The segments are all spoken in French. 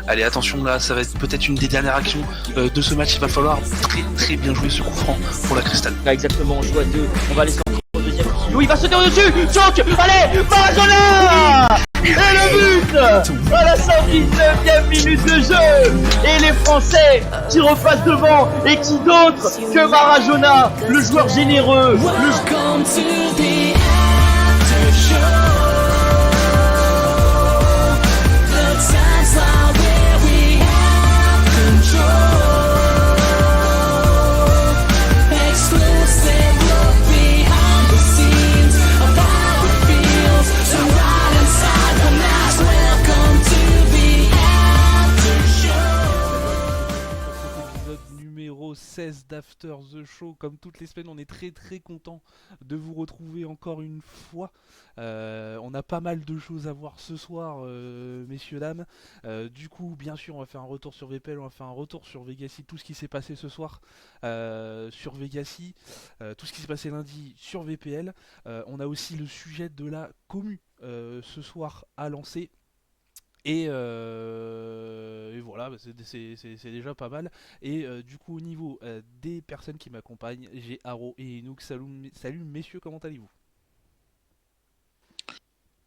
Allez, attention là, ça va être peut-être une des dernières actions de ce match. Il va falloir très très bien jouer ce coup franc pour la Cristal. Là, exactement, on joue à deux. On va laisser au deuxième. Oui, il va sauter au-dessus. Choc. Allez, Maradona. Et le but à la 119e minute de jeu. Et les Français qui repassent devant. Et qui d'autre que Maradona, le joueur généreux. Welcome to the after show. The times are where we have control. Exclusive look behind the scenes of how it feels to ride inside the mask. Welcome to the after show. Cet épisode numéro 16 d'After the Show. Comme toutes les semaines, on est très très content de vous retrouver encore une fois. On a pas mal de choses à voir ce soir, messieurs, dames. Du coup, bien sûr, on va faire un retour sur VPL, on va faire un retour sur Vegassi, tout ce qui s'est passé ce soir sur Vegassi, tout ce qui s'est passé lundi sur VPL. On a aussi le sujet de la commu ce soir à lancer. Et voilà, bah, c'est déjà pas mal. Et du coup, au niveau des personnes qui m'accompagnent, j'ai Haro et Enouk. Salut messieurs, comment allez-vous?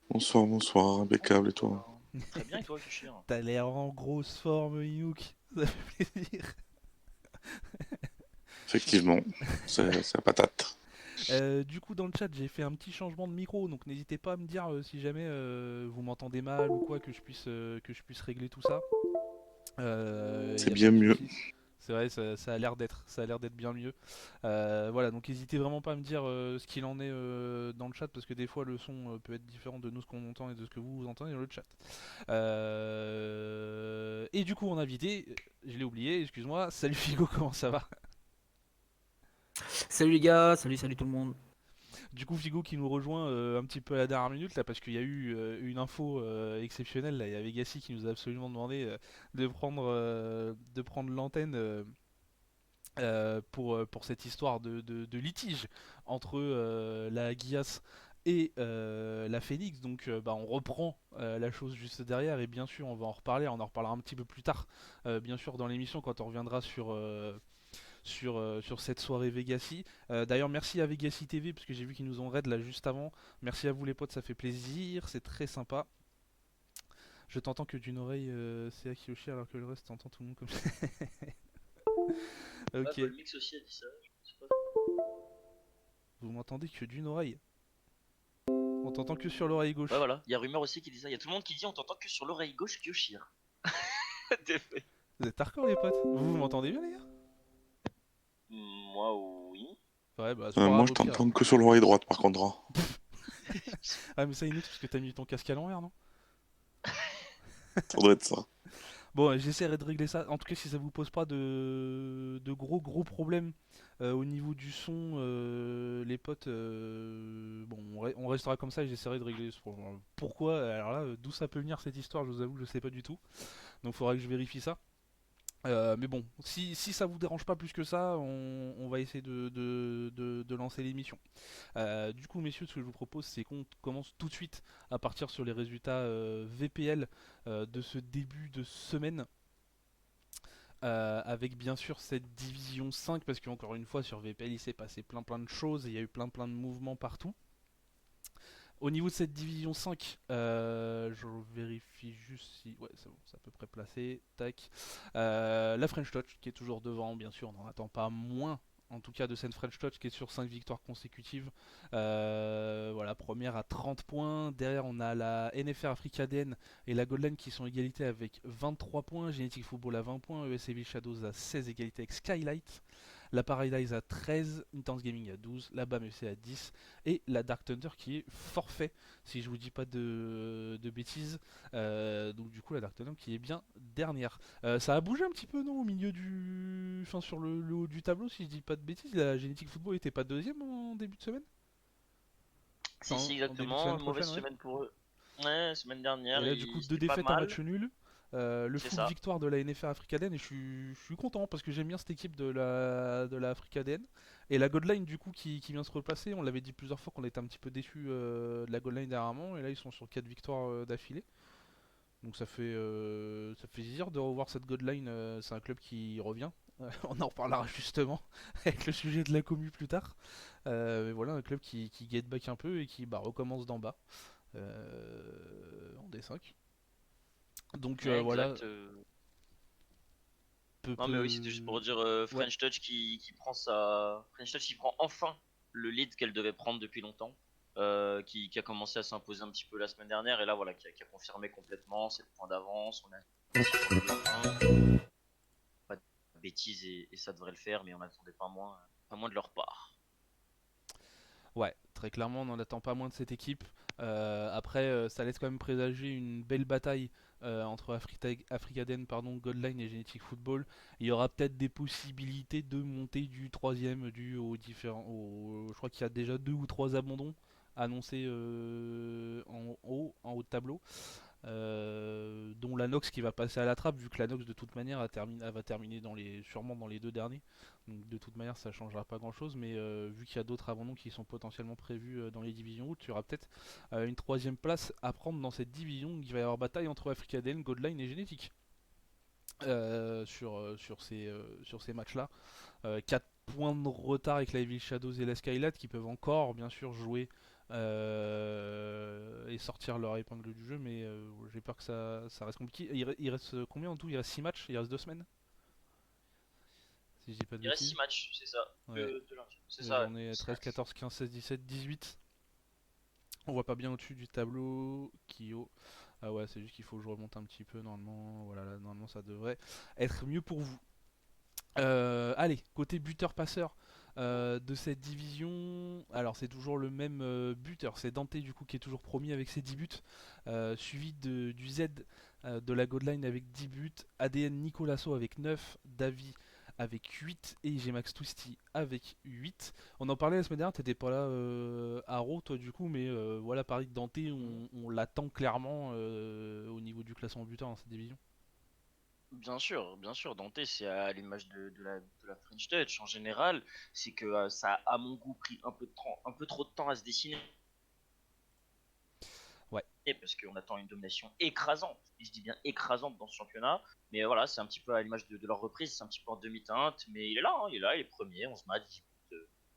Bonsoir, impeccable et toi? Très bien, et toi, Kushir? T'as l'air en grosse forme, Enouk. Ça fait plaisir. Effectivement, c'est la patate. Du coup, dans le chat, j'ai fait un petit changement de micro, donc n'hésitez pas à me dire si jamais vous m'entendez mal ou quoi, que je puisse régler tout ça. C'est Y a bien pas de mieux. souci. C'est vrai, ça a l'air d'être bien mieux. Voilà, donc n'hésitez vraiment pas à me dire ce qu'il en est dans le chat, parce que des fois le son peut être différent de nous, ce qu'on entend et de ce que vous entendez dans le chat. Et du coup, on a invité, je l'ai oublié, excuse-moi. Salut Figo, comment ça va? Salut les gars, salut tout le monde. Du coup, Figo qui nous rejoint un petit peu à la dernière minute là, parce qu'il y a eu une info exceptionnelle là. Il y a Vegassi qui nous a absolument demandé de prendre l'antenne pour cette histoire de litige entre la Guias et la Phoenix. Donc bah, on reprend la chose juste derrière, et bien sûr on va en reparler. On en reparlera un petit peu plus tard, bien sûr, dans l'émission, quand on reviendra sur cette soirée Vegassi. D'ailleurs, merci à Vegassi TV, parce que j'ai vu qu'ils nous ont raid là juste avant. Merci à vous les potes, ça fait plaisir, c'est très sympa. Je t'entends que d'une oreille, c'est Akiyoshi, alors que le reste t'entends tout le monde comme ça. Ok. Le mix aussi a dit ça. Je sais pas. Vous m'entendez que d'une oreille. On t'entend que sur l'oreille gauche. Ouais, voilà, il y a rumeur aussi qui dit ça. Il y a tout le monde qui dit on t'entend que sur l'oreille gauche, Kushir. Vous êtes hardcore les potes. Vous m'entendez bien les gars? Moi, oui. Ouais, bah c'est pas Moi, grave, je au pire. t'entends que sur l'oreille droite, par contre. Ah mais ça il parce que t'as mis ton casque à l'envers, non? Ça doit être ça. Bon, j'essaierai de régler ça. En tout cas, si ça vous pose pas de gros problèmes au niveau du son, les potes, bon, on restera comme ça et j'essaierai de régler ce problème. Pourquoi? Alors là, d'où ça peut venir cette histoire, je vous avoue que je sais pas du tout. Donc faudra que je vérifie ça. Mais bon, si ça vous dérange pas plus que ça, on va essayer de lancer l'émission. Du coup, messieurs, ce que je vous propose, c'est qu'on commence tout de suite à partir sur les résultats VPL de ce début de semaine. Avec bien sûr cette division 5, parce qu'encore une fois sur VPL il s'est passé plein de choses, et il y a eu plein de mouvements partout. Au niveau de cette division 5, je vérifie juste si... Ouais, c'est bon, c'est à peu près placé. Tac. La French Touch qui est toujours devant, bien sûr, on n'en attend pas moins. En tout cas de cette French Touch qui est sur 5 victoires consécutives. Voilà, première à 30 points. Derrière on a la NFR Africa DN et la Goldline qui sont égalité avec 23 points. Genetic Football à 20 points. ESAV Shadows à 16, égalité avec Skylight. La Paradise à 13, Intense Gaming à 12, la BAM FC à 10 et la Dark Thunder qui est forfait, si je vous dis pas de bêtises. Donc du coup la Dark Thunder qui est bien dernière. Ça a bougé un petit peu, non, au milieu du... Enfin sur le haut du tableau, si je dis pas de bêtises. La Genetic Football était pas deuxième en début de semaine? Si, exactement. Mauvaise semaine pour eux. Ouais, semaine dernière. Et là, du coup, 2 défaites, un match nul. Le full victoire de la NFR Africaden, et je suis content parce que j'aime bien cette équipe de la Africaden. Et la Godline du coup qui vient se replacer, on l'avait dit plusieurs fois qu'on était un petit peu déçu de la Godline dernièrement, et là ils sont sur 4 victoires d'affilée. Donc ça fait plaisir de revoir cette Godline. C'est un club qui revient. On en reparlera justement avec le sujet de la commu plus tard. Mais voilà, un club qui get back un peu et qui recommence d'en bas en D5. Donc Ouais, voilà, exact. peu, Non, mais oui, peu... c'était juste pour dire Ouais. French Touch qui prend sa. French Touch qui prend enfin le lead qu'elle devait prendre depuis longtemps. Qui a commencé à s'imposer un petit peu la semaine dernière et là voilà qui a confirmé complètement, c'est le point d'avance, on a pas de bêtises et ça devrait le faire mais on n'attendait pas moins de leur part. Ouais, très clairement, on n'en attend pas moins de cette équipe. Après, ça laisse quand même présager une belle bataille entre Africaden, Godline et Genetic Football. Il y aura peut-être des possibilités de monter du troisième dû aux différents. Je crois qu'il y a déjà 2 ou 3 abandons annoncés en haut de tableau. Dont l'Anox qui va passer à la trappe, vu que l'Anox de toute manière elle va terminer sûrement dans les 2 derniers. Donc de toute manière ça changera pas grand chose, mais vu qu'il y a d'autres abandons qui sont potentiellement prévus dans les divisions hautes, tu auras peut-être une troisième place à prendre dans cette division. Donc il va y avoir bataille entre Africaden, Godline et Genetic sur ces matchs-là. 4 points de retard avec la Evil Shadows et la Skylat qui peuvent encore bien sûr jouer et sortir leur épingle du jeu, mais j'ai peur que ça reste compliqué. Il reste combien en tout? Il reste 6 matchs, il reste 2 semaines, si je dis pas de Il reste bêtises. 6 matchs, c'est ça, Ouais. de lundi. C'est Les ça, journées 13, 14, 15, 16, 17, 18. On voit pas bien au-dessus du tableau. Kyo. Ah ouais, c'est juste qu'il faut que je remonte un petit peu normalement. Voilà, là, normalement ça devrait être mieux pour vous. Allez, côté buteur-passeur de cette division, alors c'est toujours le même buteur, c'est Dante du coup qui est toujours promis avec ses 10 buts, suivi du Z de la Godline avec 10 buts, ADN Nicolaso avec 9, Davy avec 8 et Gmax Twisty avec 8. On en parlait la semaine dernière, t'étais pas là Haro toi du coup, mais voilà, pareil, Dante on l'attend clairement au niveau du classement buteur dans cette division. bien sûr, Dante, c'est à l'image de la French Touch en général, c'est que ça a, à mon goût, pris un peu trop de temps à se dessiner. Ouais. Et parce qu'on attend une domination écrasante, et je dis bien écrasante dans ce championnat, mais voilà, c'est un petit peu à l'image de leur reprise, c'est un petit peu en demi-teinte, mais il est là, hein, il est premier, 11 matchs,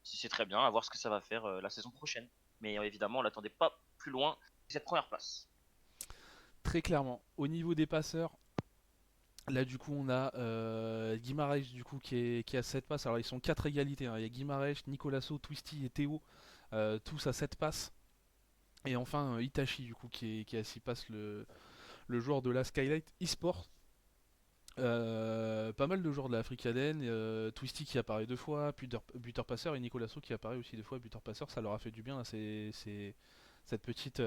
c'est très bien, à voir ce que ça va faire la saison prochaine. Mais évidemment, on l'attendait pas plus loin que cette première place. Très clairement, au niveau des passeurs, là du coup on a Guimarães du coup qui est à 7 passes. Alors ils sont 4 égalités, hein. Il y a Guimarães, Nicolaso, Twisty et Théo, tous à 7 passes. Et enfin Itachi du coup qui est à 6 passes, le joueur de la Skylight eSport. Pas mal de joueurs de la Africaden, Twisty qui apparaît 2 fois, buteur passeur, et Nicolaso qui apparaît aussi 2 fois, buteur passeur. Ça leur a fait du bien là, cette petite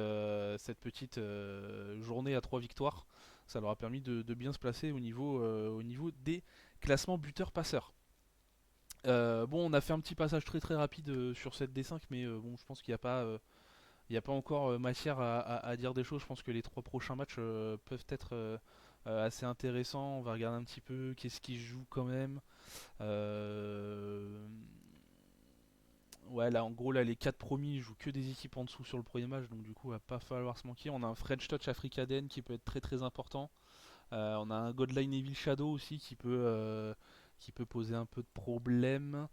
journée à 3 victoires. Ça leur a permis de bien se placer au niveau des classements buteurs-passeurs. Bon, on a fait un petit passage très très rapide sur cette D5, mais bon, je pense qu'il n'y a pas encore matière à dire des choses. Je pense que les 3 prochains matchs peuvent être assez intéressants. On va regarder un petit peu qu'est-ce qui se joue quand même. Ouais, là en gros, là les 4 promis jouent que des équipes en dessous sur le premier match, donc du coup, il va pas falloir se manquer. On a un French Touch Africaden qui peut être très très important. On a un Godline Evil Shadow aussi qui peut poser un peu de problème.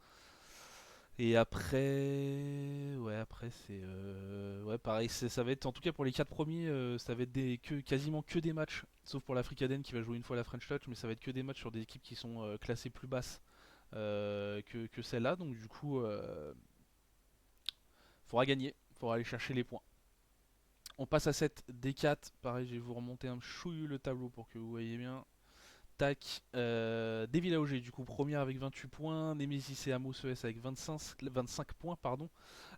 Et après, ouais, après c'est, ouais, pareil, ça va être, en tout cas pour les 4 premiers, ça va être quasiment que des matchs, sauf pour l'Africaden qui va jouer une fois la French Touch, mais ça va être que des matchs sur des équipes qui sont classées plus basses que celle-là, donc du coup, faudra gagner, faudra aller chercher les points. On passe à cette D4, pareil, je vais vous remonter un chouille le tableau pour que vous voyez bien. Tac, Devil AOG du coup première avec 28 points, Nemesis et Amos ES avec 25 points, pardon.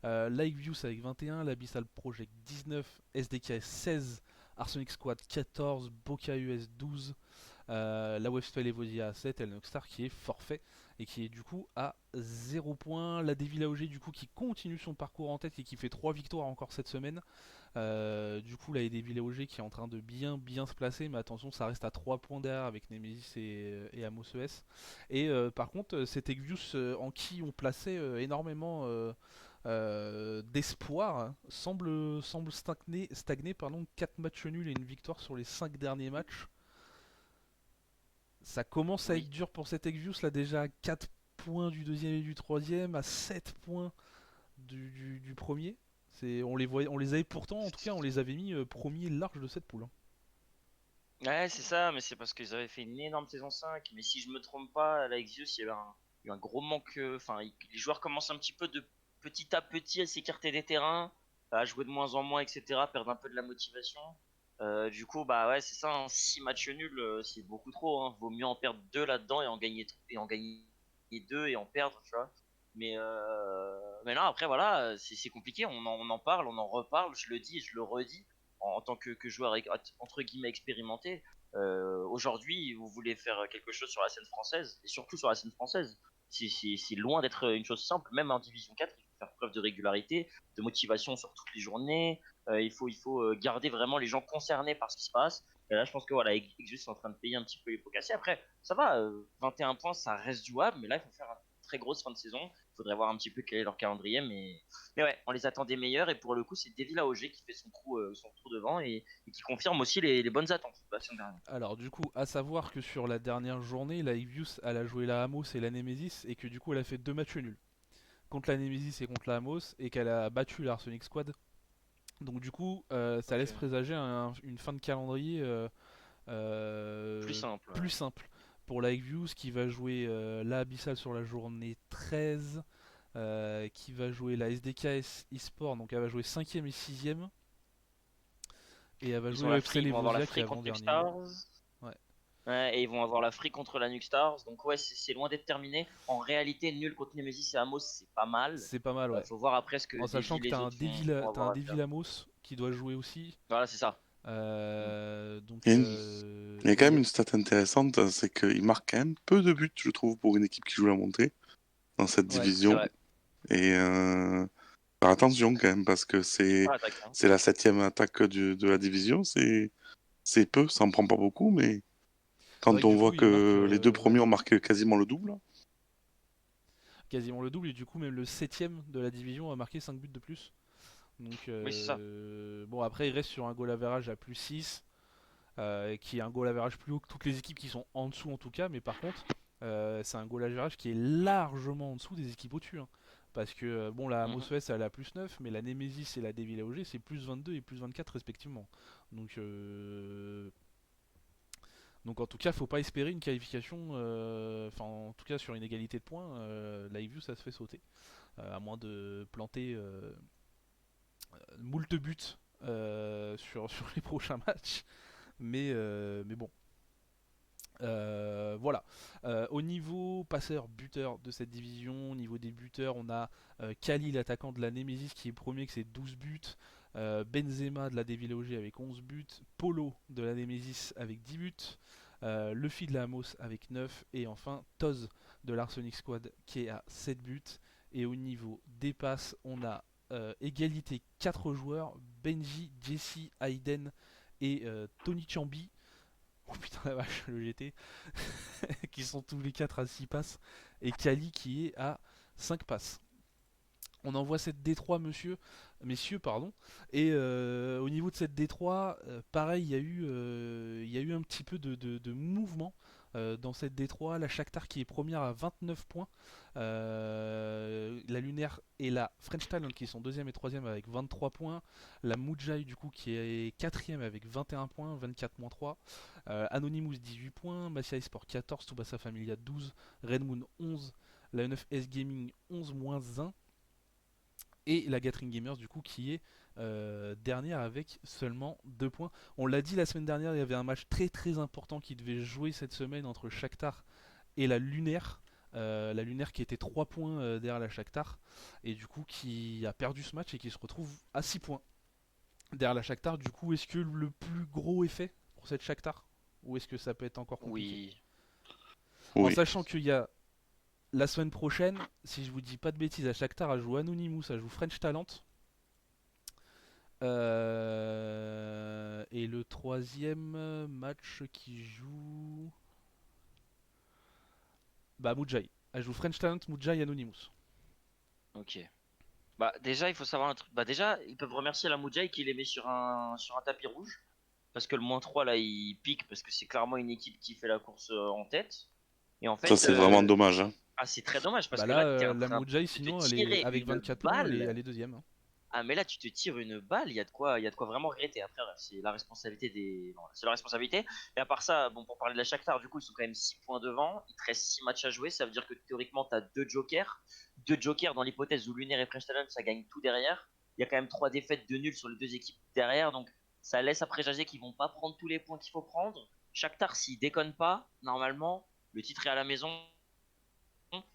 Like Views avec 21, l'Abyssal Project 19, SDK 16, Arsenic Squad 14, Boca US 12, la Westphal Evodia à 7, Elnoxstar qui est forfait et qui est du coup à 0 points. La Devil AOG du coup qui continue son parcours en tête et qui fait 3 victoires encore cette semaine. Du coup, là, il y a des Villéogé qui est en train de bien se placer, mais attention, ça reste à 3 points derrière avec Nemesis et Amos ES. Et par contre, c'est Egvius en qui on plaçait énormément d'espoir hein, semble stagner, pardon, 4 matchs nuls et une victoire sur les 5 derniers matchs. Ça commence à Oui. être dur pour cet Exvius là, déjà à 4 points du deuxième et du troisième, à 7 points du premier. On les avait pourtant, en tout cas, on les avait mis premiers large de cette poule, hein. Ouais, c'est ça, mais c'est parce qu'ils avaient fait une énorme saison 5. Mais si je me trompe pas, à la Exvius, il y a eu un gros manque. Enfin, les joueurs commencent un petit peu de petit à petit à s'écarter des terrains, à jouer de moins en moins, etc., perdre un peu de la motivation. Du coup, bah ouais, c'est ça, 6 matchs nuls, c'est beaucoup trop, hein. Vaut mieux en perdre 2 là-dedans et en gagner 2 et en perdre, tu vois. Mais là, après, voilà, c'est compliqué. On en parle, on en reparle, je le dis et je le redis en tant que joueur entre guillemets expérimenté. Aujourd'hui, vous voulez faire quelque chose sur la scène française, et surtout sur la scène française. C'est loin d'être une chose simple, même en Division 4, il faut faire preuve de régularité, de motivation sur toutes les journées. Il faut garder vraiment les gens concernés par ce qui se passe. Et là, je pense que voilà, Exus est en train de payer un petit peu les pots cassés. Après, ça va, 21 points, ça reste jouable, mais là, il faut faire une très grosse fin de saison. Il faudrait voir un petit peu quel est leur calendrier, mais ouais, on les attendait meilleurs. Et pour le coup, c'est Devil AOG qui fait son trou devant et qui confirme aussi les bonnes attentes de la semaine dernière. Alors du coup, à savoir que sur la dernière journée, la Exvius elle a joué la Amos et la Nemesis et que du coup elle a fait 2 matchs nuls contre la Nemesis et contre la Amos et qu'elle a battu l'Arsenic Squad. Donc du coup, ça laisse Ok. présager une fin de calendrier Plus simple. plus simple pour la Exvius qui va jouer la Abyssal sur la journée 13, qui va jouer la SDKS eSport, donc elle va jouer 5ème et 6ème. Et elle va Ils jouer ont le la FC free, ils vont avoir la Levosia qui est free contre Nuke avant-dernier. Stars. Ouais. Ouais, et ils vont avoir la free contre la Nuke Stars. Donc ouais, c'est loin d'être terminé. En réalité, nul contre Nemesis et Amos, c'est pas mal. C'est pas mal, ouais. Faut voir après ce que En sachant que Les t'as un autres vont T'as un avoir à faire. Devil Amos qui doit jouer aussi. Voilà, c'est ça. Donc, Il y a quand même une stat intéressante, c'est qu'il marque quand même peu de buts, je trouve, pour une équipe qui joue la montée dans cette ouais, C'est division. vrai. Et faire attention quand même, parce que Pas attaque, hein. c'est la 7e attaque de la division. C'est peu, ça en prend pas beaucoup, mais c'est vrai quand que on du voit coup, il marque que les 2 premiers ont marqué quasiment le double, quasiment le double et du coup, même le 7ème de la division a marqué 5 buts de plus. Donc, Oui, c'est ça. bon, après, il reste sur un goal average à plus 6, qui est un goal average plus haut que toutes les équipes qui sont en dessous en tout cas, mais par contre, c'est un goal average qui est largement en dessous des équipes au-dessus, hein. Parce que, bon, la Amos Mhm. OS elle a plus 9, mais la Nemesis et la Devil AOG c'est plus 22 et plus 24 respectivement. Donc, donc en tout cas, faut pas espérer une qualification, enfin en tout cas sur une égalité de points, la View ça se fait sauter, à moins de planter moult buts sur les prochains matchs. Mais bon. Voilà. Au niveau passeur buteur de cette division, au niveau des buteurs, on a Kali, l'attaquant de la Nemesis, qui est premier, que c'est 12 buts. Benzema de la Devil OG avec 11 buts. Polo de la Nemesis avec 10 buts. Luffy de la Amos avec 9. Et enfin Toz de l'Arsenic Squad qui est à 7 buts. Et au niveau des passes, on a égalité 4 joueurs, Benji, Jesse, Aiden et Tony Chambi. Oh putain la vache, le GT. Qui sont tous les 4 à 6 passes. Et Kali qui est à 5 passes. On envoie cette D3 messieurs pardon. Et au niveau de cette D3, pareil, il y a eu un petit peu de mouvement dans cette D3. La Shakhtar qui est première à 29 points. La Lunaire et la French Talent qui sont deuxième et troisième avec 23 points. La Mujai du coup qui est quatrième avec 21 points, 24-3. Anonymous 18 points. Massia Esport 14, Tsubasa Familia 12, Red Moon 11, la 9S Gaming 11-1. Et la Gatling Gamers du coup qui est dernière avec seulement 2 points. On l'a dit la semaine dernière, il y avait un match très très important qui devait jouer cette semaine entre Shakhtar et la Lunaire. La Lunaire qui était 3 points derrière la Shakhtar et du coup qui a perdu ce match et qui se retrouve à 6 points derrière la Shakhtar. Du coup, est-ce que le plus gros est fait pour cette Shakhtar ou est-ce que ça peut être encore compliqué? Oui. En oui. sachant qu'il y a la semaine prochaine, si je vous dis pas de bêtises, à Shakhtar, elle joue Anonymous, elle joue French Talent. Et le troisième match qui joue. Bah, Mujai. Elle joue French Talent, Mujai, Anonymous. Ok. Bah déjà il faut savoir un truc. Bah déjà ils peuvent remercier la Mujai qui les met sur un tapis rouge. Parce que le -3 là il pique parce que c'est clairement une équipe qui fait la course en tête. Et en Ça, fait, c'est vraiment dommage. Hein. c'est très dommage parce Bah que là, là t'es en la train Mojai, de te sinon, tirer avec une 24 points, balle. elle est deuxième, hein. Ah mais là tu te tires une balle, il y a de quoi vraiment regretter. Après c'est la responsabilité des, non, c'est la responsabilité. Et à part ça, bon pour parler de la Shakhtar, du coup ils sont quand même 6 points devant. Il te reste 6 matchs à jouer, ça veut dire que théoriquement t'as deux jokers dans l'hypothèse où Lunaire et French Talent ça gagne tout derrière. Il y a quand même 3 défaites de nul sur les deux équipes derrière, donc ça laisse à présager qu'ils vont pas prendre tous les points qu'il faut prendre. Shakhtar s'ils déconnent pas, normalement le titre est à la maison.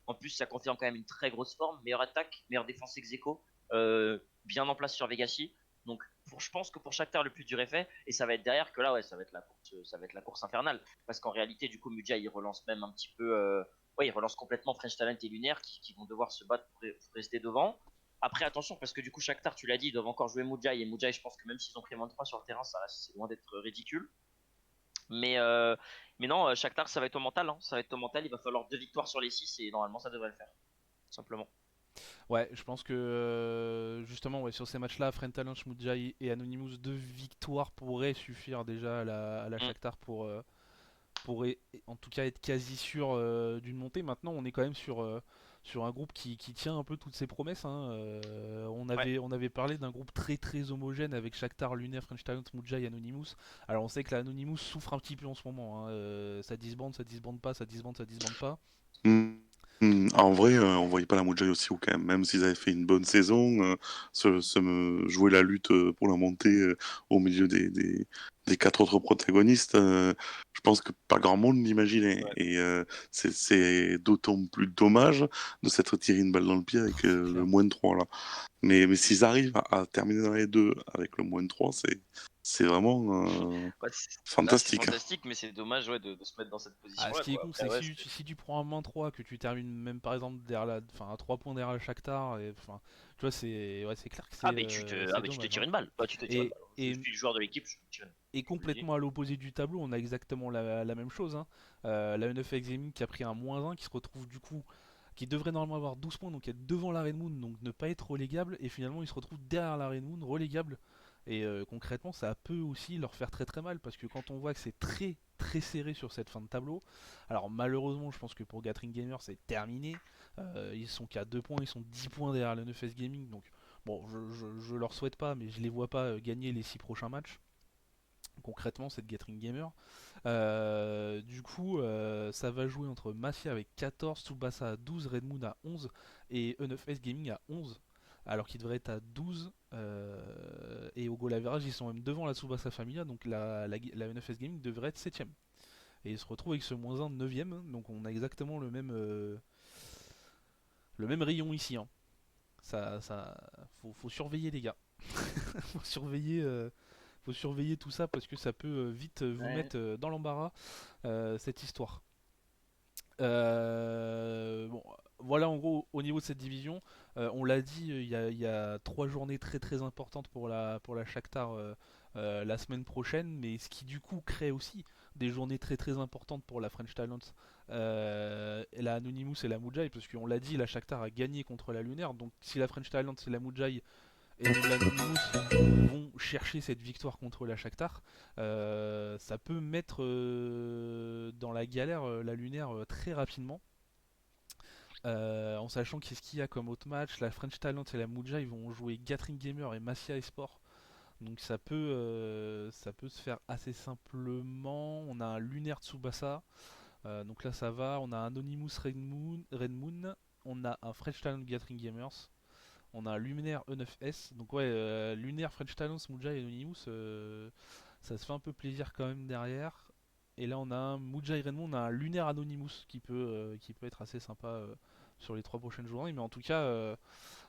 En plus, ça confirme quand même une très grosse forme. Meilleure attaque, meilleure défense ex aequo, bien en place sur Vegassi. Donc, je pense que pour Shakhtar, le plus dur est fait. Et ça va être derrière que là, ouais, ça va être la course infernale. Parce qu'en réalité, du coup, Mudja, il relance même un petit peu. Ouais, il relance complètement French Talent et Lunaire qui vont devoir se battre pour rester devant. Après, attention, parce que du coup, Shakhtar, tu l'as dit, ils doivent encore jouer Mudja. Et Mudja, je pense que même s'ils ont pris moins de 3 sur le terrain, c'est loin d'être ridicule. Mais, euh, mais non, Shakhtar, ça va être au mental. Hein. Ça va être au mental. Il va falloir 2 victoires sur les 6 et normalement, ça devrait le faire. Tout simplement. Ouais, je pense que justement, ouais, sur ces matchs-là, Frentalin, Mujai et Anonymous, 2 victoires pourraient suffire déjà à la Mm. Shakhtar en tout cas être quasi sûr d'une montée. Maintenant, on est quand même sur un groupe qui tient un peu toutes ses promesses, hein. Ouais. On avait parlé d'un groupe très très homogène avec Shakhtar, Lunaire, French Talent, Mujai et Anonymous. Alors on sait que l'Anonymous souffre un petit peu en ce moment, hein. Ça disbande, ça disbande pas, ça disbande, ça disbande pas. Hmm. En vrai, on voyait pas la Mujai aussi haut quand même. Même s'ils avaient fait une bonne saison, jouer la lutte pour la montée au milieu des 4 autres protagonistes, je pense que pas grand monde l'imaginait. Ouais. Et c'est d'autant plus dommage de s'être tiré une balle dans le pied avec C'est le clair. -3 là. Mais s'ils arrivent à terminer dans les deux avec le -3, c'est vraiment Ouais, là, c'est fantastique. Hein. fantastique, mais c'est dommage ouais, de se mettre dans cette Ah, ce position-là. qui est Quoi. con, Après, c'est que ouais, si tu prends un -3, que tu termines même par exemple à 3 points derrière le Shakhtar, et, enfin, tu vois, c'est clair que tu te dommage, tires hein. une balle. Bah, tu te tires une Et, balle. Je et, suis le joueur de l'équipe, je me tire une balle. et Je le dis. complètement à l'opposé du tableau, on a exactement la même chose, hein. La N9X Gaming qui a pris un -1, qui se retrouve du coup, qui devrait normalement avoir 12 points, donc être devant la Red Moon, donc ne pas être relégable, et finalement il se retrouve derrière la Red Moon, relégable. Et concrètement, ça peut aussi leur faire très très mal, parce que quand on voit que c'est très très serré sur cette fin de tableau, alors malheureusement, je pense que pour Gatling Gamer c'est terminé. Ils sont qu'à 2 points, ils sont 10 points derrière la N9S Gaming, donc bon, je leur souhaite pas, mais je les vois pas gagner les 6 prochains matchs. Concrètement, c'est de Gatling Gamer. Du coup, ça va jouer entre Mafia avec 14, Tsubasa à 12, Red Moon à 11 et E9S Gaming à 11. Alors qu'ils devraient être à 12. Et au goal average, ils sont même devant la Tsubasa Familia. Donc la E9S Gaming devrait être 7ème. Et ils se retrouvent avec ce -1 de 9ème. Donc on a exactement le même rayon ici, hein. Faut surveiller les gars. faut surveiller. Faut surveiller tout ça parce que ça peut vite vous Ouais. mettre dans l'embarras, cette histoire. Bon, voilà en gros au niveau de cette division. On l'a dit, il y a 3 journées très très importantes pour la Shakhtar la semaine prochaine, mais ce qui du coup crée aussi des journées très très importantes pour la French Talent, la Anonymous et la Mujai, parce qu'on l'a dit, la Shakhtar a gagné contre la Lunaire, donc si la French Talent et la Mujai et même l'Anonymous vont chercher cette victoire contre la Shakhtar, ça peut mettre dans la galère la Lunaire très rapidement. En sachant qu'est-ce qu'il y a comme autre match, la French Talent et la Mujai vont jouer Gatling Gamer et Masia Esport. Donc ça peut se faire assez simplement. On a un Lunaire Tsubasa, donc là ça va. On a un Anonymous Red Moon. On a un French Talent Gatling Gamers. On a un Luminaire E9S. Donc ouais, Lunaire, French Talents, Mujai et Anonymous, ça se fait un peu plaisir quand même derrière. Et là on a un Mujai Renmon, on a un Lunaire Anonymous qui peut être assez sympa sur les 3 prochaines journées. Mais en tout cas,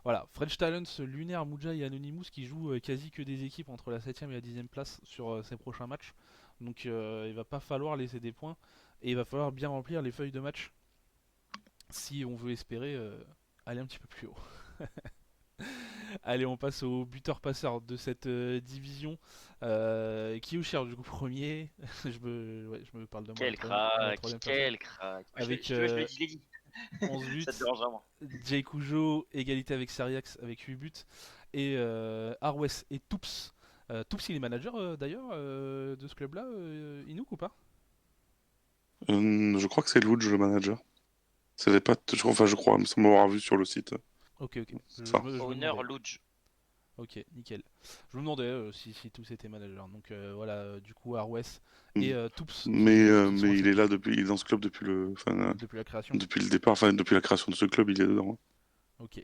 voilà, French Talents, Lunaire, Mujai et Anonymous qui jouent quasi que des équipes entre la 7ème et la 10ème place sur ces prochains matchs. Donc il va pas falloir laisser des points. Et il va falloir bien remplir les feuilles de match si on veut espérer aller un petit peu plus haut. Allez, on passe au buteur-passeur de cette division. Kiyoshier, du coup, premier. Je me parle de moi, Quel la crack, troisième personne. quel crack. Avec, Je le dis, je l'ai dit. 11 buts. Ça te dérangera moins. Jay Cujo, égalité avec Seriax avec 8 buts. Et Arwes et Toups. Toups, il est manager d'ailleurs de ce club-là, Inouk ou pas? Je crois que c'est Luge le manager. C'est les pattes, je crois, il me semble avoir vu sur le site. Ok, ok. Ça. Je me Owner demandais. Luge. Ok, nickel. Je me demandais si tous étaient managers. Donc voilà, du coup, Arwes et Toups. Mais il est là depuis, il est dans ce club depuis depuis la création. depuis le départ, enfin depuis la création de ce club, il est dedans. Ok.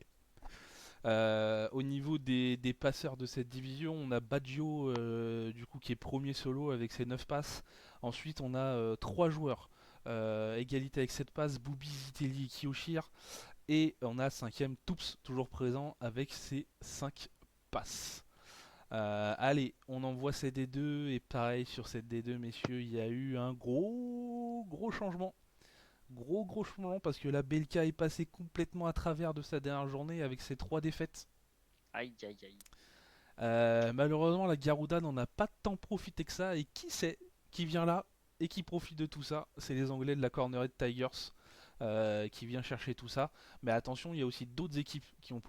Au niveau des passeurs de cette division, on a Baggio du coup qui est premier solo avec ses 9 passes. Ensuite on a 3 joueurs. Égalité avec 7 passes, Boubi, Zitelli et Kiyoshir. Et on a 5ème Toups toujours présent avec ses 5 passes. Allez, on envoie cette D2 et pareil sur cette D2 messieurs, il y a eu un gros changement. Gros changement parce que la Belka est passée complètement à travers de sa dernière journée avec ses 3 défaites. Aïe aïe aïe. Malheureusement la Garuda n'en a pas tant profité que ça et qui c'est qui vient là et qui profite de tout ça, c'est les Anglais de la Cornerhead Tigers qui vient chercher tout ça. Mais attention, il y a aussi d'autres équipes qui ont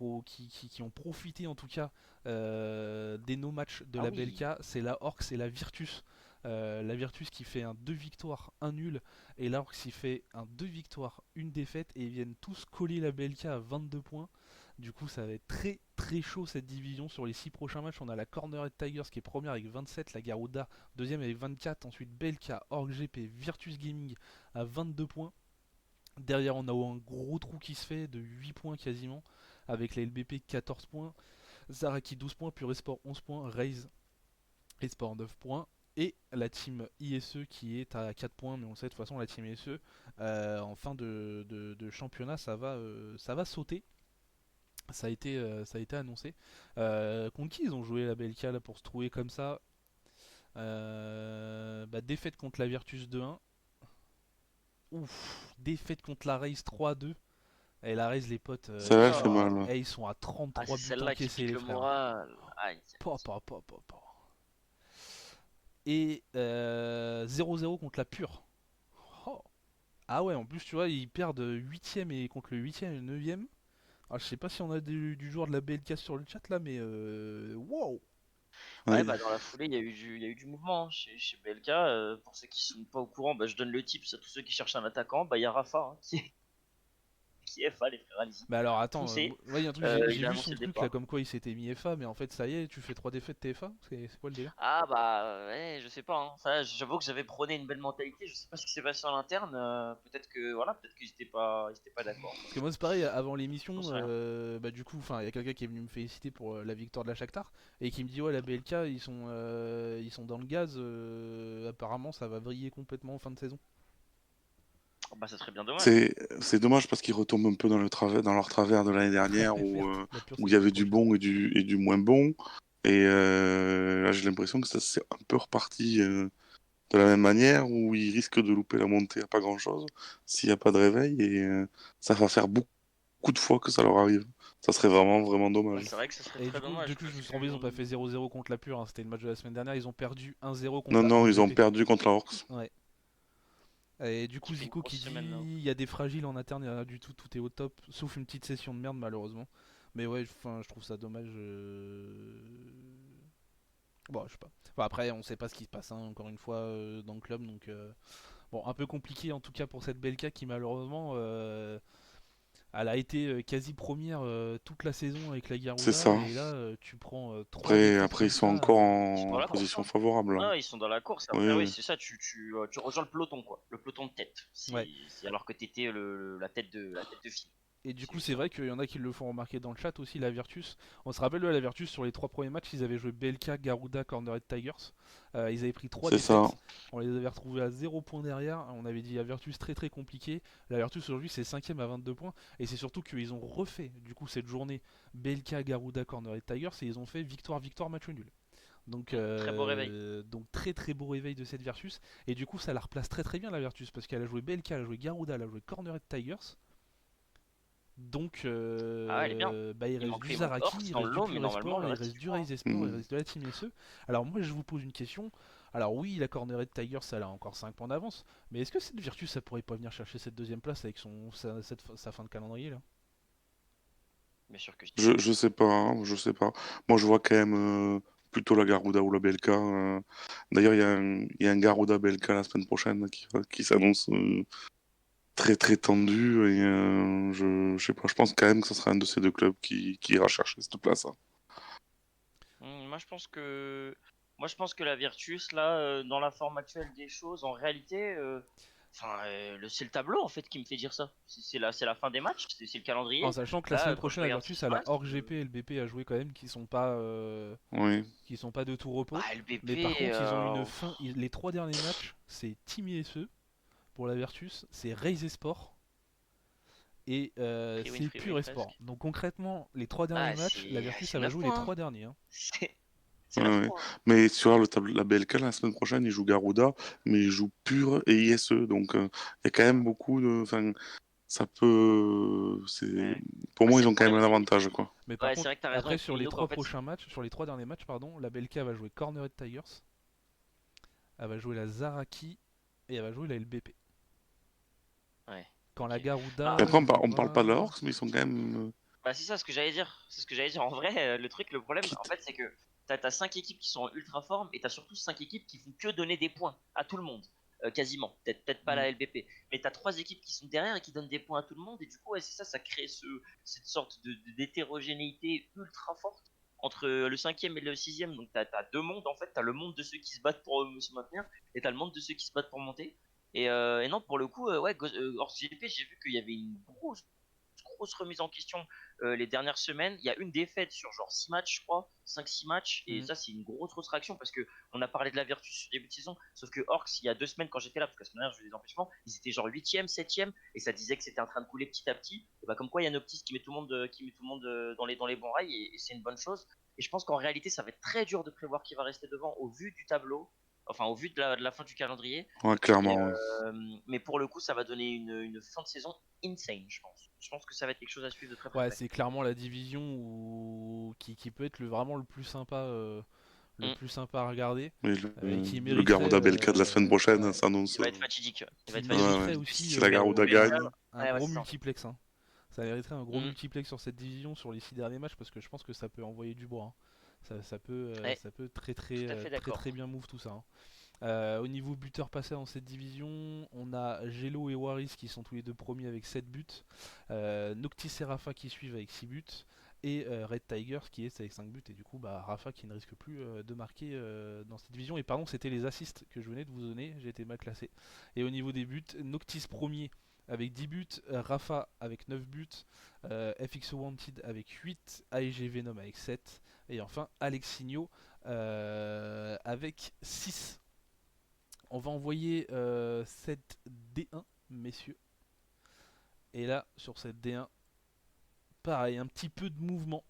profité en tout cas des no-matchs de la oui. Belka, c'est la Orcs et la Virtus. La Virtus qui fait un 2 victoires, 1 nul, et la Orcs qui fait un 2 victoires, 1 défaite, et ils viennent tous coller la Belka à 22 points. Du coup, ça va être très chaud cette division. Sur les 6 prochains matchs, on a la Cornerhead Tigers qui est première avec 27, la Garuda deuxième avec 24, ensuite Belka, Orc GP, Virtus Gaming à 22 points. Derrière, on a un gros trou qui se fait de 8 points quasiment, avec la LBP 14 points, Zaraki 12 points, Pure Esport 11 points, Raze Esport 9 points, et la team ISE qui est à 4 points, mais on le sait de toute façon, la team ISE, en fin de championnat, ça va sauter. Ça a été annoncé. Contre qui ils ont joué la BLK là, pour se trouver comme ça? Défaite contre la Virtus 2-1. Ouf, défaite contre la Raze 3-2. Et la Raze, les potes, Ça va, fait mal. Ouais. ils sont à 33 Ah, c'est buts celle-là qui encaissés, pique les le frères. moral. Aïe. Pa. Et 0-0 contre la Pure. Oh. Ah ouais, en plus, tu vois, ils perdent 8ème et contre le 8ème et le 9ème. Ah, je sais pas si on a du joueur de la BLK sur le chat là, mais wow! Ouais, Ouais. bah dans la foulée, il y a eu du mouvement hein, chez BLK. Pour ceux qui sont pas au courant, bah, je donne le tips à tous ceux qui cherchent un attaquant. Bah, il y a Rafa hein, qui est FA, les frères Annecy. Mais alors attends, Foncez. ouais, y a un truc, Il j'ai a vu annoncé son le truc départ. là, comme quoi il s'était mis FA, mais en fait, ça y est, tu fais 3 défaites, t'es FA? C'est quoi le délire? Ah bah ouais, je sais pas. Hein. Ça, j'avoue que j'avais prôné une belle mentalité. Je sais pas ce qui s'est passé en interne. Peut-être que voilà, peut-être qu'ils étaient pas d'accord. Parce que moi, c'est pareil, avant l'émission, J'en sais rien. du coup, il y a quelqu'un qui est venu me féliciter pour la victoire de la Shakhtar et qui me dit, ouais, la BLK, ils sont dans le gaz, apparemment, ça va vriller complètement en fin de saison. Bah ça serait bien dommage. C'est dommage parce qu'ils retombent un peu dans leur travers de l'année dernière Merde, la Pure, où il c'est y avait trop du chaud. bon et du moins bon. Et là, j'ai l'impression que ça s'est un peu reparti de la même manière où ils risquent de louper la montée à pas grand chose s'il n'y a pas de réveil. Et ça va faire beaucoup de fois que ça leur arrive. Ça serait vraiment Bah, dommage. c'est vrai que ça serait Et très dommage. du coup, je parce me suis trompé, ils ont que- pas fait 0-0 contre la Pure, hein, c'était le match de la semaine dernière, ils ont perdu 1-0 contre Non, la non, ils ont OGP. perdu contre la Orcs. Ouais. Et du coup, Qui fait une Zico grosse qui dit semaine, là. il y a des fragiles en interne, il y a rien du tout, tout est au top, sauf une petite session de merde malheureusement. Mais ouais, je trouve ça dommage. Bon, je sais pas. Enfin, après, on sait pas ce qui se passe hein, encore une fois dans le club, donc bon, un peu compliqué en tout cas pour cette Belka qui malheureusement elle a été quasi première toute la saison avec la Garuda C'est ça. et là tu prends 3 défaites Après, ils comme sont ça, encore Ils sont dans en la course. position Hein. favorable. Ah, ils sont dans la course. Oui, Après, oui, oui. c'est ça. Tu rejoins le peloton, quoi. Le peloton de tête. Ouais. C'est alors que t'étais la tête de file. Et du coup, c'est vrai qu'il y en a qui le font remarquer dans le chat aussi, la Virtus. On se rappelle de la Virtus sur les 3 premiers matchs, ils avaient joué BLK, Garuda, Cornerhead Tigers. Ils avaient pris 3 C'est défaites. ça. On les avait retrouvés à 0 points derrière. On avait dit la Virtus très compliqué. La Virtus aujourd'hui c'est 5ème à 22 points. Et c'est surtout qu'ils ont refait du coup cette journée BLK, Garuda, Cornerhead Tigers et ils ont fait victoire, match nul. Donc, Très beau réveil. donc très beau réveil de cette Virtus. Et du coup ça la replace très bien la Virtus parce qu'elle a joué BLK, elle a joué Garuda, elle a joué Cornerhead Tigers. Donc, Ah, elle est bien. il reste manquait du une Zaraki, Orcs il dans reste le du lot, mais Pure normalement, Esport, le il reste, reste c'est du fort. Raze Esport, il Mhm. reste de la Team SE. Alors moi je vous pose une question. Alors oui, la Cornerette Tigers, elle a encore 5 points d'avance, mais est-ce que cette Virtus, ça pourrait pas venir chercher cette deuxième place avec sa fin de calendrier là? Bien sûr que si. Je sais pas, hein, je sais pas. Moi, je vois quand même plutôt la Garuda ou la BLK. D'ailleurs, il y a un Garuda BLK la semaine prochaine qui s'annonce très très tendu. Et je sais pas, je pense quand même que ce sera un de ces deux clubs qui ira chercher cette place, hein. Moi je pense que la Virtus là, dans la forme actuelle des choses, en réalité, c'est le tableau en fait qui me fait dire ça. C'est la fin des matchs, c'est le En calendrier. sachant que la Là, semaine quand je prochaine, la regarde ce qui Virtus, se elle a passe, hors GP et le BP à jouer quand même, Oui. qui sont pas de tout repos. Mais par LBP, contre, ils ont une fin. Les 3 derniers matchs, c'est Team ISE pour la Virtus, c'est Raise Sport et Free win, c'est free Pure win Esport. presque. Donc concrètement, les 3 derniers matchs, la Virtus, C'est elle va 9 jouer les points, hein. 3 derniers, hein. C'est c'est Ouais, 9 ouais. points. Mais sur la BLK, la semaine prochaine, ils jouent Garuda, mais ils jouent Pure et ISE. Donc, il y a quand même beaucoup de. Enfin, ça peut. Ouais. Pour Ah, moi, c'est ils le ont quand même problème un avec les avantage, petits. quoi. Mais par Ouais, c'est contre, vrai que t'as raison après avec sur les les Minook, 3 en fait. prochains matchs, sur les 3 derniers matchs, pardon, la BLK va jouer Cornerette Tigers, elle va jouer la Zaraki et elle va jouer la LBP. Ouais. Quand la Ok. Garuda, Ah, Après, je on parle pas de la vois. Horse, mais ils sont quand même. bah c'est ça ce que j'allais dire. C'est ce que j'allais dire. En vrai, le problème, en fait, c'est que t'as 5 équipes qui sont en ultra forme et t'as surtout 5 équipes qui font que donner des points à tout le monde. Quasiment. Peut-être pas Mm. la LBP. Mais t'as 3 équipes qui sont derrière et qui donnent des points à tout le monde. Et du coup, ouais, c'est ça, ça crée cette sorte d'hétérogénéité ultra forte entre le 5e et le 6e. Donc t'as 2 mondes en fait. T'as le monde de ceux qui se battent pour se maintenir et t'as le monde de ceux qui se battent pour monter. Et non, pour le coup, ouais, hors GP, j'ai vu qu'il y avait une grosse remise en question les dernières semaines. Il y a une défaite sur genre 6 matchs, je crois, 5-6 matchs, et ça, c'est une grosse réaction parce que on a parlé de la Virtus sur début de saison, sauf que Orcs, il y a 2 semaines, quand j'étais là, parce que la semaine dernière, je faisais des empêchements, ils étaient genre 8e, 7e, et ça disait que c'était en train de couler petit à petit. Et bah, comme quoi, il y a Noctis qui met tout le monde, dans les bons rails, et c'est une bonne chose. Et je pense qu'en réalité, ça va être très dur de prévoir qui va rester devant au vu du tableau, enfin au vu de la fin du calendrier. Ouais, Et, clairement. Ouais. mais pour le coup, ça va donner une fin de saison insane, je pense. Je pense que ça va être quelque chose à suivre de très Ouais, près. c'est clairement la division qui peut être vraiment le Mm. plus sympa à regarder Mais et qui le mériterait, Garuda BLK de la semaine prochaine ouais, s'annonce. Il va être fatidique. Il va qui être Ouais, fatidique. ouais. mériterait Si aussi Si la Garuda gagne. un ouais, gros c'est ça. multiplex, hein. Ça mériterait un gros Mm. multiplex sur cette division sur les 6 derniers matchs parce que je pense que ça peut envoyer du bois, hein. Ouais, Ça peut très tout à fait d'accord. très bien move tout ça, hein. Au niveau buteur passé dans cette division, on a Gelo et Waris qui sont tous les deux premiers avec 7 buts, Noctis et Rafa qui suivent avec 6 buts, et Red Tigers qui est avec 5 buts, et du coup bah, Rafa qui ne risque plus de marquer dans cette division. Et pardon, c'était les assists que je venais de vous donner, j'ai été mal classé. Et au niveau des buts, Noctis premier avec 10 buts, Rafa avec 9 buts, FXO Wanted avec 8, AEG Venom avec 7, et enfin Alexinho avec 6. On va envoyer cette D1, messieurs. Et là, sur cette D1, pareil, un petit peu de mouvement.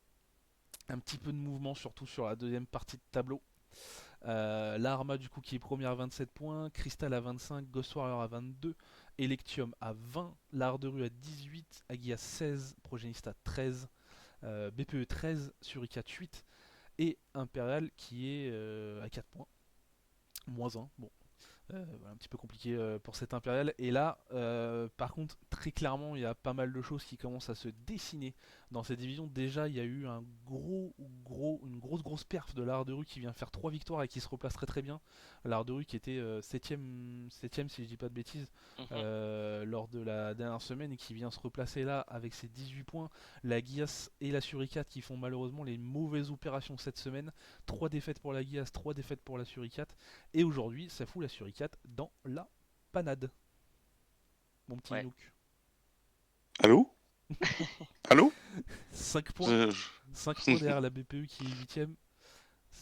Un petit peu de mouvement, surtout sur la deuxième partie de tableau. La Arma, du coup, qui est première à 27 points. Crystal à 25, Ghost Warrior à 22. Electium à 20. L'Art de Rue à 18. Agia 16. Progenista 13. BPE 13. Suricat 8. Et Imperial qui est à 4 points. Moins 1. Bon. Voilà, un petit peu compliqué pour cet Impérial. Et là, par contre, très clairement, il y a pas mal de choses qui commencent à se dessiner dans cette division. Déjà, il y a eu une grosse perf de l'Art de Rue qui vient faire 3 victoires et qui se replace très bien. L'Art de Rue qui était 7ème si je dis pas de bêtises lors de la dernière semaine et qui vient se replacer là avec ses 18 points. La Guias et la Suricat qui font malheureusement les mauvaises opérations cette semaine. 3 défaites pour la Guias, 3 défaites pour la Suricat. Et aujourd'hui, ça fout la Suricat dans la panade. Mon petit Ouais. Nook. Allô? Allô? 5 points. Je- je- 5 points derrière la BPE qui est 8ème.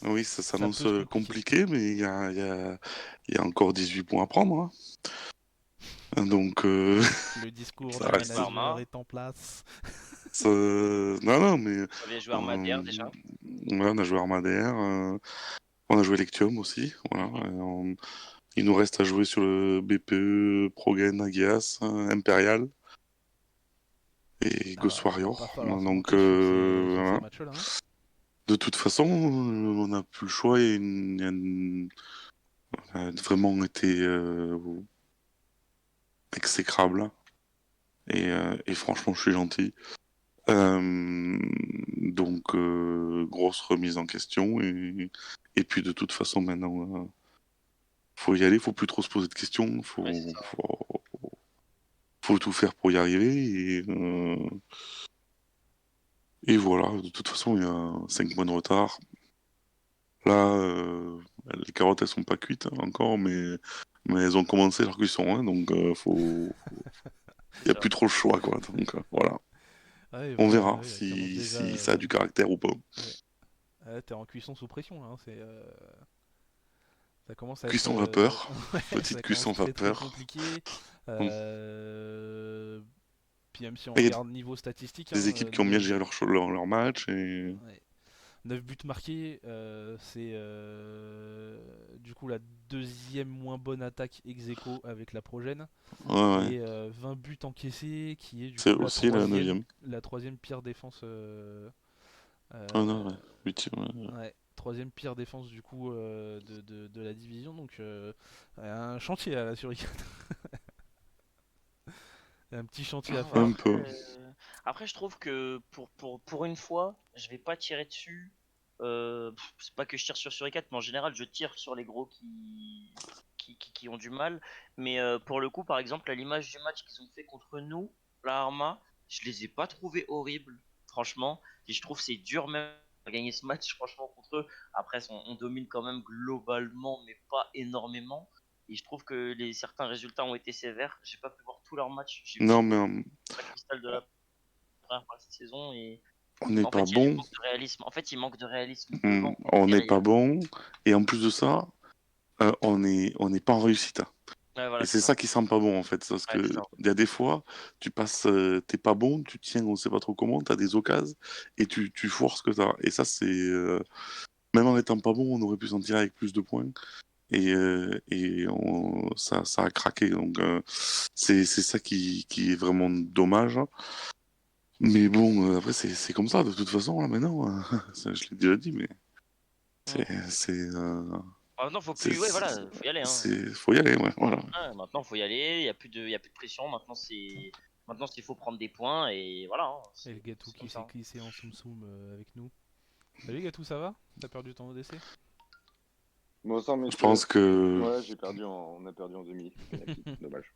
Oui, ça s'annonce peut se compliqué, mais il y a encore 18 points à prendre, hein. Donc, Le discours Ça du reste- manager Arma. est en place. non, mais On avait joué Armadère déjà. ouais, on a joué Armadère, on a joué Lectium aussi. Voilà, il nous reste à jouer sur le BPE, Progen, Agias, Imperial et Ghost Ah, va Warrior. pas falloir se Donc, mentir sur ces voilà. matchs-là, hein. De toute façon, on n'a plus le choix. a vraiment été exécrable. Et franchement, je suis gentil. Donc, grosse remise en question. Et puis, de toute façon, maintenant, faut y aller. Faut plus trop se poser de questions. Ouais, c'est ça. Faut tout faire pour y arriver. Et voilà. De toute façon, il y a 5 mois de retard. Là, les carottes, elles sont pas cuites hein, encore, mais elles ont commencé leur cuisson. Hein, donc, il n'y a ça. plus trop le choix, quoi. Donc, voilà. Ouais, On voilà, verra ouais, elle commence déjà. si ça a du caractère ou pas. Ouais, t'es en cuisson sous pression là, hein, ça commence à être. Cuisson vapeur. Ouais, Petite ça cuisson commence très vapeur. compliqué. Mm. Puis même si on Et il y a regarde niveau statistique, des hein, équipes qui ont bien géré leur match. Et... ouais, 9 buts marqués, c'est du coup la deuxième moins bonne attaque ex aequo avec la Progène. Ouais, ouais. Et 20 buts encaissés, qui est du C'est coup aussi la 9ème. la troisième pire défense. Ah non, ouais. 8ème, ouais. Ouais, troisième pire défense du coup de la division, donc un chantier à la Suricat. Un petit chantier à faire. Un peu. Après, je trouve que pour une fois, je vais pas tirer dessus. C'est pas que je tire sur Suricat, mais en général, je tire sur les gros qui ont du mal. Mais pour le coup, par exemple, à l'image du match qu'ils ont fait contre nous, la Arma, je les ai pas trouvés horribles, franchement. Et je trouve que c'est dur même de gagner ce match, franchement, contre eux. Après, on domine quand même globalement, mais pas énormément. Et je trouve que certains résultats ont été sévères. J'ai pas pu voir tous leurs matchs. J'ai vu Non, mais la cristal de la première partie de saison et on n'est en pas fait il bon. manque de réalisme. En fait il manque de réalisme devant et On n'est derrière. pas bon. Et en plus de ça, on n'est pas en réussite. Ouais Et voilà c'est c'est ça. ça qui sent pas bon en fait. Parce Ouais, que c'est ça. il y a des fois, tu passes, t'es pas bon, tu tiens, on sait pas trop comment, t'as des occasions et tu foires ce que t'as. Et ça, c'est. Même en étant pas bon, on aurait pu s'en tirer avec plus de points. Ça a craqué. Donc, c'est ça qui est vraiment dommage. Mais bon, après, c'est comme ça, de toute façon, là, maintenant. Ça, je l'ai déjà dit, mais Mm. c'est. Maintenant faut C'est, plus ouais voilà faut y aller hein. faut y aller, ouais, voilà. Ouais, maintenant faut y aller. Il y a plus de pression. Maintenant c'est faut prendre des points et voilà. Hein. Et le C'est Gatou c'est qui comme ça. s'est glissé en soum soum avec nous. Salut Gatou, ça va? T'as perdu ton ODC? Bonsoir Je messieurs. pense que. Ouais, on a perdu en demi. Penalty, dommage.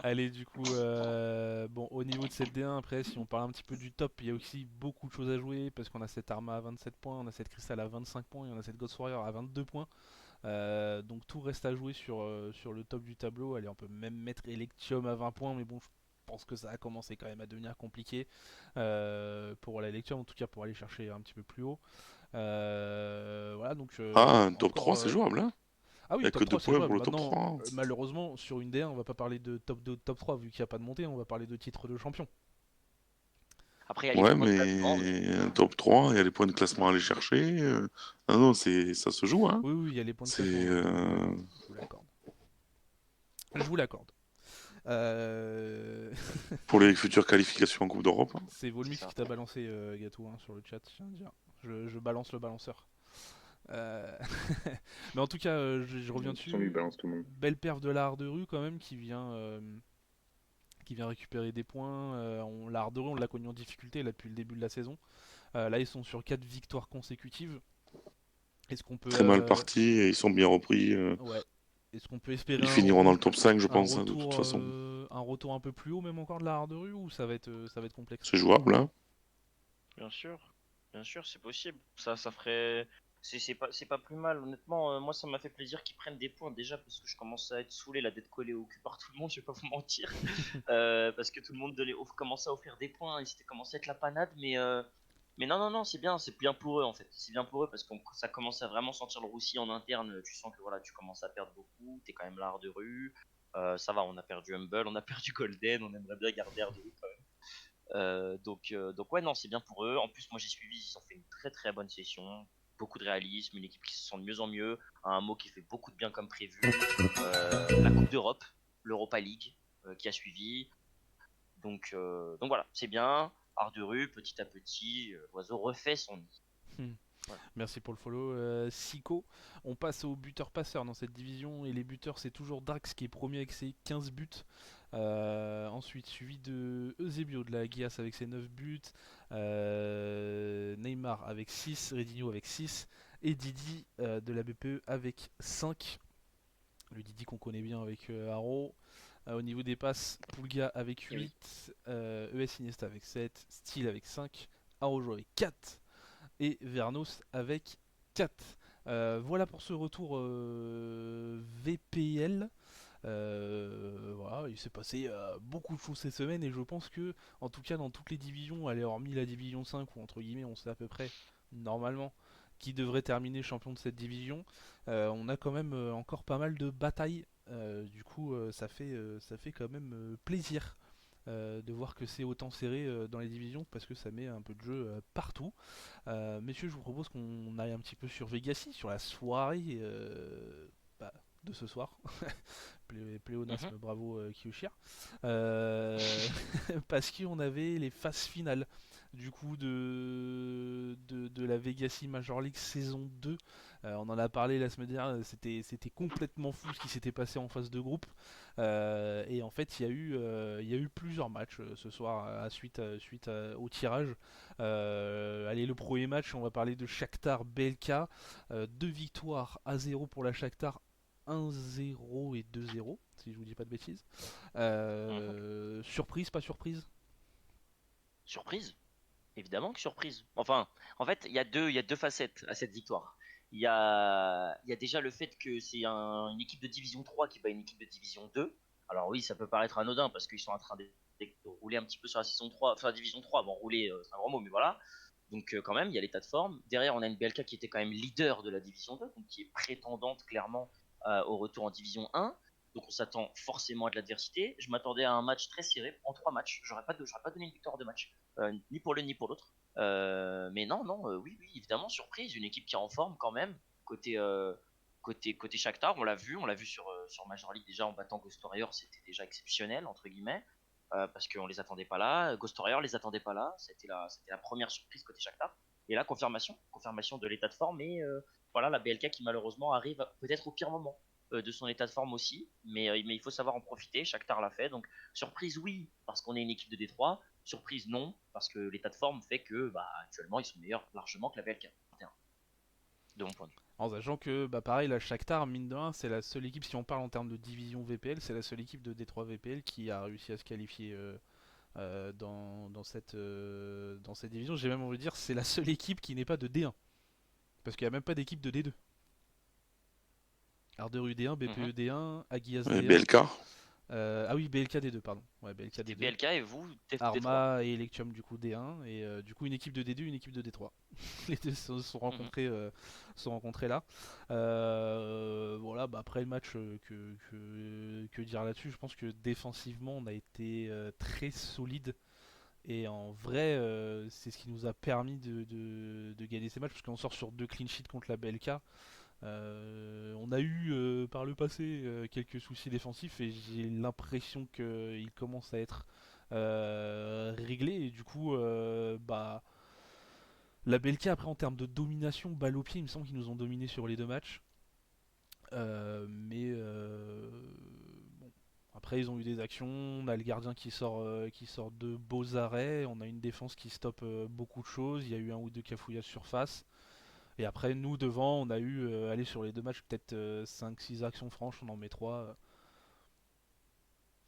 Allez, du coup, bon, au niveau de cette D1, après, si on parle un petit peu du top, il y a aussi beaucoup de choses à jouer parce qu'on a cette Arma à 27 points, on a cette Crystal à 25 points et on a cette Ghost Warrior à 22 points. Donc tout reste à jouer sur le top du tableau. Allez, on peut même mettre Electium à 20 points, mais bon, je pense que ça a commencé quand même à devenir compliqué pour la Electium, en tout cas pour aller chercher un petit peu plus haut. Voilà, donc. Ah, un top Encore, 3, c'est jouable, hein. Ah Il oui, n'y a que top 2 3 c'est points jouable. pour le top Maintenant, 3. Hein. malheureusement, sur une D1, on va pas parler de top 2, top 3, vu qu'il n'y a pas de montée, on va parler de titre de champion. Après il y a les Ouais, points de classement. mais un top 3, il y a les points de classement à aller chercher. Ah non, ça se joue, hein. Oui, oui, il y a les points de C'est. classement, je vous l'accorde. Je vous l'accorde. Euh, Pour les futures qualifications en Coupe d'Europe. Hein. C'est Volmix qui t'a balancé, Gatou, hein, sur le chat, je tiens à dire. Je balance le balanceur. Mais en tout cas, je reviens De toute façon, lui dessus. balance tout le monde. Belle perf de l'art de rue quand même qui vient récupérer des points. L'art de rue, on l'a connu en difficulté là depuis le début de la saison. Là, ils sont sur 4 victoires consécutives. Est-ce qu'on peut Très mal parti et ils sont bien repris. ouais. Est-ce qu'on peut espérer Ils finiront dans le top 5, je pense, hein, de toute façon. un retour un peu plus haut, même encore de la hard de rue, ou ça va être complexe? C'est jouable, hein. Bien sûr c'est possible. Ça ferait c'est pas plus mal honnêtement. Moi ça m'a fait plaisir qu'ils prennent des points déjà parce que je commence à être saoulé là d'être collé au cul par tout le monde. Je vais pas vous mentir. Parce que tout le monde commençait à offrir des points et c'était commencé à être la panade mais non, c'est bien pour eux en fait. C'est bien pour eux parce que ça commence à vraiment sentir le roussi en interne. Tu sens que voilà, tu commences à perdre beaucoup. T'es quand même l'art de rue. Ça va, on a perdu Humble, on a perdu Golden. On aimerait bien garder art de rue quand même. Donc ouais, non, c'est bien pour eux. En plus, moi j'ai suivi, ils ont fait une très très bonne session. Beaucoup de réalisme, une équipe qui se sent de mieux en mieux. Un mot qui fait beaucoup de bien comme prévu. La Coupe d'Europe, l'Europa League qui a suivi. Donc voilà, c'est bien. Art de rue, petit à petit, l'oiseau refait son nid. Merci pour le follow, Siko. On passe aux buteurs-passeurs dans cette division et les buteurs c'est toujours Drax qui est premier avec ses 15 buts. Ensuite suivi de Eusebio de la Guias avec ses 9 buts, Neymar avec 6, Redinho avec 6 et Didi de la BPE avec 5. Le Didi qu'on connaît bien avec Haro. Au niveau des passes, Pulga avec 8, ES Iniesta avec 7, Steele avec 5, Araujo avec 4 et Vernos avec 4. Voilà pour ce retour VPL. Voilà, il s'est passé beaucoup de choses cette semaine et je pense que, en tout cas dans toutes les divisions, allez, hormis la division 5 où entre guillemets on sait à peu près normalement qui devrait terminer champion de cette division, on a quand même encore pas mal de batailles. Du coup, ça fait quand même plaisir de voir que c'est autant serré dans les divisions parce que ça met un peu de jeu partout. Messieurs, je vous propose qu'on aille un petit peu sur Vegassi, sur la soirée bah, de ce soir. Pléonasme, bravo Kyushia. Parce qu'on avait les phases finales du coup de la Vegassi Major League saison 2. On en a parlé la semaine dernière, c'était complètement fou ce qui s'était passé en phase de groupe. Et en fait, il y a eu plusieurs matchs ce soir suite au tirage. Allez, le premier match, on va parler de Shakhtar BLK. 2 victoires à 0 pour la Shakhtar, 1-0 et 2-0, si je vous dis pas de bêtises. Surprise, pas surprise? Surprise? Évidemment que surprise. Enfin, en fait, il y a deux facettes à cette victoire. Il y a déjà le fait que c'est une équipe de division 3 qui bat une équipe de division 2. Alors oui, ça peut paraître anodin parce qu'ils sont en train de rouler un petit peu sur la saison 3, enfin la division 3. Bon, rouler, c'est un grand mot, mais voilà. Donc quand même, il y a l'état de forme. Derrière, on a une BLK qui était quand même leader de la division 2, donc qui est prétendante clairement au retour en division 1. Donc on s'attend forcément à de l'adversité. Je m'attendais à un match très serré en 3 matchs. J'aurais pas donné une victoire de match, ni pour l'un ni pour l'autre. Mais non, non, oui, oui, évidemment, surprise. Une équipe qui est en forme quand même. Côté Shakhtar, on l'a vu sur Major League déjà en battant Ghost Warrior, c'était déjà exceptionnel, entre guillemets. Parce qu'on les attendait pas là. Ghost Warrior les attendait pas là. C'était la première surprise côté Shakhtar. Et là, confirmation de l'état de forme. Et voilà, la BLK qui malheureusement arrive peut-être au pire moment de son état de forme aussi. Mais il faut savoir en profiter. Shakhtar l'a fait. Donc, surprise, oui, parce qu'on est une équipe de Détroit. Surprise, non, parce que l'état de forme fait que actuellement, ils sont meilleurs largement que la BLK. De mon point de vue. En sachant que, bah pareil, la Shakhtar, mine de 1, c'est la seule équipe, si on parle en termes de division VPL, c'est la seule équipe de Détroit VPL qui a réussi à se qualifier dans cette division. J'ai même envie de dire, c'est la seule équipe qui n'est pas de D1. Parce qu'il n'y a même pas d'équipe de D2. Arderu D1, BPE D1, Aguias D1. BLK. Ah oui, BLK D2, pardon. Ouais, BLK C'était D2. BLK et vous, D3. Arma et Electium du coup D1 et du coup une équipe de D2, une équipe de D3. Les deux se sont rencontrés là. Voilà, bah après le match, que dire là-dessus? Je pense que défensivement on a été très solide et en vrai c'est ce qui nous a permis de gagner ces matchs parce qu'on sort sur 2 clean sheets contre la BLK. On a eu par le passé quelques soucis défensifs et j'ai l'impression qu'ils commencent à être réglés et du coup bah la BLK après en termes de domination balle au pied il me semble qu'ils nous ont dominé sur les 2 matchs. Mais bon, après ils ont eu des actions, on a le gardien qui sort de beaux arrêts, on a une défense qui stoppe beaucoup de choses, il y a eu un ou deux cafouillages surface. Et après, nous, devant, on a eu, aller sur les 2 matchs, peut-être 5-6 actions franches, on en met 3.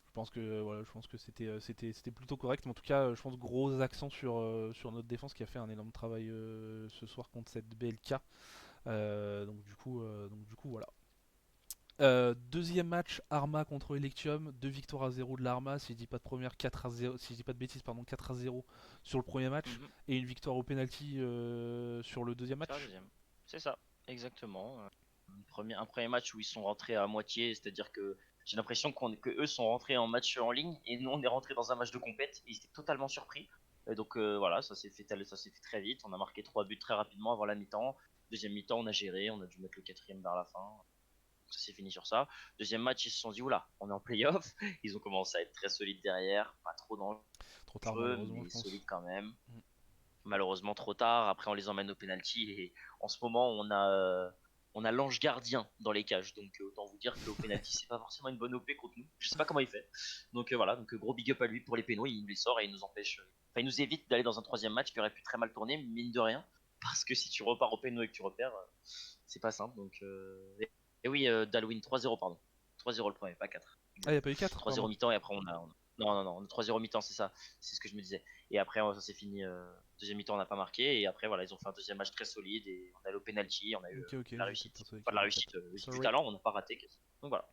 Je pense que c'était plutôt correct. Mais en tout cas, je pense gros accent sur notre défense qui a fait un énorme travail ce soir contre cette BLK. Donc du coup, voilà. Deuxième match, Arma contre Electium, 2 victoires à 0 de l'Arma, si je dis pas de première, 4 à 0, si je dis pas de bêtises, pardon, 4 à 0 sur le premier match, et une victoire au penalty sur le deuxième match. C'est ça, exactement. Un premier match où ils sont rentrés à moitié, c'est-à-dire que j'ai l'impression que eux sont rentrés en match en ligne et nous on est rentrés dans un match de compète et ils étaient totalement surpris. Donc voilà, ça s'est fait très vite. On a marqué 3 buts très rapidement avant la mi-temps. Deuxième mi-temps, on a géré, on a dû mettre le 4ème vers la fin. Ça s'est fini sur ça. Deuxième match, ils se sont dit oula, on est en playoff. Ils ont commencé à être très solides derrière, pas trop dangereux, Trop tard malheureusement, mais je pense. solides quand même. malheureusement trop tard. Après, on les emmène au penalty et en ce moment, on a l'ange gardien dans les cages. Donc, autant vous dire qu'au penalty, c'est pas forcément une bonne OP contre nous. Je sais pas comment il fait. Donc, voilà. Donc, gros big up à lui pour les pénaux. Il nous les sort et il nous empêche. Enfin, il nous évite d'aller dans un troisième match qui aurait pu très mal tourner, mine de rien. Parce que si tu repars au pénaux et que tu repères, c'est pas simple. Donc, et oui, Dalwin 3-0, pardon. 3-0 le premier, pas 4. Ah, y a pas eu 4 3-0 mi-temps et après non, 3-0 mi-temps, c'est ça. C'est ce que je me disais. Et après, ça s'est fini. Deuxième mi-temps, on n'a pas marqué. Et après, voilà, ils ont fait un deuxième match très solide. Et on a allé au penalty. On a eu Ok, la réussite. putain, Pas de la réussite, du Sorry. talent, on n'a pas raté. Donc voilà.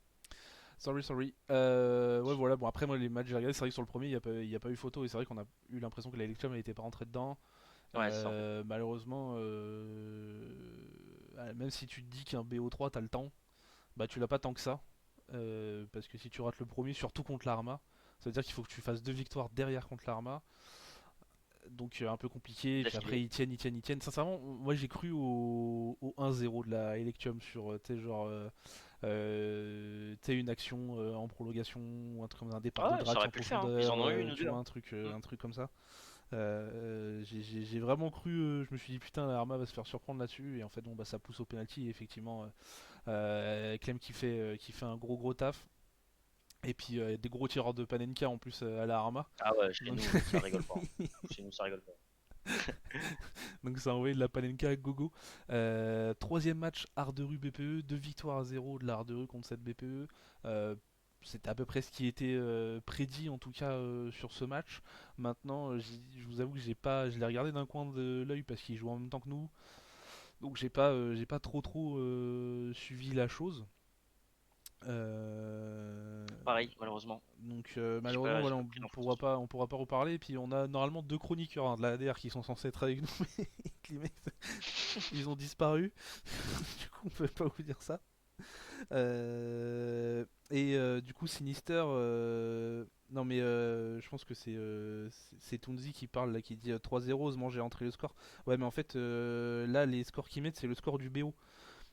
Sorry. Ouais, voilà. Bon, après, moi, les matchs, j'ai regardé. C'est vrai que sur le premier, y a pas eu photo. Et c'est vrai qu'on a eu l'impression que la Electrum n'était pas rentrée dedans. Ouais, c'est ça. Malheureusement, même si tu te dis qu'un BO3, t'as le temps, bah tu l'as pas tant que ça. Parce que si tu rates le premier, surtout contre l'Arma, ça veut dire qu'il faut que tu fasses 2 victoires derrière contre l'Arma. Donc un peu compliqué, puis après ils tiennent. Sincèrement, moi j'ai cru au 1-0 de la Electium sur une action en prolongation ou un truc comme un départ Ouais, de ça Drax aurait en pu le faire, hein. profondeur, Ils en ont eu une ou tu deux, vois, hein. un truc comme ça. J'ai vraiment cru, je me suis dit putain la Arma va se faire surprendre là-dessus et en fait bon bah ça pousse au penalty et effectivement Clem qui fait un gros taf. Et puis des gros tireurs de Panenka en plus à la Arma. Ah ouais, chez Donc- nous, ça rigole pas. Chez nous, ça rigole pas. Donc ça a envoyé de la Panenka à gogo. Troisième match Arderu BPE, 2 victoires à 0 de la Arderu contre cette BPE. C'était à peu près ce qui était prédit en tout cas sur ce match. Maintenant, je vous avoue que je l'ai regardé d'un coin de l'œil parce qu'ils jouent en même temps que nous. Donc j'ai pas trop suivi la chose. Pareil, malheureusement. Donc J'ai malheureusement pas voilà, pris l'info. on pourra pas reparler. Et puis on a normalement 2 chroniqueurs de la ADR qui sont censés être avec nous, mais les mecs, ils ont disparu. Du coup on peut pas vous dire ça. Du coup Sinister, non mais je pense que c'est Tunzi qui parle là, qui dit 3-0, se manger entrer le score. Ouais mais en fait là les scores qu'ils mettent c'est le score du BO,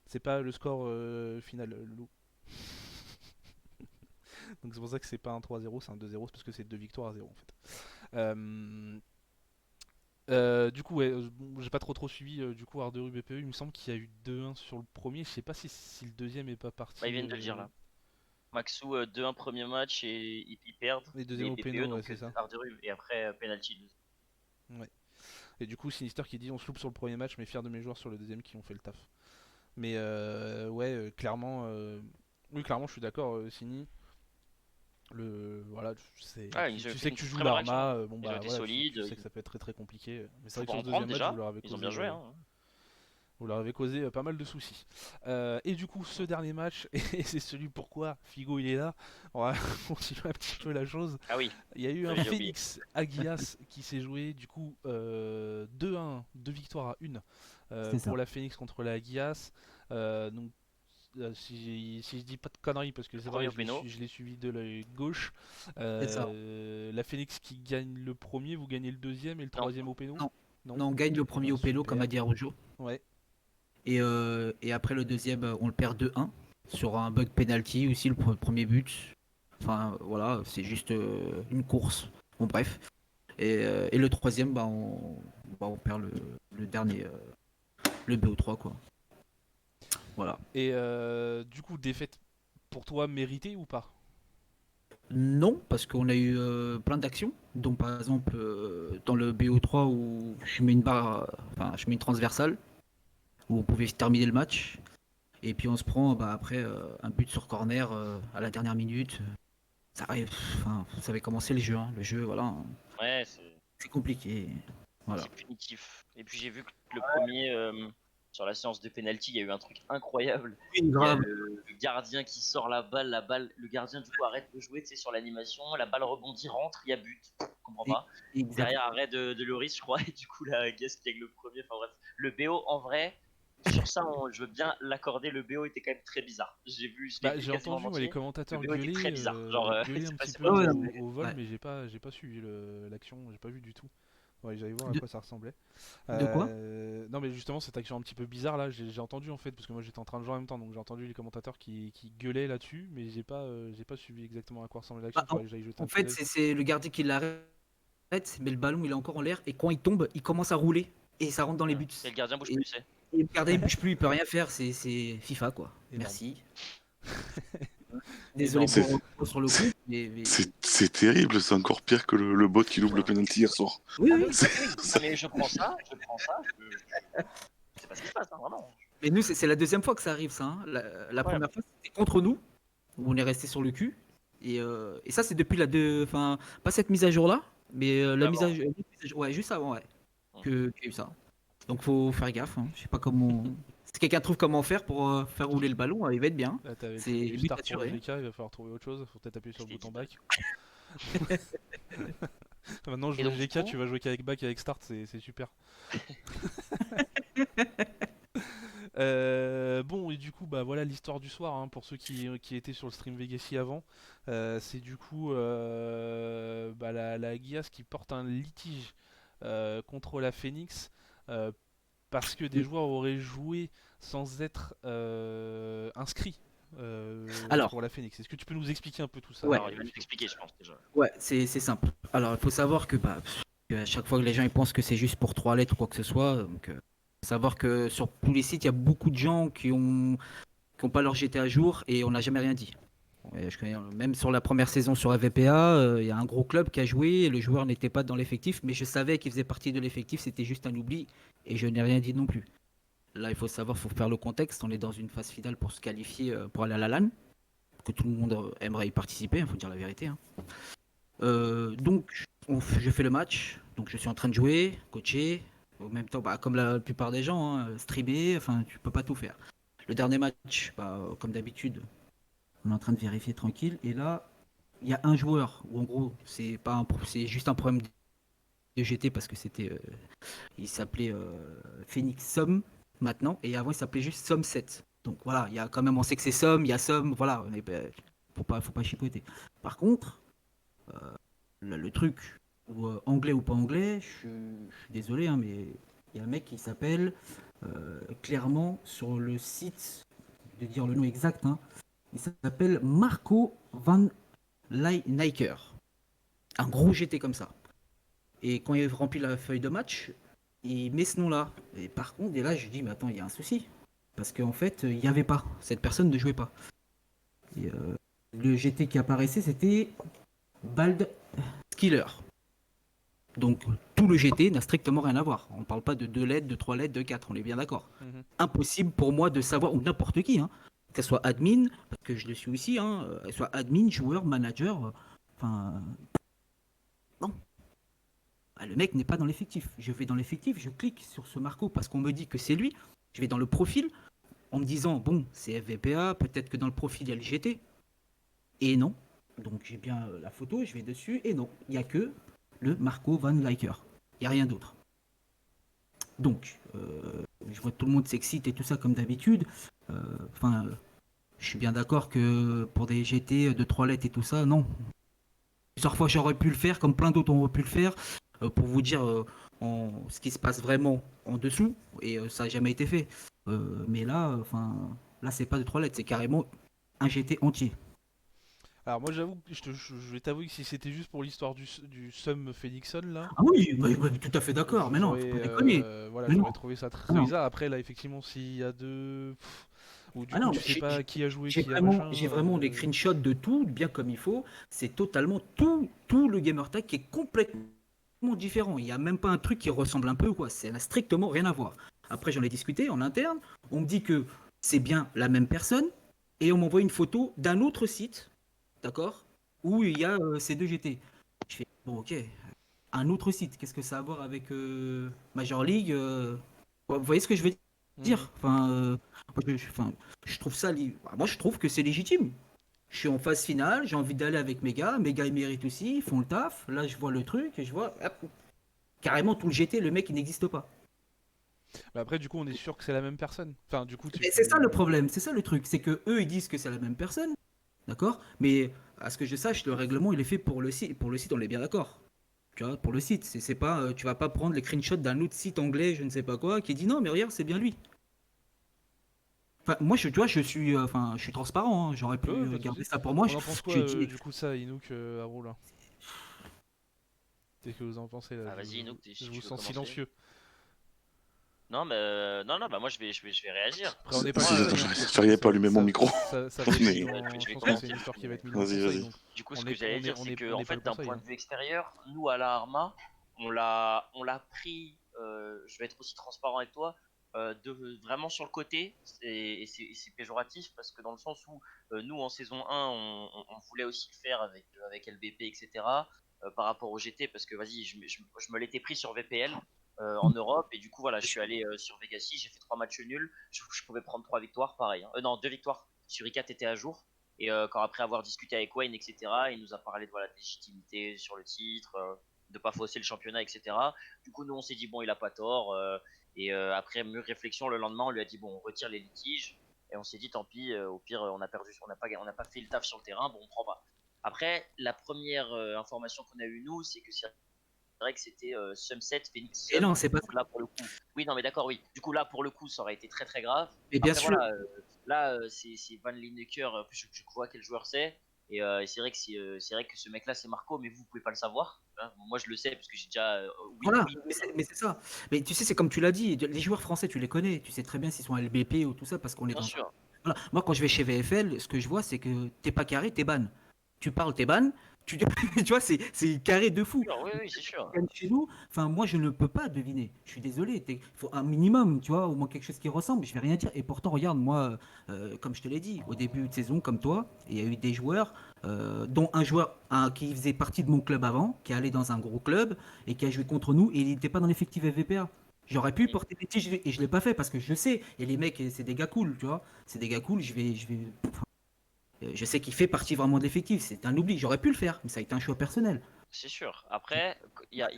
c'est pas le score final. Donc c'est pour ça que c'est pas un 3-0, c'est un 2-0, c'est parce que c'est 2 victoires à 0 en fait. Du coup, ouais, bon, j'ai pas trop suivi du coup Arderu BPE. Il me semble qu'il y a eu 2-1 sur le premier. Je sais pas si le deuxième est pas parti. Bah, ils viennent de le dire là. Maxou 2-1 premier match et ils perdent. Et deuxième au BPE, péno, ouais, donc c'est ça. Arderu, et après penalty. Et du coup, Sinister qui dit on se loupe sur le premier match, mais fier de mes joueurs sur le deuxième qui ont fait le taf. Mais clairement, oui, clairement, je suis d'accord, Sini. Voilà, tu sais que tu joues l'Arma, bon Ils ont bah été voilà, solides, tu sais que ça peut être très compliqué. Mais c'est Faut vrai que pas sur en le deuxième prendre match, déjà. vous leur avez Ils ont causé, bien joué. Hein. vous leur avez causé pas mal de soucis. Et du coup, ce dernier match, et c'est celui pourquoi Figo il est là, on va continuer un petit peu la chose. Ah oui, Il y a eu un j'avais oublié. Phoenix Aguilas qui s'est joué, du coup 2-1, 2 victoires à 1 C'est ça. pour la Phoenix contre la Aguilas. Donc si je dis pas de conneries, parce que c'est vrai, Premier au péno. je l'ai suivi de l'œil gauche. C'est ça. La Phoenix qui gagne le premier, vous gagnez le deuxième et le troisième au péno. Non. Non. Non, on gagne le premier Ah, au pélo, super. comme a dit Arujo. Ouais. Et après le deuxième, on le perd 2-1 sur un bug penalty aussi, le premier but. Enfin voilà, c'est juste une course. Bon bref. Et le troisième, on perd le dernier, le BO3 quoi. Voilà. Et du coup, défaite pour toi méritée ou pas? Non, parce qu'on a eu plein d'actions. Donc par exemple dans le BO3 où je mets une barre, enfin je mets une transversale où on pouvait terminer le match. Et puis on se prend après un but sur corner à la dernière minute. Ça arrive. Enfin, vous savez comment c'est le jeu. Hein. Le jeu, voilà, Ouais, c'est compliqué. Voilà. c'est punitif. Et puis j'ai vu que le premier, sur la séance de penalty, il y a eu un truc incroyable. Oui, Il y a grave. le gardien qui sort la balle, le gardien du coup arrête de jouer, tu sais, sur l'animation, la balle rebondit, rentre, il y a but. Je comprends pas. Exact. Derrière arrêt de Loris, je crois, et du coup la Guest qui gagne le premier. Enfin bref, le BO en vrai, sur ça, je veux bien l'accorder, le BO était quand même très bizarre. Je l'ai vu J'ai quasiment entendu en moi, les entier. commentateurs Le BO était gueuler, très bizarre. Genre, gueuler un c'est petit pas- peu Ouais, au vol, ouais. mais j'ai pas suivi l'action, j'ai pas vu du tout. Ouais, j'allais voir à De- quoi ça ressemblait. De quoi Non, mais justement, cette action un petit peu bizarre là, j'ai entendu en fait, parce que moi j'étais en train de jouer en même temps, donc j'ai entendu les commentateurs qui gueulaient là-dessus, mais j'ai pas suivi exactement à quoi ressemblait l'action. Bah, Faudrait que j'aille jeter un En coup fait, d'œil. c'est le gardien qui l'arrête mais le ballon il est encore en l'air et quand il tombe, il commence à rouler et ça rentre dans les buts. Et le gardien bouge Et- plus, c'est. Et le gardien il bouge plus, il peut rien faire, c'est FIFA quoi. Énorme. Merci. Désolé Énorme. sur le coup, mais- C'est terrible, c'est encore pire que le bot qui loupe le penalty hier soir. Oui, oui. Mais je prends ça. C'est pas ce qui se passe, hein, vraiment. Mais nous c'est la deuxième fois que ça arrive ça. Hein. La première fois c'était contre nous où on est resté sur le cul et ça c'est depuis enfin pas cette mise à jour là, mais la Avant. mise à jour, ouais juste avant ouais qu'il y a eu ça. Donc faut faire gaffe. Hein. Je sais pas comment. Si quelqu'un trouve comment faire pour faire rouler le ballon, il va être bien. Là, t'avais C'est du but start pour assuré. GK, il va falloir trouver autre chose, faut peut-être appuyer sur le Je t'ai bouton dit. back. Maintenant, je Et joue donc, GK, du coup- tu vas jouer qu'avec back et avec start, c'est super. Bon, et du coup, bah voilà l'histoire du soir, hein, pour ceux qui étaient sur le stream Vegassi avant. C'est du coup bah, la Guias qui porte un litige contre la Phoenix parce que des joueurs auraient joué sans être inscrits Alors. pour la Phoenix. Est-ce que tu peux nous expliquer un peu tout ça? Ouais. Alors, il va nous expliquer, je pense, déjà. Ouais, c'est simple. Alors, il faut savoir que, à chaque fois que les gens ils pensent que c'est juste pour 3 lettres ou quoi que ce soit, donc, faut savoir que sur tous les sites, il y a beaucoup de gens qui ont pas leur GT à jour et on n'a jamais rien dit. Ouais, je connais, même sur la première saison sur AVPA, il y a un gros club qui a joué et le joueur n'était pas dans l'effectif, mais je savais qu'il faisait partie de l'effectif, c'était juste un oubli et je n'ai rien dit non plus. Là, il faut savoir, il faut faire le contexte. On est dans une phase finale pour se qualifier pour aller à la LAN, que tout le monde aimerait y participer, il faut dire la vérité. Hein. Donc, je fais le match, donc je suis en train de jouer, coacher, au même temps, comme la plupart des gens, hein, streamer, enfin, tu peux pas tout faire. Le dernier match, comme d'habitude, on est en train de vérifier tranquille, et là, il y a un joueur, où en gros, c'est juste un problème de GT parce que il s'appelait Phoenix Somme maintenant, et avant il s'appelait juste Somme 7. Donc voilà, il y a quand même, on sait que c'est Somme, il y a Somme, voilà, faut pas chipoter. Par contre, le truc, anglais ou pas anglais, je suis désolé, hein, mais il y a un mec qui s'appelle clairement sur le site, de dire le nom exact, hein, il s'appelle Marco Van Niker. Un gros GT comme ça. Et quand il remplit la feuille de match, il met ce nom-là. Et par contre, et là, je dis, mais attends, il y a un souci. Parce qu'en fait, il n'y avait pas. Cette personne ne jouait pas. Et, le GT qui apparaissait, c'était Bald Skiller. Donc, tout le GT n'a strictement rien à voir. On ne parle pas de 2 lettres, de 3 lettres, de 4, on est bien d'accord. Mhm. Impossible pour moi de savoir, ou n'importe qui, hein, que ce soit admin, parce que je le suis aussi, hein, soit admin, joueur, manager, enfin... non. Le mec n'est pas dans l'effectif. Je vais dans l'effectif, je clique sur ce Marco parce qu'on me dit que c'est lui. Je vais dans le profil en me disant, bon, c'est FVPA, peut-être que dans le profil, il y a le GT. Et non. Donc j'ai bien la photo, je vais dessus, et non. Il n'y a que le Marco Van Liker. Il n'y a rien d'autre. Donc, je vois tout le monde s'excite et tout ça comme d'habitude. Enfin, je suis bien d'accord que pour des GT de 3 lettres et tout ça, non. Plusieurs fois j'aurais pu le faire, comme plein d'autres ont pu le faire, pour vous dire ce qui se passe vraiment en dessous, et ça n'a jamais été fait. Mais là, là c'est pas de 3 lettres, c'est carrément un GT entier. Alors moi j'avoue, je vais t'avouer que si c'était juste pour l'histoire du Sum Phoenixon là, Ah oui, tout à fait d'accord, mais non, faut pas déconner. voilà, Mais j'aurais non. trouvé ça très Non. bizarre. Après là effectivement s'il y a deux... Ou du Ah coup non, tu mais sais pas qui a joué, J'ai qui a vraiment, machin, j'ai vraiment des screenshots de tout, bien comme il faut. C'est totalement tout le gamertag qui est complètement différent. Il n'y a même pas un truc qui ressemble un peu, quoi. Ça n'a strictement rien à voir. Après, j'en ai discuté en interne. On me dit que c'est bien la même personne. Et on m'envoie une photo d'un autre site, d'accord, où il y a ces deux GT. Je fais, bon, ok, un autre site, qu'est-ce que ça a à voir avec Major League vous voyez ce que je veux dire? Je trouve ça. Moi, je trouve que c'est légitime. Je suis en phase finale, j'ai envie d'aller avec mes gars ils méritent aussi, ils font le taf. Là, je vois le truc et je vois carrément tout le GT, le mec, il n'existe pas. Mais après du coup on est sûr que c'est la même personne. Enfin du coup Mais c'est ça le problème, c'est ça le truc, c'est que eux ils disent que c'est la même personne, d'accord? Mais à ce que je sache, le règlement il est fait pour le site, on est bien d'accord. Tu vois, pour le site, c'est pas, tu vas pas prendre les screenshots d'un autre site anglais, je ne sais pas quoi, qui dit non mais regarde c'est bien lui. Enfin, moi tu vois, je suis transparent, hein, j'aurais pu Ouais, pas de garder souci. ça pour moi. On en pense quoi je dis- du coup ça Inouk Haro là? Qu'est-ce que vous en pensez là? Ah, vas-y, Nook, si Je tu vous veux sens commencer. silencieux. Non, mais non, bah moi je vais réagir. Après, on n'est pas Si, Moi, conseil, hein. j'arrivais pas à allumer mon Ça- micro. Ça va être mis Mais- dans. Je Je vais pense que c'est commencer. une histoire qui va être mise dans le Vas-y, conseil. vas-y. Donc, Du coup, ce on que est- j'allais on est- dire, on c'est est- que, on en n'est pas fait, le d'un conseil, point hein. de vue extérieur, nous, à la Arma, on l'a pris, je vais être aussi transparent avec toi, vraiment sur le côté, et c'est péjoratif, parce que dans le sens où, nous, en saison 1, on voulait aussi le faire avec LBP, etc., par rapport au GT, parce que, vas-y, je me l'étais pris sur VPL, en Europe, et du coup, voilà, je suis allé sur Vegasy, j'ai fait 3 matchs nuls, je pouvais prendre 3 victoires, pareil, hein. Non, 2 victoires, sur I4 était à jour, et quand après avoir discuté avec Wayne, etc., il nous a parlé de, voilà, de légitimité sur le titre, de pas fausser le championnat, etc. Du coup, nous, on s'est dit, bon, il a pas tort, et après mûre réflexion, le lendemain, on lui a dit, bon, on retire les litiges, et on s'est dit, tant pis, au pire, on a perdu, on n'a pas fait le taf sur le terrain, bon, on prend pas. Après, la première information qu'on a eue, nous, c'est que c'est vrai que c'était Sumset, Phoenix Et Sum. non, c'est pas Donc là, pour le coup, oui, non, mais d'accord, oui. Du coup, là, pour le coup, ça aurait été très très grave. Mais bien Après, sûr. voilà, là, c'est Van Lineker, en plus, je vois quel joueur c'est. Et c'est vrai que ce mec-là, c'est Marco, mais vous pouvez pas le savoir, hein. Moi, je le sais parce que j'ai déjà. Voilà, Oui. mais c'est ça. Mais tu sais, c'est comme tu l'as dit, les joueurs français, tu les connais. Tu sais très bien s'ils sont LBP ou tout ça parce qu'on est Bien dans. sûr. Voilà. Moi, quand je vais chez VFL, ce que je vois, c'est que t'es pas carré, t'es ban. Tu parles, t'es ban. Tu, tu vois, c'est carré de fou. Oui, oui, c'est sûr. Chez nous, enfin, moi, je ne peux pas deviner. Je suis désolé. Il faut un minimum, tu vois, au moins quelque chose qui ressemble. Je vais rien dire. Et pourtant, regarde, moi, comme je te l'ai dit, au début de saison, comme toi, il y a eu des joueurs, dont un joueur qui faisait partie de mon club avant, qui allait dans un gros club et qui a joué contre nous, et il n'était pas dans l'effectif FVPA. J'aurais pu porter des tiges et je l'ai pas fait parce que je sais. Et les mecs, c'est des gars cool, tu vois. C'est des gars cool. Je sais qu'il fait partie vraiment de l'effectif. C'est un oubli. J'aurais pu le faire, mais ça a été un choix personnel. C'est sûr. Après, il y a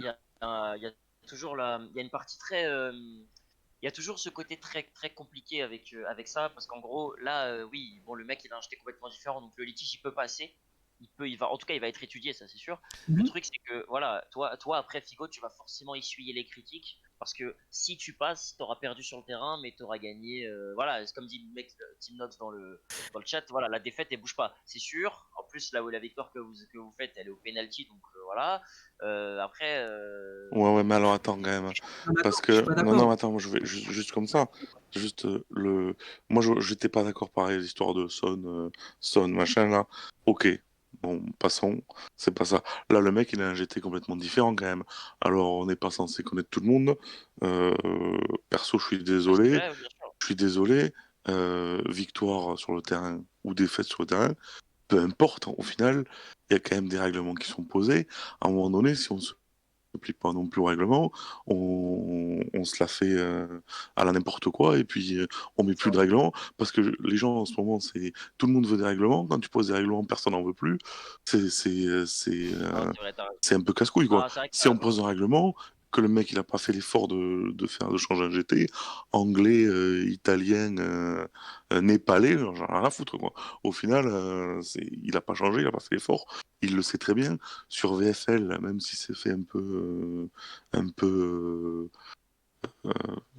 toujours il y a une partie très. Il y a toujours ce côté très, très compliqué avec ça, parce qu'en gros, là, oui, bon, le mec, il a un jeté complètement différent, donc le litige, il peut passer. En tout cas, il va être étudié, ça, c'est sûr. Le Mhm. truc, c'est que, voilà, toi, après, Figo, tu vas forcément essuyer les critiques, parce que si tu passes, t'auras perdu sur le terrain, mais t'auras gagné. Voilà, c'est comme dit le mec, Team Nox dans le chat, voilà, la défaite, elle bouge pas, c'est sûr. En plus, là où la victoire que vous faites, elle est au penalty, donc voilà. Après. Ouais, mais alors attends quand même. Non, mais Parce attends, je suis que, pas non, d'accord. non, attends, moi, je vais juste comme ça. Juste moi, j'étais pas d'accord pareil, l'histoire de Son, machin là. Ok, bon, passons, c'est pas ça. Là, le mec, il a un GT complètement différent quand même. Alors, on n'est pas censé connaître tout le monde. Euh, Perso, je suis désolé. Ouais, bien sûr. Je suis désolé. Victoire sur le terrain ou défaite sur le terrain, peu importe, au final, il y a quand même des règlements qui sont posés. À un moment donné, si on se plie pas non plus au règlement, on se la fait à la n'importe quoi et puis on met plus de règlements parce que les gens en ce moment, c'est tout le monde veut des règlements. Quand tu poses des règlements, personne n'en veut plus. Non, c'est vrai, t'as raison. C'est un peu casse-couille quoi. Ah, c'est vrai que Si t'as on raison. pose un règlement, que le mec il a pas fait l'effort de changer un GT, anglais, italien, népalais, j'en ai rien à foutre quoi. Au final, il a pas changé, il a pas fait l'effort. Il le sait très bien. Sur VFL, même si c'est fait un peu,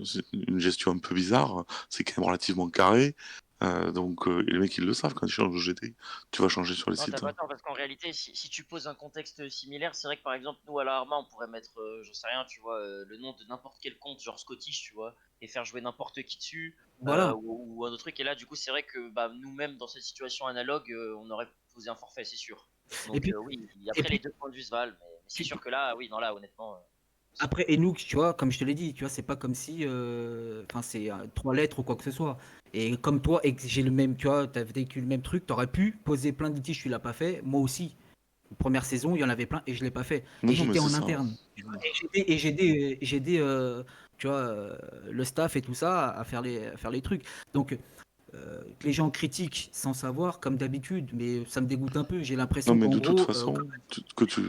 c'est une gestion un peu bizarre, c'est quand même relativement carré. Et les mecs ils le savent quand ils changent de GT. Tu vas changer sur les Non, t'as sites. pas tort, parce qu'en réalité, si tu poses un contexte similaire, c'est vrai que par exemple, nous à la Arma, on pourrait mettre, j'en sais rien, tu vois, le nom de n'importe quel compte, genre Scottish, tu vois, et faire jouer n'importe qui dessus, Voilà. ou un autre truc. Et là, du coup, c'est vrai que bah, nous-mêmes, dans cette situation analogue, on aurait posé un forfait, c'est sûr. Et Donc, puis, oui, et après, puis les deux points de vue se valent, mais c'est sûr que là, oui, non, là, honnêtement. après, Enoch, tu vois, comme je te l'ai dit, tu vois, c'est pas comme si, enfin, c'est 3 lettres ou quoi que ce soit. Et comme toi, et que j'ai le même, tu vois, t'as vécu le même truc, t'aurais pu poser plein de litiges, tu l'as pas fait. Moi aussi. Première saison, il y en avait plein et je l'ai pas fait. Non, Et non, mais j'étais c'est en ça. interne. Tu vois, et j'ai aidé, tu vois, le staff et tout ça à faire les trucs. Donc, que les gens critiquent sans savoir, comme d'habitude, mais ça me dégoûte un peu. J'ai Non, l'impression mais qu'en de toute gros, façon,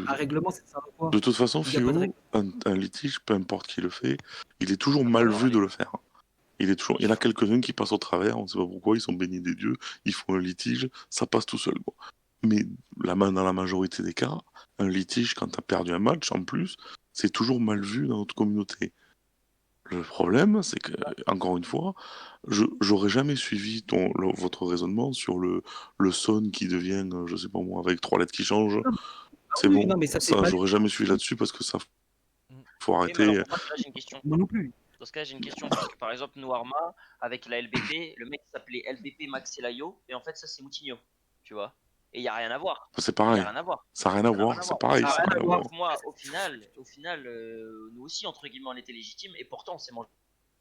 un règlement, ça sert à quoi? de toute façon, Il n'y a pas de Fio, règlement. un litige, peu importe qui le fait, il est toujours Ça mal doit vu de aller. le faire. Il y en a quelques-uns qui passent au travers, on ne sait pas pourquoi, ils sont bénis des dieux, ils font un litige, ça passe tout seul, quoi. Mais dans la majorité des cas, un litige, quand tu as perdu un match, en plus, c'est toujours mal vu dans notre communauté. Le problème, c'est que, encore une fois, j'aurais jamais suivi votre raisonnement sur le son qui devient, je sais pas moi, avec 3 lettres qui changent. C'est oui, bon. non, mais ça, c'est Ça, pas- j'aurais jamais suivi là-dessus parce que ça, faut Oui, mais arrêter. alors, moi, là, j'ai une question. Moi non plus. Dans ce cas, j'ai une question. Parce que, par exemple, nous, Arma, avec la LBP, le mec s'appelait LBP Max Elayo. Et en fait, ça, c'est Moutinho. Tu vois. Et il n'y a rien à voir. C'est Il pareil. n'y a rien à voir. Ça n'a rien à Ça n'a rien voir. à C'est voir. pareil. Ça Ça n'a n'a rien rien à à voir. voir. Moi, au final, nous aussi, entre guillemets, on était légitimes. Et pourtant, on s'est mangé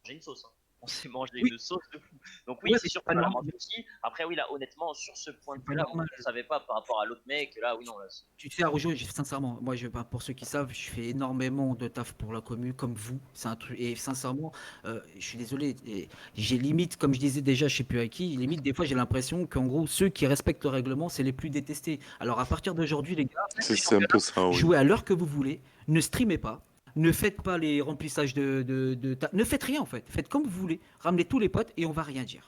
une sauce. Hein. On s'est mangé Oui. une sauce de fou. Donc oui, Ouais, c'est mais sûr c'est pas qu'on a la normal. mangé aussi. Après, oui, là, honnêtement, sur ce point de C'est pas vue-là, moi, normal. je ne savais pas par rapport à l'autre mec. Là, oui, non, là, Tu sais, Arojo, sincèrement, moi, pour ceux qui savent, je fais énormément de taf pour la commune, comme vous. C'est un truc. Et sincèrement, je suis désolé. J'ai limite, comme je disais déjà, je sais plus à qui, limite, des fois, j'ai l'impression qu'en gros, ceux qui respectent le règlement, c'est les plus détestés. Alors, à partir d'aujourd'hui, les gars, C'est un peu ça, oui. jouez à l'heure que vous voulez, ne streamez pas. Ne faites pas les remplissages ne faites rien en fait. Faites comme vous voulez. Ramenez tous les potes et on va rien dire.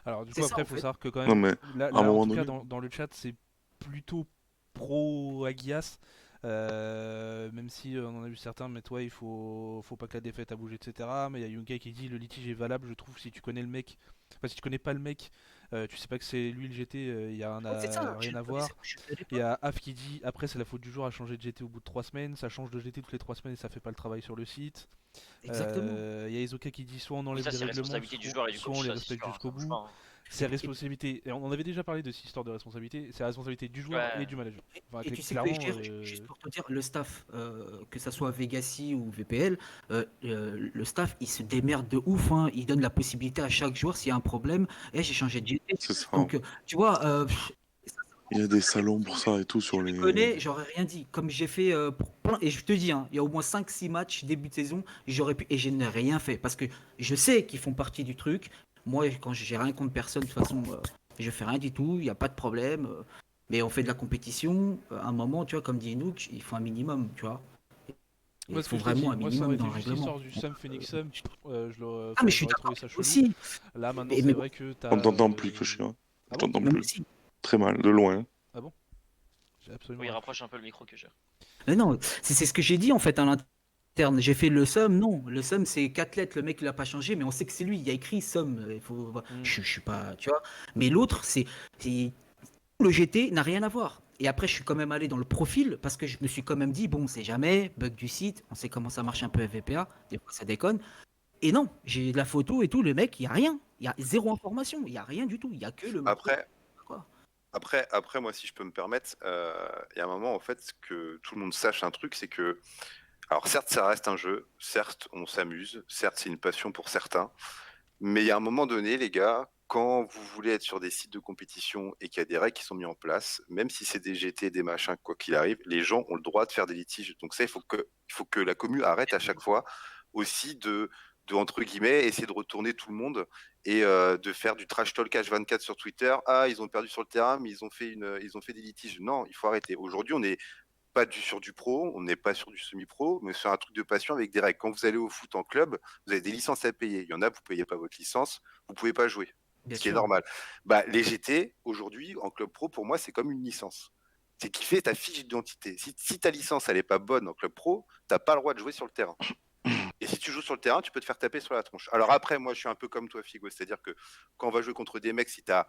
Alors du C'est coup ça, après en faut fait. savoir que quand Non, même, mais là, à un en moment tout cas donné, dans le chat c'est plutôt pro Aguias, même si on en a vu certains mettre ouais il faut pas que la défaite a bougé etc. Mais il y a Yunkai qui dit le litige est valable je trouve si tu connais le mec, enfin si tu connais pas le mec, tu sais pas que c'est lui le GT, il y a C'est ça. rien à voir. Il y a Af qui dit après c'est la faute du joueur à changer de GT au bout de 3 semaines, ça change de GT toutes les 3 semaines et ça fait pas le travail sur le site. Exactement. Il y a Isoka qui dit soit on Mais enlève ça, les c'est règlements, responsabilité du joueur et du soit coach. on les Ça, c'est respecte sûr, jusqu'au ça change bout. pas, hein. C'est responsabilité, et on en avait déjà parlé de cette histoire de responsabilité, c'est la responsabilité du joueur Ouais. et du manager. Enfin, Et tu sais que clairement, juste pour te dire, le staff, que ça soit Vegassi ou VPL, le staff, il se démerde de ouf. Hein. Il donne la possibilité à chaque joueur, s'il y a un problème, et j'ai changé de GT. c'est ça. Donc, tu vois, Il y a des salons pour ça et tout sur je les. connais, j'aurais rien dit. Comme j'ai fait pour plein, et je te dis, hein, il y a au moins 5-6 matchs début de saison, j'aurais pu, et je n'ai rien fait. Parce que je sais qu'ils font partie du truc. Moi, quand j'ai rien contre personne, de toute façon, je fais rien du tout, il n'y a pas de problème. Mais on fait de la compétition, à un moment, tu vois, comme dit Inouk, il faut un minimum, tu vois. moi, Il ce faut que je te dis, vraiment un moi ça minimum aurait dans été le juste règlement. l'histoire du Sum Phoenix Sum, Ah, mais je suis j'aurais trouvé d'accord ça chelou. aussi. Là maintenant Mais c'est bon, vrai que t'as. On t'entend plus, Koshi. Hein. Ah On bon t'entend même plus. si. Très mal, de loin. Ah bon J'ai absolument Oui, rien. rapproche un peu le micro que j'ai. Mais non, c'est ce que j'ai dit en fait à l'interne. J'ai fait le Sum, non. Le Sum, c'est 4 lettres, le mec il a pas changé, mais on sait que c'est lui. Il y a écrit Sum. Il faut... je suis pas. Tu vois. Mais l'autre, le GT n'a rien à voir. Et après, je suis quand même allé dans le profil parce que je me suis quand même dit, bon, c'est jamais, bug du site, on sait comment ça marche un peu FVPA, des fois ça déconne. Et non, j'ai de la photo et tout, le mec, il n'y a rien. Il y a zéro information, il n'y a rien du tout. Il n'y a que le Après, quoi. après, moi, si je peux me permettre, il y a un moment, en fait, que tout le monde sache un truc, c'est que, alors certes, ça reste un jeu, certes, on s'amuse, certes, c'est une passion pour certains, mais il y a un moment donné, les gars, quand vous voulez être sur des sites de compétition et qu'il y a des règles qui sont mises en place, même si c'est des GT, des machins, quoi qu'il arrive, les gens ont le droit de faire des litiges. Donc ça, il faut que la commu arrête à chaque fois aussi de entre guillemets, essayer de retourner tout le monde et de faire du trash talk H24 sur Twitter. Ah, ils ont perdu sur le terrain, mais ils ont fait des litiges. Non, il faut arrêter. Aujourd'hui, on n'est pas sur du pro, on n'est pas sur du semi-pro, mais sur un truc de passion avec des règles. Quand vous allez au foot en club, vous avez des licences à payer. Il y en a, vous ne payez pas votre licence, vous ne pouvez pas jouer. Bien Ce qui est sûr. normal. Bah, les GT, aujourd'hui, en club pro, pour moi, c'est comme une licence. C'est qui fait ta fiche d'identité. Si ta licence, elle n'est pas bonne en club pro, tu n'as pas le droit de jouer sur le terrain. Et si tu joues sur le terrain, tu peux te faire taper sur la tronche. Alors après, moi, je suis un peu comme toi, Figo. C'est-à-dire que quand on va jouer contre des mecs, si tu as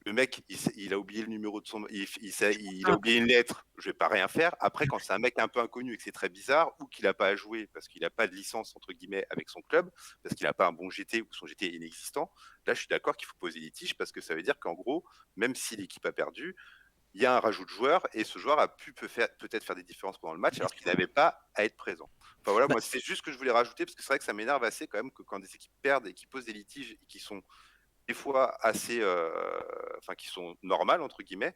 le mec, il a oublié le numéro de son... Il a oublié une lettre, je vais pas rien faire. Après, quand c'est un mec un peu inconnu et que c'est très bizarre, ou qu'il n'a pas à jouer parce qu'il n'a pas de licence, entre guillemets, avec son club, parce qu'il n'a pas un bon GT ou son GT est inexistant, là, je suis d'accord qu'il faut poser des tiges parce que ça veut dire qu'en gros, même si l'équipe a perdu, il y a un rajout de joueurs et ce joueur a pu peut-être faire des différences pendant le match alors qu'il n'avait pas à être présent. Enfin voilà, moi, c'est juste ce que je voulais rajouter parce que c'est vrai que ça m'énerve assez quand même que quand des équipes perdent et qui posent des litiges et qui sont des fois assez, enfin qui sont normales entre guillemets,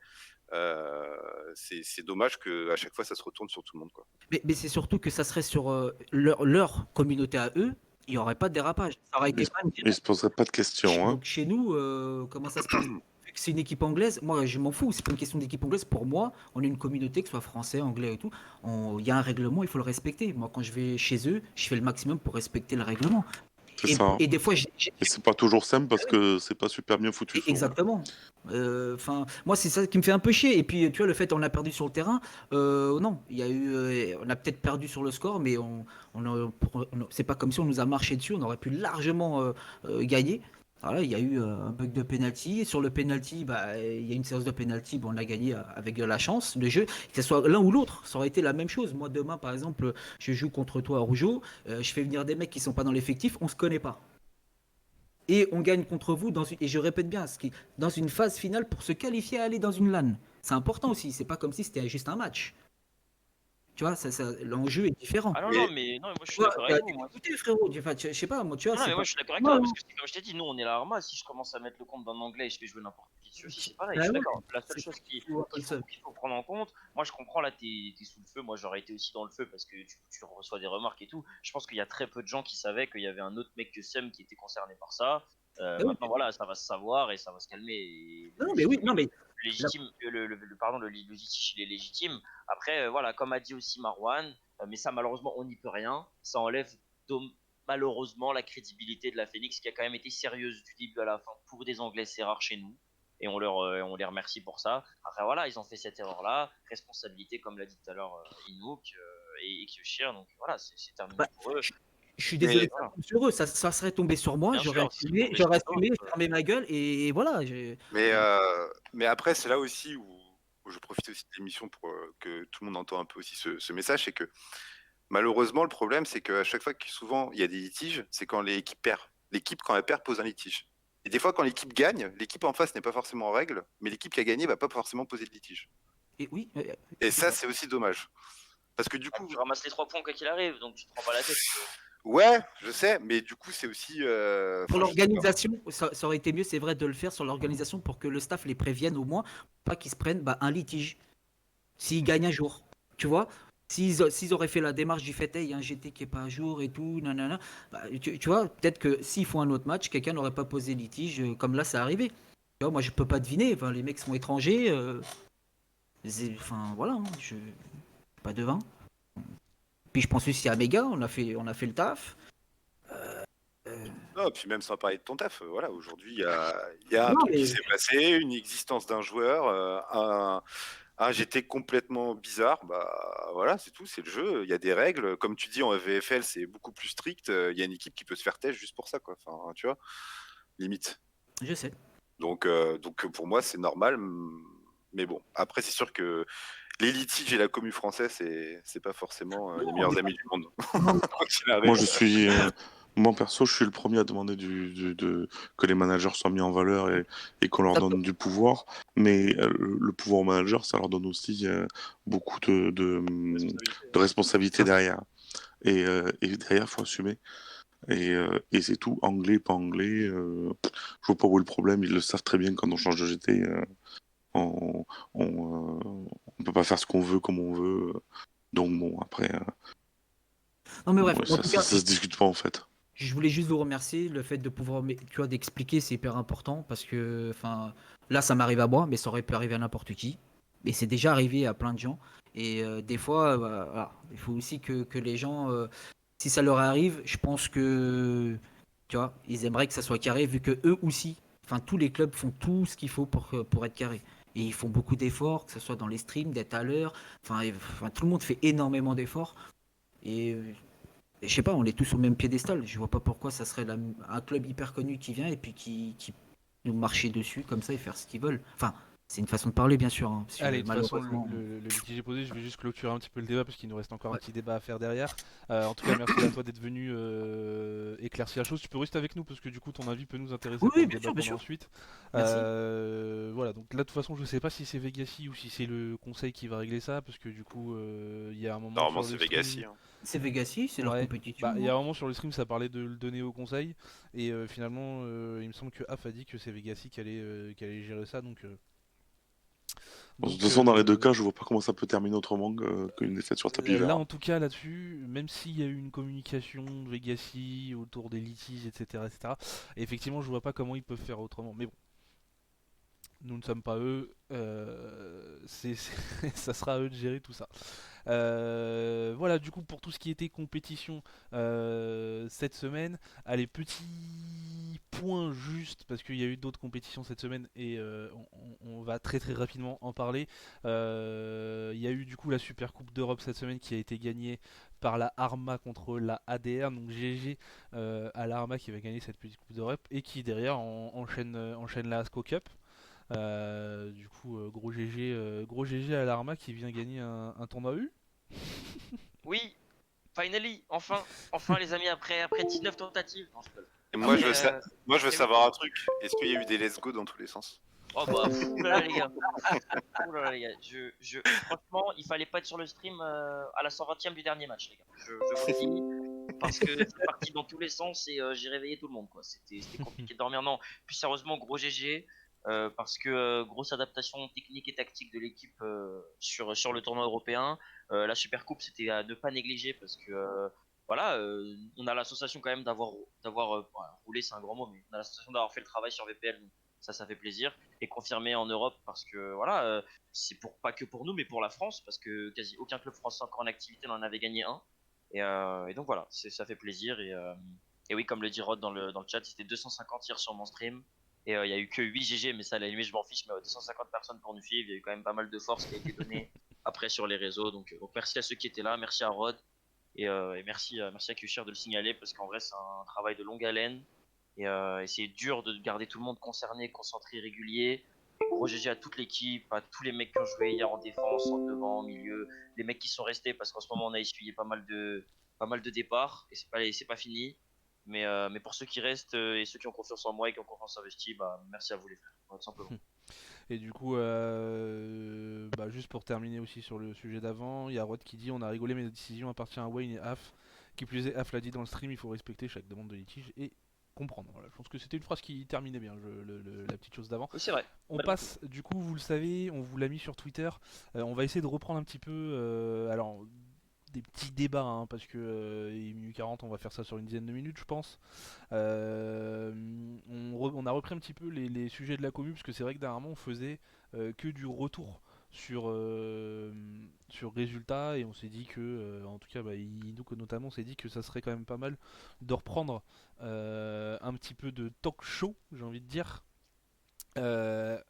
c'est dommage que à chaque fois ça se retourne sur tout le monde quoi. Mais c'est surtout que ça serait sur leur communauté à eux, il n'y aurait pas de dérapage. Ça aurait été même Ils se poseraient pas de questions. Hein. Donc chez nous, comment ça se passe? Vu que c'est une équipe anglaise, moi je m'en fous, c'est pas une question d'équipe anglaise. Pour moi, on est une communauté, que ce soit français, anglais et tout. Il y a un règlement, il faut le respecter. Moi, quand je vais chez eux, je fais le maximum pour respecter le règlement. C'est ça. Et des fois, Et c'est pas toujours simple parce que c'est pas super bien foutu. souvent. exactement. Enfin, moi, c'est ça qui me fait un peu chier. Et puis, tu vois, le fait on a perdu sur le terrain, non, il y a eu, on a peut-être perdu sur le score, mais c'est pas comme si on nous a marché dessus. On aurait pu largement gagner. Voilà, il y a eu un bug de penalty. Et sur le penalty, bah, il y a une séance de penalty, bon, on a gagné avec de la chance. Le jeu, que ce soit l'un ou l'autre, ça aurait été la même chose. Moi, demain, par exemple, je joue contre toi à Rougeau, je fais venir des mecs qui sont pas dans l'effectif, on se connaît pas. Et on gagne contre vous, et je répète bien, dans une phase finale pour se qualifier à aller dans une LAN. C'est important aussi, c'est pas comme si c'était juste un match. Tu vois, l'enjeu est différent. Ah non, Mais- non, mais moi je suis Tu vois, d'accord t'as avec vous. Moi. écouté, frérot. Enfin, je sais pas, moi, tu vois, Non, c'est mais pas. moi je suis d'accord avec Moi, toi parce que c'est comme je t'ai dit, nous on est la Arma. Si je commence à mettre le compte d'un anglais et je fais jouer n'importe qui dessus aussi, c'est pareil. Bah Je suis ouais, d'accord. La seule c'est chose pas qu'il faut un peu le seum. qu'il faut prendre en compte, moi je comprends là, t'es sous le feu. Moi j'aurais été aussi dans le feu parce que tu reçois des remarques et tout. Je pense qu'il y a très peu de gens qui savaient qu'il y avait un autre mec que Sem qui était concerné par ça. Ah oui, Maintenant voilà, ça va se savoir et ça va se calmer. Et non, mais oui, non, mais légitime, le litige il est légitime. Après, voilà, comme a dit aussi Marwan, mais ça malheureusement on n'y peut rien. Ça enlève malheureusement la crédibilité de la Phoenix qui a quand même été sérieuse du début à la fin. Pour des Anglais, c'est rare chez nous. Et on les remercie pour ça. Après voilà, ils ont fait cette erreur-là. Responsabilité, comme l'a dit tout à l'heure Inouk et Kyoshir. Donc voilà, c'est terminé bah, pour eux. je suis désolé Mais que ça voilà. tombe sur eux, ça serait tombé sur moi, Bien j'aurais sûr, c'est assumé, tombé j'aurais sur assumé, d'autres. fermé ma gueule, et voilà. Mais après, c'est là aussi où je profite aussi de l'émission pour que tout le monde entende un peu aussi ce message, c'est que malheureusement, le problème, c'est qu'à chaque fois que souvent il y a des litiges, c'est quand l'équipe perd. L'équipe, quand elle perd, pose un litige. Et des fois, quand l'équipe gagne, l'équipe en face n'est pas forcément en règle, mais l'équipe qui a gagné va pas forcément poser de litige. Et oui, Et ça, c'est aussi dommage. Parce que du coup, Tu ramasses les 3 points quoi qu'il arrive, donc tu te prends pas la tête. ouais, je sais, mais du coup, c'est aussi. pour enfin, je sais pas. l'organisation, ça aurait été mieux, c'est vrai, de le faire sur l'organisation pour que le staff les prévienne au moins, pas qu'ils se prennent un litige. S'ils gagnent un jour, tu vois. S'ils auraient fait la démarche du fait, il y a un GT qui est pas à jour et tout, nanana, tu vois, peut-être que s'ils font un autre match, quelqu'un n'aurait pas posé litige, comme là, ça arrivé. Tu vois, moi, je peux pas deviner, enfin, les mecs sont étrangers, enfin, voilà, hein, je suis pas devin. Puis je pense aussi à Mega, on a fait le taf. Non, puis même sans parler de ton taf, voilà, aujourd'hui, il y a un Non, truc mais- qui s'est passé, une existence d'un joueur, un GT complètement bizarre, bah voilà, c'est tout, c'est le jeu, il y a des règles, comme tu dis, en VFL, c'est beaucoup plus strict, il y a une équipe qui peut se faire têche juste pour ça, quoi, enfin, tu vois, limite. Je sais. Donc pour moi, c'est normal, mais bon, après, c'est sûr que les litiges et la commu française, c'est pas forcément les meilleurs amis du monde. Quoi qu'il arrive. Moi, moi, perso, je suis le premier à demander que les managers soient mis en valeur et qu'on leur donne du pouvoir. Mais le pouvoir aux managers, ça leur donne aussi beaucoup de responsabilités derrière. Et derrière, il faut assumer. Et c'est tout, anglais, pas anglais. Je vois pas où est le problème. Ils le savent très bien quand on change de GT. On peut pas faire ce qu'on veut comme on veut. Donc bon, après, Non, mais bref, ouais, en tout cas, ça se discute pas en fait. je voulais juste vous remercier. Le fait de pouvoir, tu vois, d'expliquer, c'est hyper important parce que, enfin, là, ça m'arrive à moi, mais ça aurait pu arriver à n'importe qui. Et c'est déjà arrivé à plein de gens. Et des fois, voilà, il faut aussi que les gens, si ça leur arrive, je pense que, tu vois, ils aimeraient que ça soit carré, vu que eux aussi, enfin, tous les clubs font tout ce qu'il faut pour être carré. Et ils font beaucoup d'efforts, que ce soit dans les streams, d'être à l'heure. Enfin, tout le monde fait énormément d'efforts. Et je sais pas, on est tous au même piédestal. Je vois pas pourquoi ça serait un club hyper connu qui vient et puis qui nous marcher dessus comme ça et faire ce qu'ils veulent. Enfin, c'est une façon de parler, bien sûr. Hein, parce que Allez, de toute façon, malheureusement- le litige est posé. Je vais juste clôturer un petit peu le débat parce qu'il nous reste encore un petit débat à faire derrière. En tout cas, merci à toi d'être venu éclaircir la chose. Tu peux rester avec nous parce que du coup, ton avis peut nous intéresser Oui, pour oui, le bien débat sûr, bien pendant sûr. ensuite. Merci. Voilà, donc là, de toute façon, je sais pas si c'est Vegassi ou si c'est le conseil qui va régler ça parce que du coup, il y a un moment. Normalement, sur c'est le Vegassi. stream- Hein. C'est Vegassi, c'est leur Ouais. compétition. Bah, il y a un moment sur le stream, ça parlait de le donner au conseil et finalement, il me semble que AF a dit que c'est Vegassi qui allait gérer ça. Donc, Bon, de donc, toute façon, dans les deux cas, je vois pas comment ça peut terminer autrement qu'une défaite sur tapis là, vert. en tout cas, là-dessus, même s'il y a eu une communication de Vegassi autour des litiges, etc., effectivement, je vois pas comment ils peuvent faire autrement. Mais bon, nous ne sommes pas eux, ça sera à eux de gérer tout ça. Voilà, du coup, pour tout ce qui était compétition cette semaine, allez, petit point juste, parce qu'il y a eu d'autres compétitions cette semaine et on va très très rapidement en parler. Il y a eu du coup la Super Coupe d'Europe cette semaine qui a été gagnée par la Arma contre la ADR, donc GG à la Arma qui va gagner cette petite Coupe d'Europe et qui derrière enchaîne la ASCO Cup. Du coup, gros GG à l'Arma qui vient gagner un tournoi U. Oui, finally, enfin les amis, après 19 tentatives. Non, je peux. Et moi, je veux, Après, moi, je veux savoir un truc. Est-ce qu'il y a eu des let's go dans tous les sens? Oh bah, oulala les gars. Oulala les gars. Franchement, il fallait pas être sur le stream à la 120e du dernier match, les gars. Je vous le dis. Parce que c'est parti dans tous les sens et j'ai réveillé tout le monde, quoi. C'était compliqué de dormir. Non, plus sérieusement, gros GG. Parce que grosse adaptation technique et tactique de l'équipe sur le tournoi européen. La Super Coupe, c'était à ne pas négliger parce que voilà, on a l'association quand même d'avoir roulé, c'est un grand mot, mais on a l'association d'avoir fait le travail sur VPL. Donc ça fait plaisir et confirmé en Europe parce que voilà, c'est pas que pour nous, mais pour la France parce que quasi aucun club français encore en activité n'en avait gagné un. Et donc voilà, ça fait plaisir et oui, comme le dit Rod dans le chat, c'était 250 hier sur mon stream. Et il y a eu que 8 GG, mais ça à la limite je m'en fiche, mais 250 personnes pour nous suivre, il y a eu quand même pas mal de force qui a été donnée après sur les réseaux, donc merci à ceux qui étaient là, merci à Rod, et merci à Qshare de le signaler, parce qu'en vrai c'est un travail de longue haleine, et c'est dur de garder tout le monde concerné, concentré, régulier. Gros GG à toute l'équipe, à tous les mecs qui ont joué hier en défense, en devant, en milieu, les mecs qui sont restés, parce qu'en ce moment on a essuyé pas mal de départs, et c'est pas fini. Mais pour ceux qui restent et ceux qui ont confiance en moi et qui ont confiance investi, bah merci à vous les frères, tout simplement. Et du coup, juste pour terminer aussi sur le sujet d'avant, il y a Rod qui dit on a rigolé mais la décision appartient à Wayne et Af. Qui plus est, Af l'a dit dans le stream, il faut respecter chaque demande de litige et comprendre. Voilà, je pense que c'était une phrase qui terminait bien la petite chose d'avant. Oui, c'est vrai. On passe, du coup, vous le savez, on vous l'a mis sur Twitter. On va essayer de reprendre un petit peu. Alors, des petits débats, hein, parce que il est minuit 40, on va faire ça sur une dizaine de minutes, je pense. On a repris un petit peu les sujets de la commu, parce que c'est vrai que dernièrement on faisait que du retour sur résultats, et on s'est dit que, en tout cas, nous notamment, on s'est dit que ça serait quand même pas mal de reprendre un petit peu de talk show, j'ai envie de dire.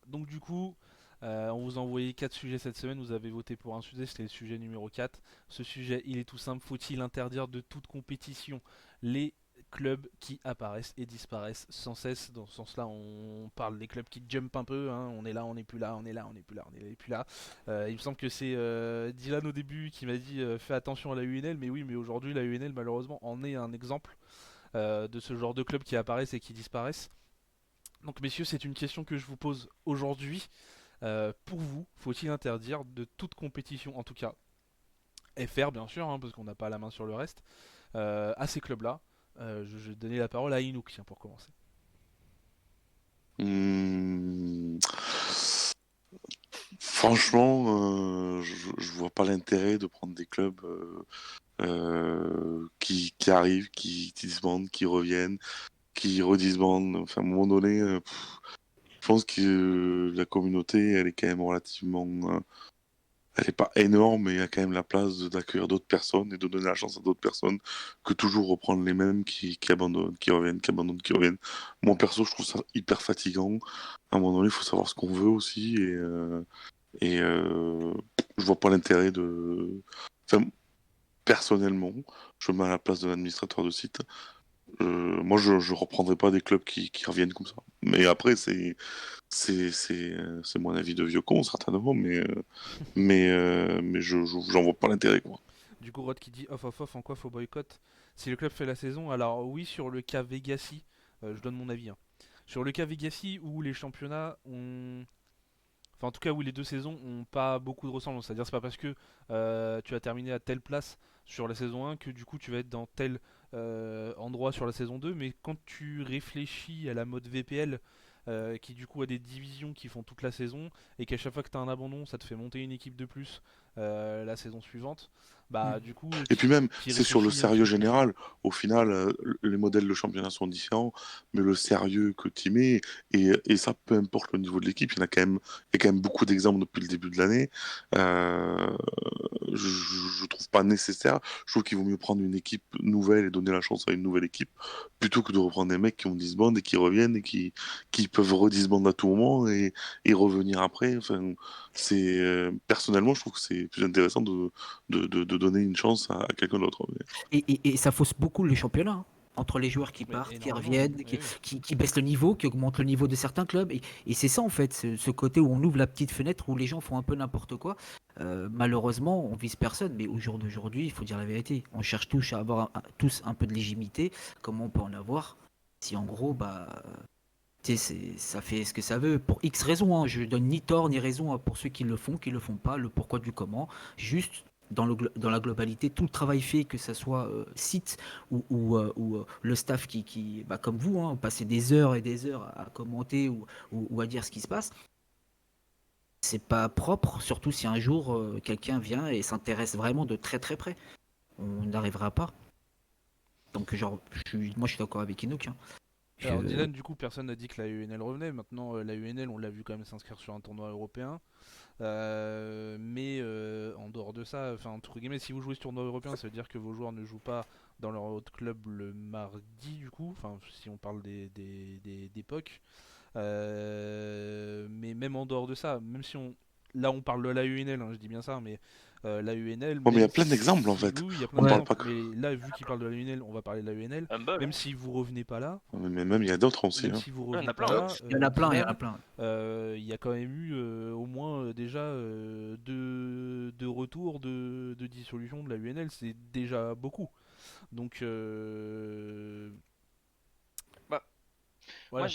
Donc du coup, on vous a envoyé 4 sujets cette semaine, vous avez voté pour un sujet, c'était le sujet numéro 4. Ce sujet, il est tout simple, faut-il interdire de toute compétition les clubs qui apparaissent et disparaissent sans cesse? Dans ce sens-là, on parle des clubs qui jump un peu, hein. On est là, on n'est plus là, on est là, on n'est plus là, on n'est plus là. Il me semble que c'est Dylan au début qui m'a dit fais attention à la UNL, mais oui, mais aujourd'hui la UNL malheureusement en est un exemple de ce genre de clubs qui apparaissent et qui disparaissent. Donc messieurs, c'est une question que je vous pose aujourd'hui. Pour vous, faut-il interdire de toute compétition, en tout cas FR bien sûr, hein, parce qu'on n'a pas la main sur le reste, à ces clubs-là? Je vais donner la parole à Inouk, tiens, pour commencer. Franchement, je vois pas l'intérêt de prendre des clubs qui arrivent, qui disbandent, qui reviennent, qui redisbandent. Enfin, à un moment donné, je pense que la communauté, elle est quand même relativement... elle n'est pas énorme, mais il y a quand même la place d'accueillir d'autres personnes et de donner la chance à d'autres personnes que toujours reprendre les mêmes qui abandonnent, qui reviennent, qui abandonnent, qui reviennent. Moi, perso, je trouve ça hyper fatigant. À un moment donné, il faut savoir ce qu'on veut aussi. Et je vois pas l'intérêt de... Enfin, personnellement, je me mets à la place de l'administrateur de site. Moi, je reprendrai pas des clubs qui reviennent comme ça. Mais après, c'est mon avis de vieux con, certainement, mais j'en vois pas l'intérêt, quoi. Du coup, Rod qui dit off, en quoi faut boycott si le club fait la saison? Alors oui, sur le cas Vegassi, je donne mon avis, hein. Sur le cas Vegassi, où les championnats ont... Enfin, en tout cas, où les deux saisons ont pas beaucoup de ressemblances. C'est-à-dire, c'est pas parce que tu as terminé à telle place sur la saison 1 que du coup tu vas être dans tel endroit sur la saison 2. Mais quand tu réfléchis à la mode VPL, qui du coup a des divisions qui font toute la saison, et qu'à chaque fois que tu as un abandon, ça te fait monter une équipe de plus la saison suivante. Du coup, et puis même, qui c'est sur le réfléchit sérieux général. Au final, les modèles de championnat sont différents, mais le sérieux que tu mets, et ça, peu importe le niveau de l'équipe, il y a quand même beaucoup d'exemples depuis le début de l'année. je trouve pas nécessaire. Je trouve qu'il vaut mieux prendre une équipe nouvelle et donner la chance à une nouvelle équipe plutôt que de reprendre des mecs qui ont disband et qui reviennent et qui peuvent redisband à tout moment et revenir après. Enfin, personnellement, je trouve que c'est plus intéressant de donner une chance à quelqu'un d'autre. Et ça fausse beaucoup le championnat, hein. Entre les joueurs qui Mais partent, qui énormément, reviennent, oui, oui. qui baissent le niveau, qui augmentent le niveau de certains clubs. Et c'est ça, en fait, ce côté où on ouvre la petite fenêtre, où les gens font un peu n'importe quoi. Malheureusement, on vise personne. Mais au jour d'aujourd'hui, il faut dire la vérité. On cherche tous à avoir tous un peu de légitimité. Comment on peut en avoir si, en gros, tu sais, ça fait ce que ça veut. Pour X raisons, hein. Je donne ni tort ni raison pour ceux qui le font pas, le pourquoi du comment. Juste. Dans la globalité, tout le travail fait, que ce soit site ou le staff comme vous, hein, passer des heures et des heures à commenter ou à dire ce qui se passe, c'est pas propre, surtout si un jour quelqu'un vient et s'intéresse vraiment de très très près. On n'arrivera pas. Donc, genre, moi je suis d'accord avec Inouk, hein. Alors Je- Dylan, du coup, personne n'a dit que la UNL revenait. Maintenant, la UNL, on l'a vu quand même s'inscrire sur un tournoi européen. Mais en dehors de ça, enfin entre guillemets, si vous jouez ce tournoi européen, ça veut dire que vos joueurs ne jouent pas dans leur autre club le mardi, du coup. Enfin, si on parle d'époque. Mais même en dehors de ça, même si on, là on parle de la UNL, hein, je dis bien ça, mais la UNL, Bon, mais il y a même plein d'exemples en si, fait. oui, il y a plein On parle d'exemples. pas que. Mais là, vu qu'il parle de la UNL, on va parler de la UNL. Humble, Même hein. si vous revenez pas là, Mais même il y a d'autres aussi. même Hein. si vous Ouais, il y en revenez a pas plein. là, Il y en a plein, il y en Dylan, a plein. il y a quand même eu au moins déjà deux retours de dissolution de la UNL, c'est déjà beaucoup. Donc Bah, voilà.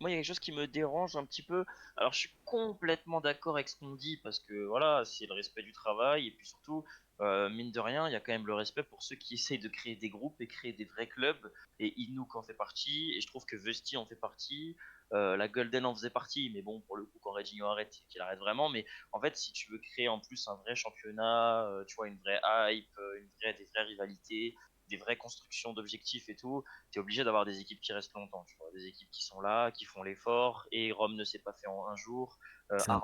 Moi, il y a quelque chose qui me dérange un petit peu. Alors, je suis complètement d'accord avec ce qu'on dit parce que voilà, c'est le respect du travail et puis surtout, mine de rien, il y a quand même le respect pour ceux qui essayent de créer des groupes et créer des vrais clubs. Et Inuk en fait partie, et je trouve que Vesti en fait partie. La Golden en faisait partie, mais bon, pour le coup, quand Reginho arrête, qu'il arrête vraiment. Mais en fait, si tu veux créer en plus un vrai championnat, tu vois, une vraie hype, des vraies rivalités, des vraies constructions d'objectifs et tout, t'es obligé d'avoir des équipes qui restent longtemps, tu vois, des équipes qui sont là, qui font l'effort, et Rome ne s'est pas fait en un jour. Ça.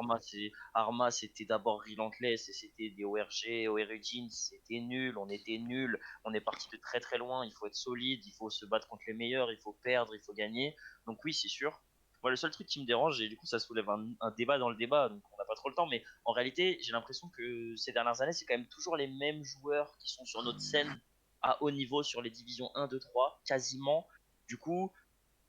Arma, c'était d'abord Relentless, et c'était des ORG, Origins, c'était nul, on était nul, on est parti de très très loin, il faut être solide, il faut se battre contre les meilleurs, il faut perdre, il faut gagner, donc oui, c'est sûr. Moi, le seul truc qui me dérange, et du coup ça soulève un débat dans le débat, donc on n'a pas trop le temps, mais en réalité, j'ai l'impression que ces dernières années, c'est quand même toujours les mêmes joueurs qui sont sur notre scène à haut niveau sur les divisions 1, 2, 3, quasiment. Du coup,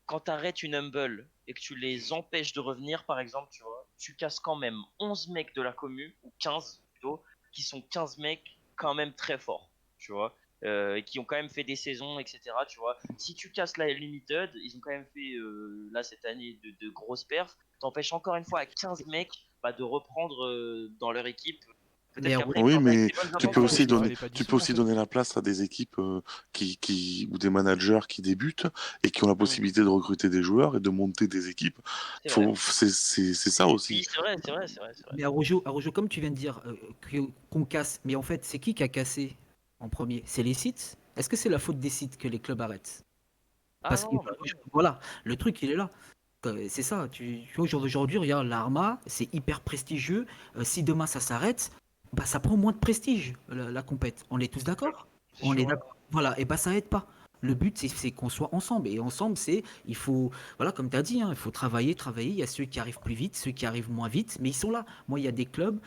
quand tu arrêtes une Humble et que tu les empêches de revenir, par exemple, tu vois, tu casses quand même 11 mecs de la commu, ou 15 plutôt, qui sont 15 mecs quand même très forts, tu vois, et qui ont quand même fait des saisons, etc. Tu vois, si tu casses la Limited, ils ont quand même fait là cette année de grosses perfs, t'empêches encore une fois à 15 mecs de reprendre dans leur équipe. Mais Peut-être qu'après, Oui, quand t'as mais des bonnes tu peux intentions, aussi tu vois. donner, Fallait pas tu peux dissoudre, en aussi fait. donner la place à des équipes ou des managers qui débutent et qui ont la possibilité de recruter des joueurs et de monter des équipes. C'est vrai. C'est ça aussi. Oui, c'est vrai, c'est vrai, c'est vrai, c'est vrai. Mais Arojo, comme tu viens de dire, qu'on casse, mais en fait, c'est qui a cassé en premier? C'est les sites? Est-ce que c'est la faute des sites que les clubs arrêtent? Ah Parce que non, bah non. voilà, le truc il est là. C'est ça, tu vois, aujourd'hui, regarde, l'Arma, c'est hyper prestigieux. Si demain ça s'arrête, ça prend moins de prestige, la compète. On est tous d'accord? C'est On sûr, est ouais. d'accord. Voilà, et ça aide pas. Le but, c'est qu'on soit ensemble. Et ensemble, il faut, voilà, comme tu as dit, hein, il faut travailler, travailler. Il y a ceux qui arrivent plus vite, ceux qui arrivent moins vite, mais ils sont là. Moi, il y a des clubs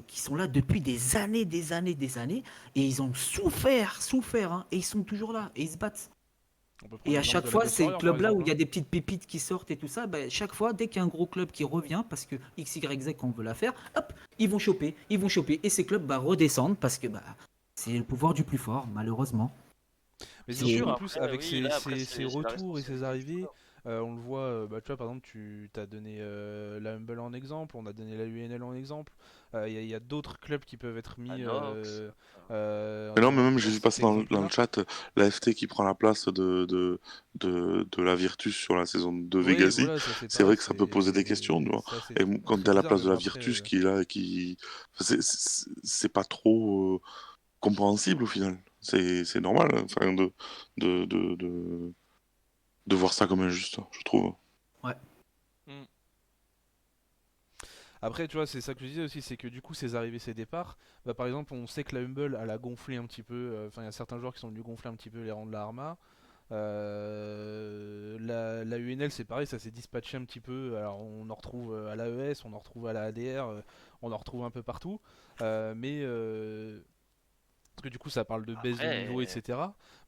qui sont là depuis des années, des années, des années, et ils ont souffert, hein, et ils sont toujours là, et ils se battent. On peut prendre Et à l'exemple chaque de la fois, Gauche ces Warrior, par clubs-là où exemple, il y a hein. des petites pépites qui sortent et tout ça, chaque fois, dès qu'il y a un gros club qui revient, parce que XYZ qu'on veut la faire, hop, ils vont choper. Et ces clubs redescendent parce que c'est le pouvoir du plus fort, malheureusement. Mais Bien c'est Et sûr, en sûr, plus, après, avec oui, là, après, ces c'est la retours et ces responsabilité du arrivées, joueur. on le voit, tu vois, par exemple, tu t'as donné la Humble en exemple, on a donné la UNL en exemple. Il y a d'autres clubs qui peuvent être mis Anox. Mais non, mais même j'ai dans vu cet passer dans le exemple-là. chat la FT qui prend la place de la Virtus sur la saison de Oui, Vegasy. voilà, ça c'est C'est pareil, vrai que ça peut poser des questions, tu vois. ça c'est Et quand très t'es à la bizarre, place mais de la bon après, Virtus qui est là et qui. C'est pas trop compréhensible au final. C'est normal, hein, enfin, de, de, de, de voir ça comme injuste, je trouve. ouais. Après, tu vois, c'est ça que je disais aussi, c'est que du coup, ces arrivées, ces départs, bah, par exemple, on sait que la Humble, elle a gonflé un petit peu, enfin, il y a certains joueurs qui sont venus gonfler un petit peu les rangs de la Arma. La UNL, c'est pareil, ça s'est dispatché un petit peu. Alors, on en retrouve à l'AES, on en retrouve à la ADR, on en retrouve un peu partout. Mais parce que du coup ça parle de baisse de niveau, Après, etc.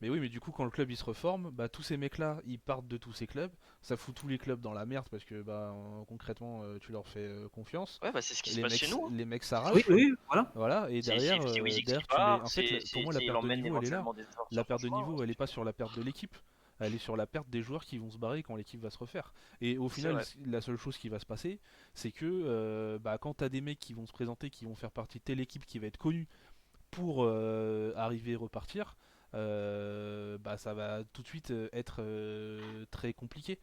Mais oui, mais du coup quand le club il se reforme, bah tous ces mecs là ils partent de tous ces clubs, ça fout tous les clubs dans la merde parce que bah concrètement tu leur fais confiance, ouais, bah c'est ce qui se passe chez nous, hein. les mecs C'est Oui, s'arrachent, oui, voilà. voilà, et derrière, C'est Wizix qui derrière tu les, part, en fait pour moi la il perte de emmène niveau elle est là, éventuellement des joueurs la sur son perte de chemin, niveau hein, elle est pas sur la perte de l'équipe, elle est sur la perte des joueurs qui vont se barrer quand l'équipe va se refaire. Et au c'est final, vrai. la seule chose qui va se passer, c'est que bah, quand t'as des mecs qui vont se présenter, qui vont faire partie de telle équipe qui va être connue pour arriver et repartir, bah, ça va tout de suite être très compliqué.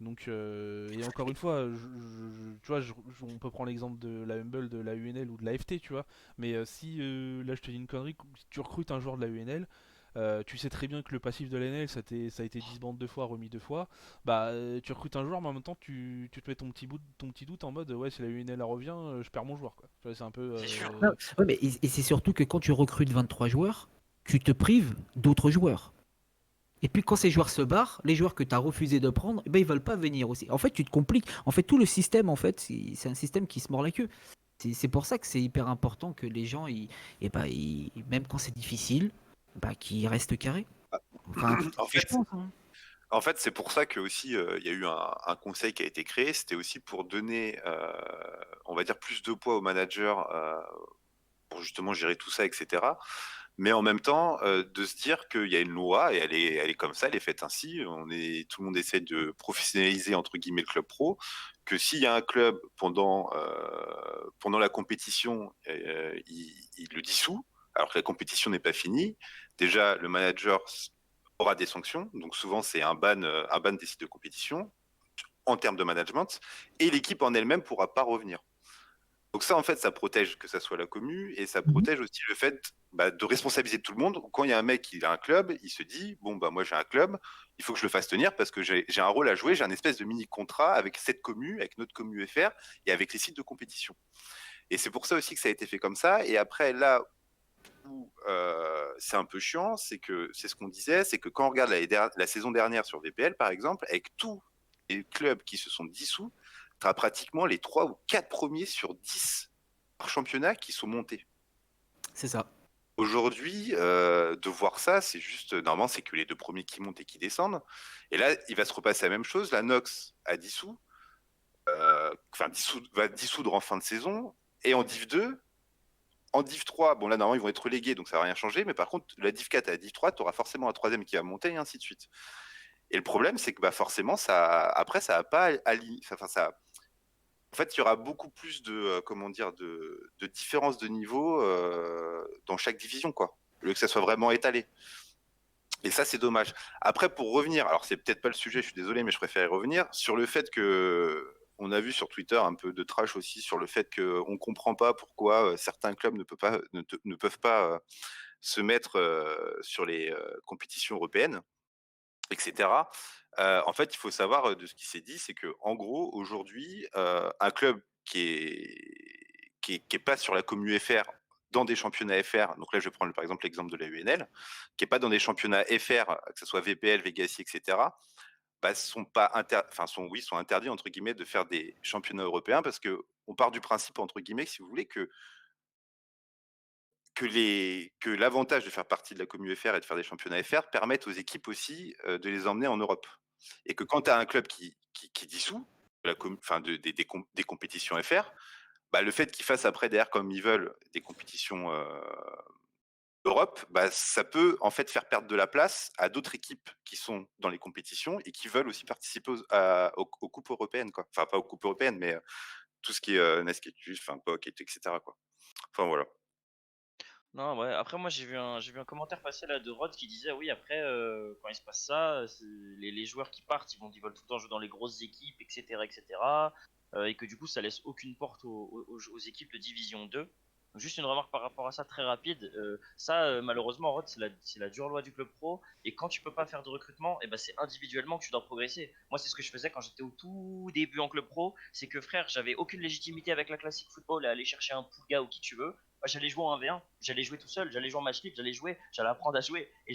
Donc, et encore une fois, tu vois, on peut prendre l'exemple de la Humble, de la UNL ou de la FT, tu vois. Mais si, là je te dis une connerie, si tu recrutes un joueur de la UNL, tu sais très bien que le passif de l'ANL ça a été disband 2 fois, remis 2 fois. Bah, tu recrutes un joueur, mais en même temps, tu te mets ton petit doute en mode ouais, si la UNL elle revient, je perds mon joueur quoi. Tu vois, c'est un peu. C'est sûr. Non, ouais, mais et c'est surtout que quand tu recrutes 23 joueurs, tu te prives d'autres joueurs. Et puis quand ces joueurs se barrent, les joueurs que tu as refusé de prendre, eh ben, ils veulent pas venir aussi. En fait, tu te compliques. En fait, tout le système, en fait, c'est un système qui se mord la queue. C'est pour ça que c'est hyper important que les gens, même quand c'est difficile, bah, qu'ils restent carrés. Enfin, En je fait, pense, hein. c'est pour ça que aussi il y a eu un conseil qui a été créé. C'était aussi pour donner, on va dire, plus de poids aux managers pour justement gérer tout ça, etc. Mais en même temps, de se dire qu'il y a une loi et elle est comme ça, elle est faite ainsi. Tout le monde essaie de professionnaliser entre guillemets le club pro. Que s'il y a un club pendant la compétition, il le dissout, alors que la compétition n'est pas finie. Déjà, le manager aura des sanctions. Donc souvent, c'est un ban des sites de compétition en termes de management, et l'équipe en elle-même pourra pas revenir. Donc ça, en fait, ça protège que ça soit la commu, et ça protège aussi le fait de responsabiliser tout le monde. Quand il y a un mec qui a un club, il se dit, bon, bah moi j'ai un club, il faut que je le fasse tenir parce que j'ai un rôle à jouer, j'ai un espèce de mini-contrat avec cette commu, avec notre commu FR, et avec les sites de compétition. Et c'est pour ça aussi que ça a été fait comme ça. Et après, là où c'est un peu chiant, c'est ce qu'on disait, c'est que quand on regarde la saison dernière sur VPL, par exemple, avec tous les clubs qui se sont dissous, tu as pratiquement les 3 ou 4 premiers sur 10 par championnat qui sont montés. C'est ça. Aujourd'hui, de voir ça, c'est juste, normalement, c'est que les 2 premiers qui montent et qui descendent. Et là, il va se repasser la même chose. La Nox a dissous, va dissoudre en fin de saison. Et en Div 2, en Div 3, bon là, normalement, ils vont être relégués, donc ça va rien changer. Mais par contre, la Div 4 et la Div 3, tu auras forcément un troisième qui va monter et ainsi de suite. Et le problème, c'est que forcément, après, ça va pas en fait, il y aura beaucoup plus de différences de niveau dans chaque division, quoi, au lieu que ça soit vraiment étalé. Et ça, c'est dommage. Après, pour revenir, alors c'est peut-être pas le sujet, je suis désolé, mais je préfère y revenir, sur le fait que on a vu sur Twitter un peu de trash aussi sur le fait qu'on comprend pas pourquoi certains clubs ne peuvent pas se mettre sur les compétitions européennes, etc. En fait, il faut savoir de ce qui s'est dit, c'est que en gros, aujourd'hui, un club qui est pas sur la commu FR dans des championnats FR, donc là je vais prendre par exemple l'exemple de la UNL, qui est pas dans des championnats FR, que ce soit VPL, Vegassi, etc., sont pas sont interdits entre guillemets de faire des championnats européens parce que on part du principe entre guillemets, si vous voulez, que l'avantage de faire partie de la commu FR et de faire des championnats FR permettent aux équipes aussi de les emmener en Europe. Et que quand tu as un club qui dissout des compétitions FR, le fait qu'ils fassent après derrière comme ils veulent des compétitions Europe, ça peut en fait faire perdre de la place à d'autres équipes qui sont dans les compétitions et qui veulent aussi participer aux coupes européennes, quoi. Enfin pas aux coupes européennes, mais tout ce qui est Nesquetus, POC, etc., quoi. Enfin voilà. Non, ouais. Après, moi, j'ai vu un commentaire passer là de Rod qui disait oui, après, quand il se passe ça, les joueurs qui partent, ils veulent tout le temps jouer dans les grosses équipes, etc., etc. Et que du coup, ça laisse aucune porte aux équipes de Division 2. Juste une remarque par rapport à ça très rapide. Malheureusement, Rod, c'est la dure loi du club pro. Et quand tu peux pas faire de recrutement, et ben c'est individuellement que tu dois progresser. Moi, c'est ce que je faisais quand j'étais au tout début en club pro. C'est que frère, j'avais aucune légitimité avec la classique football à aller chercher un Pouga ou qui tu veux. Moi, j'allais jouer en 1v1, j'allais jouer tout seul, j'allais jouer en match libre, j'allais apprendre à jouer. Et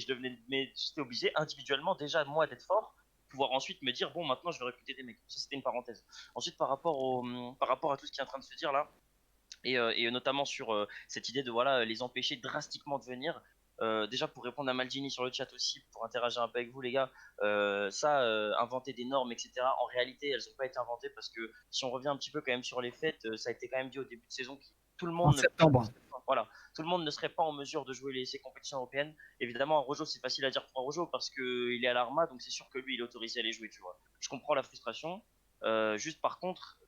mais j'étais obligé individuellement déjà moi d'être fort, pouvoir ensuite me dire bon maintenant je vais recruter des mecs. Ça c'était une parenthèse. Ensuite par rapport à tout ce qui est en train de se dire là, et notamment sur cette idée de voilà les empêcher drastiquement de venir. Déjà pour répondre à Maldini sur le chat aussi, pour interagir un peu avec vous les gars, inventer des normes, etc. En réalité, elles n'ont pas été inventées parce que si on revient un petit peu quand même sur les fêtes, ça a été quand même dit au début de saison que tout le En monde septembre. voilà, tout le monde ne serait pas en mesure de jouer ces compétitions européennes. Évidemment, Rojo, c'est facile à dire pour Rojo parce qu'il est à l'Arma, donc c'est sûr que lui, il est autorisé à les jouer, tu vois. Je comprends la frustration. Juste par contre,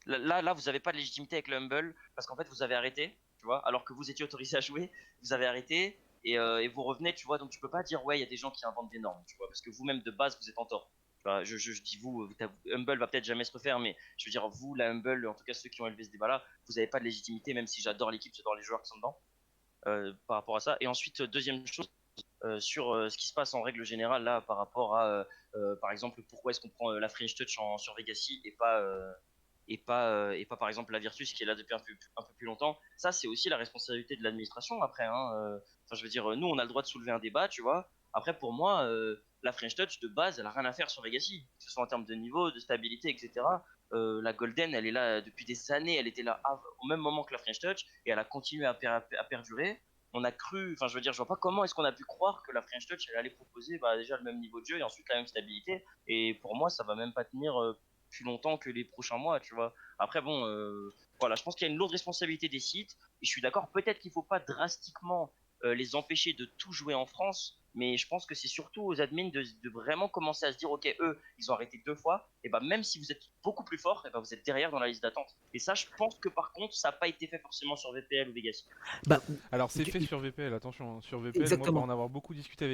là, vous n'avez pas de légitimité avec le Humble parce qu'en fait, vous avez arrêté, tu vois, alors que vous étiez autorisé à jouer, vous avez arrêté et vous revenez, tu vois, donc tu peux pas dire ouais, il y a des gens qui inventent des normes, tu vois, parce que vous-même de base, vous êtes en tort. Tu vois, je dis vous, Humble va peut-être jamais se refaire, mais je veux dire, vous, la Humble, en tout cas ceux qui ont élevé ce débat-là, vous n'avez pas de légitimité, même si j'adore l'équipe, j'adore les joueurs qui sont dedans, par rapport à ça. Et ensuite, deuxième chose, sur ce qui se passe en règle générale là par rapport à par exemple pourquoi est-ce qu'on prend la French Touch sur Vegassi et pas par exemple la Virtus qui est là depuis un peu plus longtemps. Ça c'est aussi la responsabilité de l'administration après hein. Enfin je veux dire nous on a le droit de soulever un débat tu vois. Après pour moi la French Touch de base elle a rien à faire sur Vegassi, que ce soit en termes de niveau, de stabilité etc. La Golden elle est là depuis des années, elle était là au même moment que la French Touch et elle a continué à perdurer. On a cru, enfin je veux dire, je vois pas comment est-ce qu'on a pu croire que la French Touch elle allait proposer déjà le même niveau de jeu et ensuite la même stabilité. Et pour moi, ça va même pas tenir plus longtemps que les prochains mois, tu vois. Après bon, voilà, je pense qu'il y a une lourde responsabilité des sites. Et je suis d'accord, peut-être qu'il faut pas drastiquement les empêcher de tout jouer en France, mais je pense que c'est surtout aux admins de vraiment commencer à se dire, ok, eux, ils ont arrêté 2 fois, et bah même si vous êtes beaucoup plus fort, et bah vous êtes derrière dans la liste d'attente. Et ça, je pense que par contre, ça n'a pas été fait forcément sur VPL ou Vegas. Bah, Alors c'est tu- fait sur VPL, attention, hein. Sur VPL, moi Exactement. pour en avoir beaucoup discuté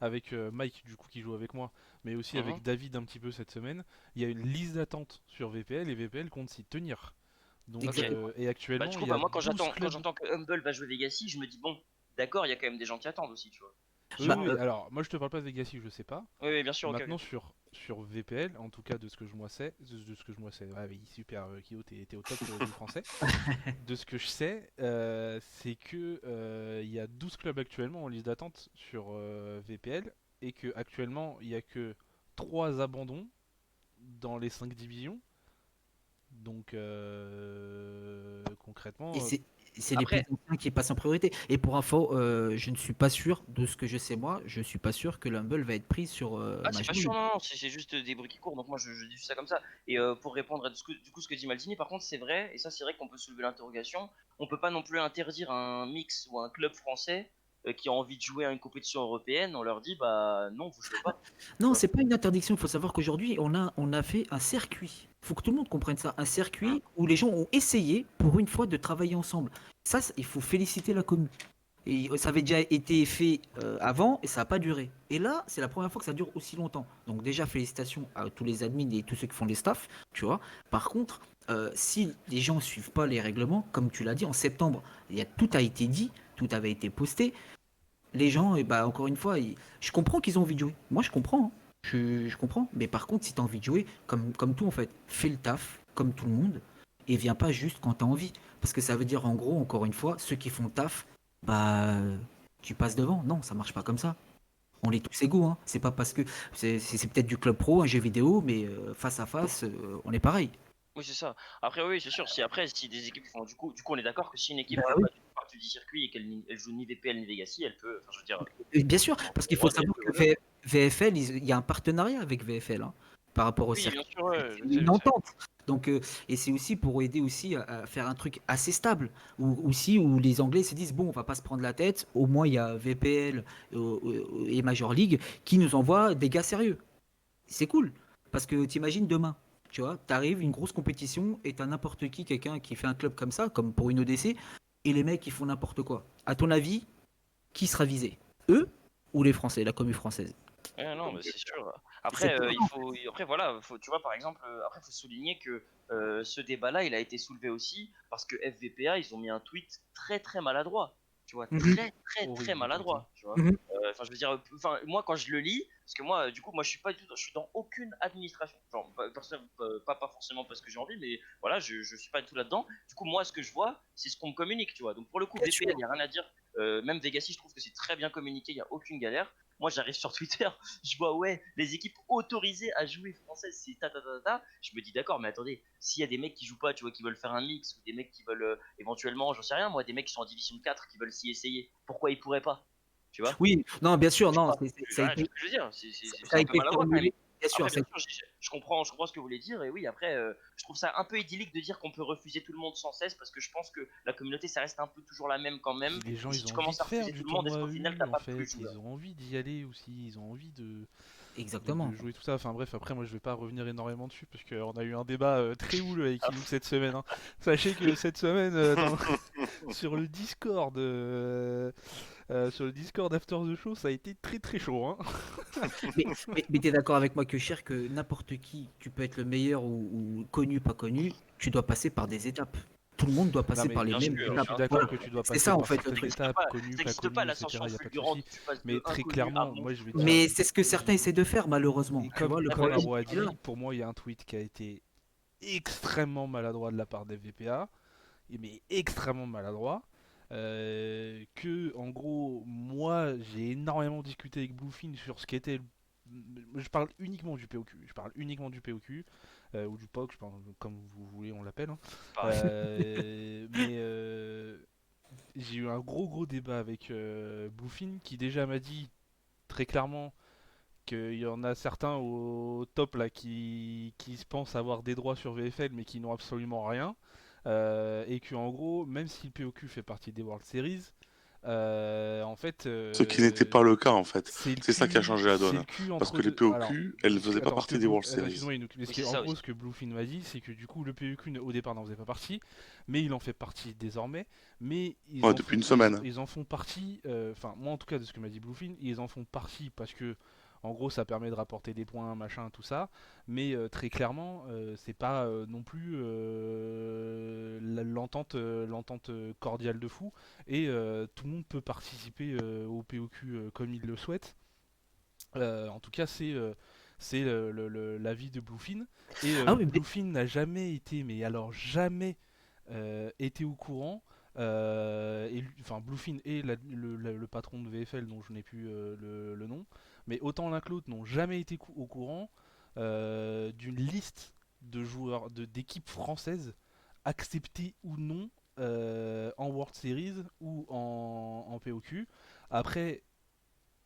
avec Mike du coup qui joue avec moi, mais aussi Mhm. avec David un petit peu cette semaine, il y a une liste d'attente sur VPL et VPL compte s'y tenir. Donc, Exactement. et actuellement, Bah, du il coup, y a moi, quand 12 clubs. j'entends que Humble va jouer Vegassi, je me dis, bon, d'accord, il y a quand même des gens qui attendent aussi, tu vois. Oui, Bah, oui, alors moi je te parle pas de Vegassi, je sais pas. Oui, oui, bien sûr, ok, Maintenant ok. sur VPL, en tout cas de ce que je moi sais, de ce que je moi sais, ah oui super Kyo, t'es au top du français. De ce que je sais, c'est que il y a 12 clubs actuellement en liste d'attente sur VPL et que actuellement il y a que 3 abandons dans les 5 divisions. Donc concrètement, Et c'est les plus Après, anciens qui passent en priorité. Et pour info, je ne suis pas sûr, de ce que je sais moi, je suis pas sûr que l'Humble va être pris sur c'est pas Major sûr, League. non, non, c'est juste des bruits qui courent, donc moi je dis ça comme ça. Et pour répondre à du coup, ce que dit Maldini, par contre, c'est vrai, et ça c'est vrai qu'on peut soulever l'interrogation, on peut pas non plus interdire un mix ou un club français qui a envie de jouer à une compétition européenne, on leur dit, bah non, vous jouez pas. Tu Non, vois. c'est pas une interdiction. Il faut savoir qu'aujourd'hui, on a fait un circuit. Il faut que tout le monde comprenne ça. Un circuit où les gens ont essayé, pour une fois, de travailler ensemble. Ça, il faut féliciter la commune. Et ça avait déjà été fait avant et ça n'a pas duré. Et là, c'est la première fois que ça dure aussi longtemps. Donc déjà, félicitations à tous les admins et tous ceux qui font les staffs, tu vois. Par contre, si les gens ne suivent pas les règlements, comme tu l'as dit, en septembre, tout a été dit, tout avait été posté. Les gens, et bah, encore une fois, je comprends qu'ils ont envie de jouer. Moi, je comprends, hein. Je comprends. Mais par contre, si tu as envie de jouer, comme tout en fait, fais le taf, comme tout le monde, et viens pas juste quand tu as envie. Parce que ça veut dire, en gros, encore une fois, ceux qui font le taf, bah, tu passes devant. Non, ça marche pas comme ça. On est tous égaux, hein. C'est pas parce que c'est peut-être du club pro, un jeu vidéo, mais face à face, on est pareil. Oui, c'est ça. Après, oui, c'est sûr, si des équipes font du coup, on est d'accord que si une équipe Bah fait oui. pas partie du circuit et elle joue ni VPL ni Vegassi, elle peut, enfin, je veux dire, Et bien sûr, parce qu'il faut droit, savoir que VFL, il y a un partenariat avec VFL, hein, par rapport au oui, circuit. bien sûr, ouais, C'est une entente. Donc, et c'est aussi pour aider aussi à faire un truc assez stable. Aussi, où les Anglais se disent, bon, on va pas se prendre la tête. Au moins, il y a VPL et Major League qui nous envoient des gars sérieux. C'est cool. Parce que t'imagines demain, tu vois, t'arrives, une grosse compétition, et t'as n'importe qui, quelqu'un qui fait un club comme ça, comme pour une ODC, et les mecs, ils font n'importe quoi. À ton avis, qui sera visé? Eux ou les Français, la commune française? Ouais, non, mais c'est sûr. Après, C'est- après voilà, tu vois par exemple, après faut souligner que ce débat-là, il a été soulevé aussi parce que FVPA, ils ont mis un tweet très très maladroit, tu vois, Mhm, très très Horrible, très le tweet, maladroit, tu vois. mhm. Enfin, je veux dire, enfin moi quand je le lis, parce que moi, du coup, moi je suis pas du tout, je suis dans aucune administration, genre pas forcément parce que j'ai envie, mais voilà, je suis pas du tout là-dedans. Du coup, moi, ce que je vois, c'est ce qu'on me communique, tu vois. Donc pour le coup, Bien VPN, sûr. il y a rien à dire. Même Vegassi, je trouve que c'est très bien communiqué, il y a aucune galère. Moi, j'arrive sur Twitter, je vois, ouais, les équipes autorisées à jouer françaises, c'est ta ta ta ta. Je me dis, d'accord, mais attendez, s'il y a des mecs qui jouent pas, tu vois, qui veulent faire un mix, ou des mecs qui veulent éventuellement, j'en sais rien, moi, des mecs qui sont en division 4 qui veulent s'y essayer, pourquoi ils pourraient pas? Tu vois? Oui, non, bien sûr, Je sais non, pas. ça a Voilà, tu été, vois ce que je veux dire, ça c'est a un peu été maladroit quand même. formulé, bien sûr. Après, bien sûr, je comprends ce que vous voulez dire, et oui, après, je trouve ça un peu idyllique de dire qu'on peut refuser tout le monde sans cesse, parce que je pense que la communauté, ça reste un peu toujours la même quand même, Puis les gens, et si ils tu ont envie commences de à faire refuser du tout le monde, est-ce tournoi qu'au final, U, t'as en pas plus fait. de joueurs? Ils ont envie d'y aller aussi. Ils ont envie de Exactement. jouer tout ça. Enfin bref, après, moi, je vais pas revenir énormément dessus parce qu'on a eu un débat très houleux avec Inoux cette semaine, hein. Sachez que cette semaine, sur le Discord, sur le Discord After the Show, ça a été très très chaud, hein. Mais t'es d'accord avec moi que cher que n'importe qui, tu peux être le meilleur ou connu, pas connu, tu dois passer par des étapes. Tout le monde doit Non passer mais par les Bien mêmes sûr, je étapes. suis bien d'accord sûr. Voilà. que tu dois C'est passer ça en par fait le certaines truc. étapes, connu, Ça pas n'existe pas connu, l'ascension etc. Il y a pas de fulgurante, souci. tu passes Mais de très inconnu à clairement, bon. moi je vais dire, Mais c'est ce que certains essaient de faire malheureusement. et Tu vois, le Très comme bien. problème, Aro a c'est là. dit, pour moi il y a un tweet qui a été extrêmement maladroit de la part des VPA, mais extrêmement maladroit. Que en gros, moi j'ai énormément discuté avec Bluefin sur ce qu'était. Je parle uniquement du POQ. Je parle uniquement du POQ ou du POC, je parle, comme vous voulez, on l'appelle, hein. Pareil. Mais j'ai eu un gros débat avec Bluefin qui déjà m'a dit très clairement qu'il y en a certains au top là qui se pensent avoir des droits sur VFL mais qui n'ont absolument rien. Et que en gros, même si le POQ fait partie des World Series, en fait, Ce qui n'était pas le cas en fait. c'est le C'est ça qui a changé la c'est donne. le cul Parce entre que les deux. Alors, POQ, elles faisaient pas attends, partie des World attends, Series. excuse-moi, Inouk, mais Oui, ce c'est en ça gros, aussi. ce que Bluefin m'a dit, c'est que du coup, le POQ au départ n'en faisait pas partie, mais il en fait partie désormais. Mais ils Ouais, en depuis font, une semaine. ils en font partie. Enfin, moi en tout cas, de ce que m'a dit Bluefin, ils en font partie parce que en gros, ça permet de rapporter des points, machin, tout ça. Mais très clairement, c'est pas non plus l'entente cordiale de fou. Et tout le monde peut participer au POQ comme il le souhaite. En tout cas, c'est l'avis de Bluefin. Et Ah oui, mais Bluefin n'a jamais été, mais alors jamais été au courant. Enfin, Bluefin et le patron de VFL, dont je n'ai plus le nom, mais autant l'un que l'autre n'ont jamais été au courant d'une liste de joueurs, d'équipes françaises acceptées ou non en World Series ou en POQ. Après,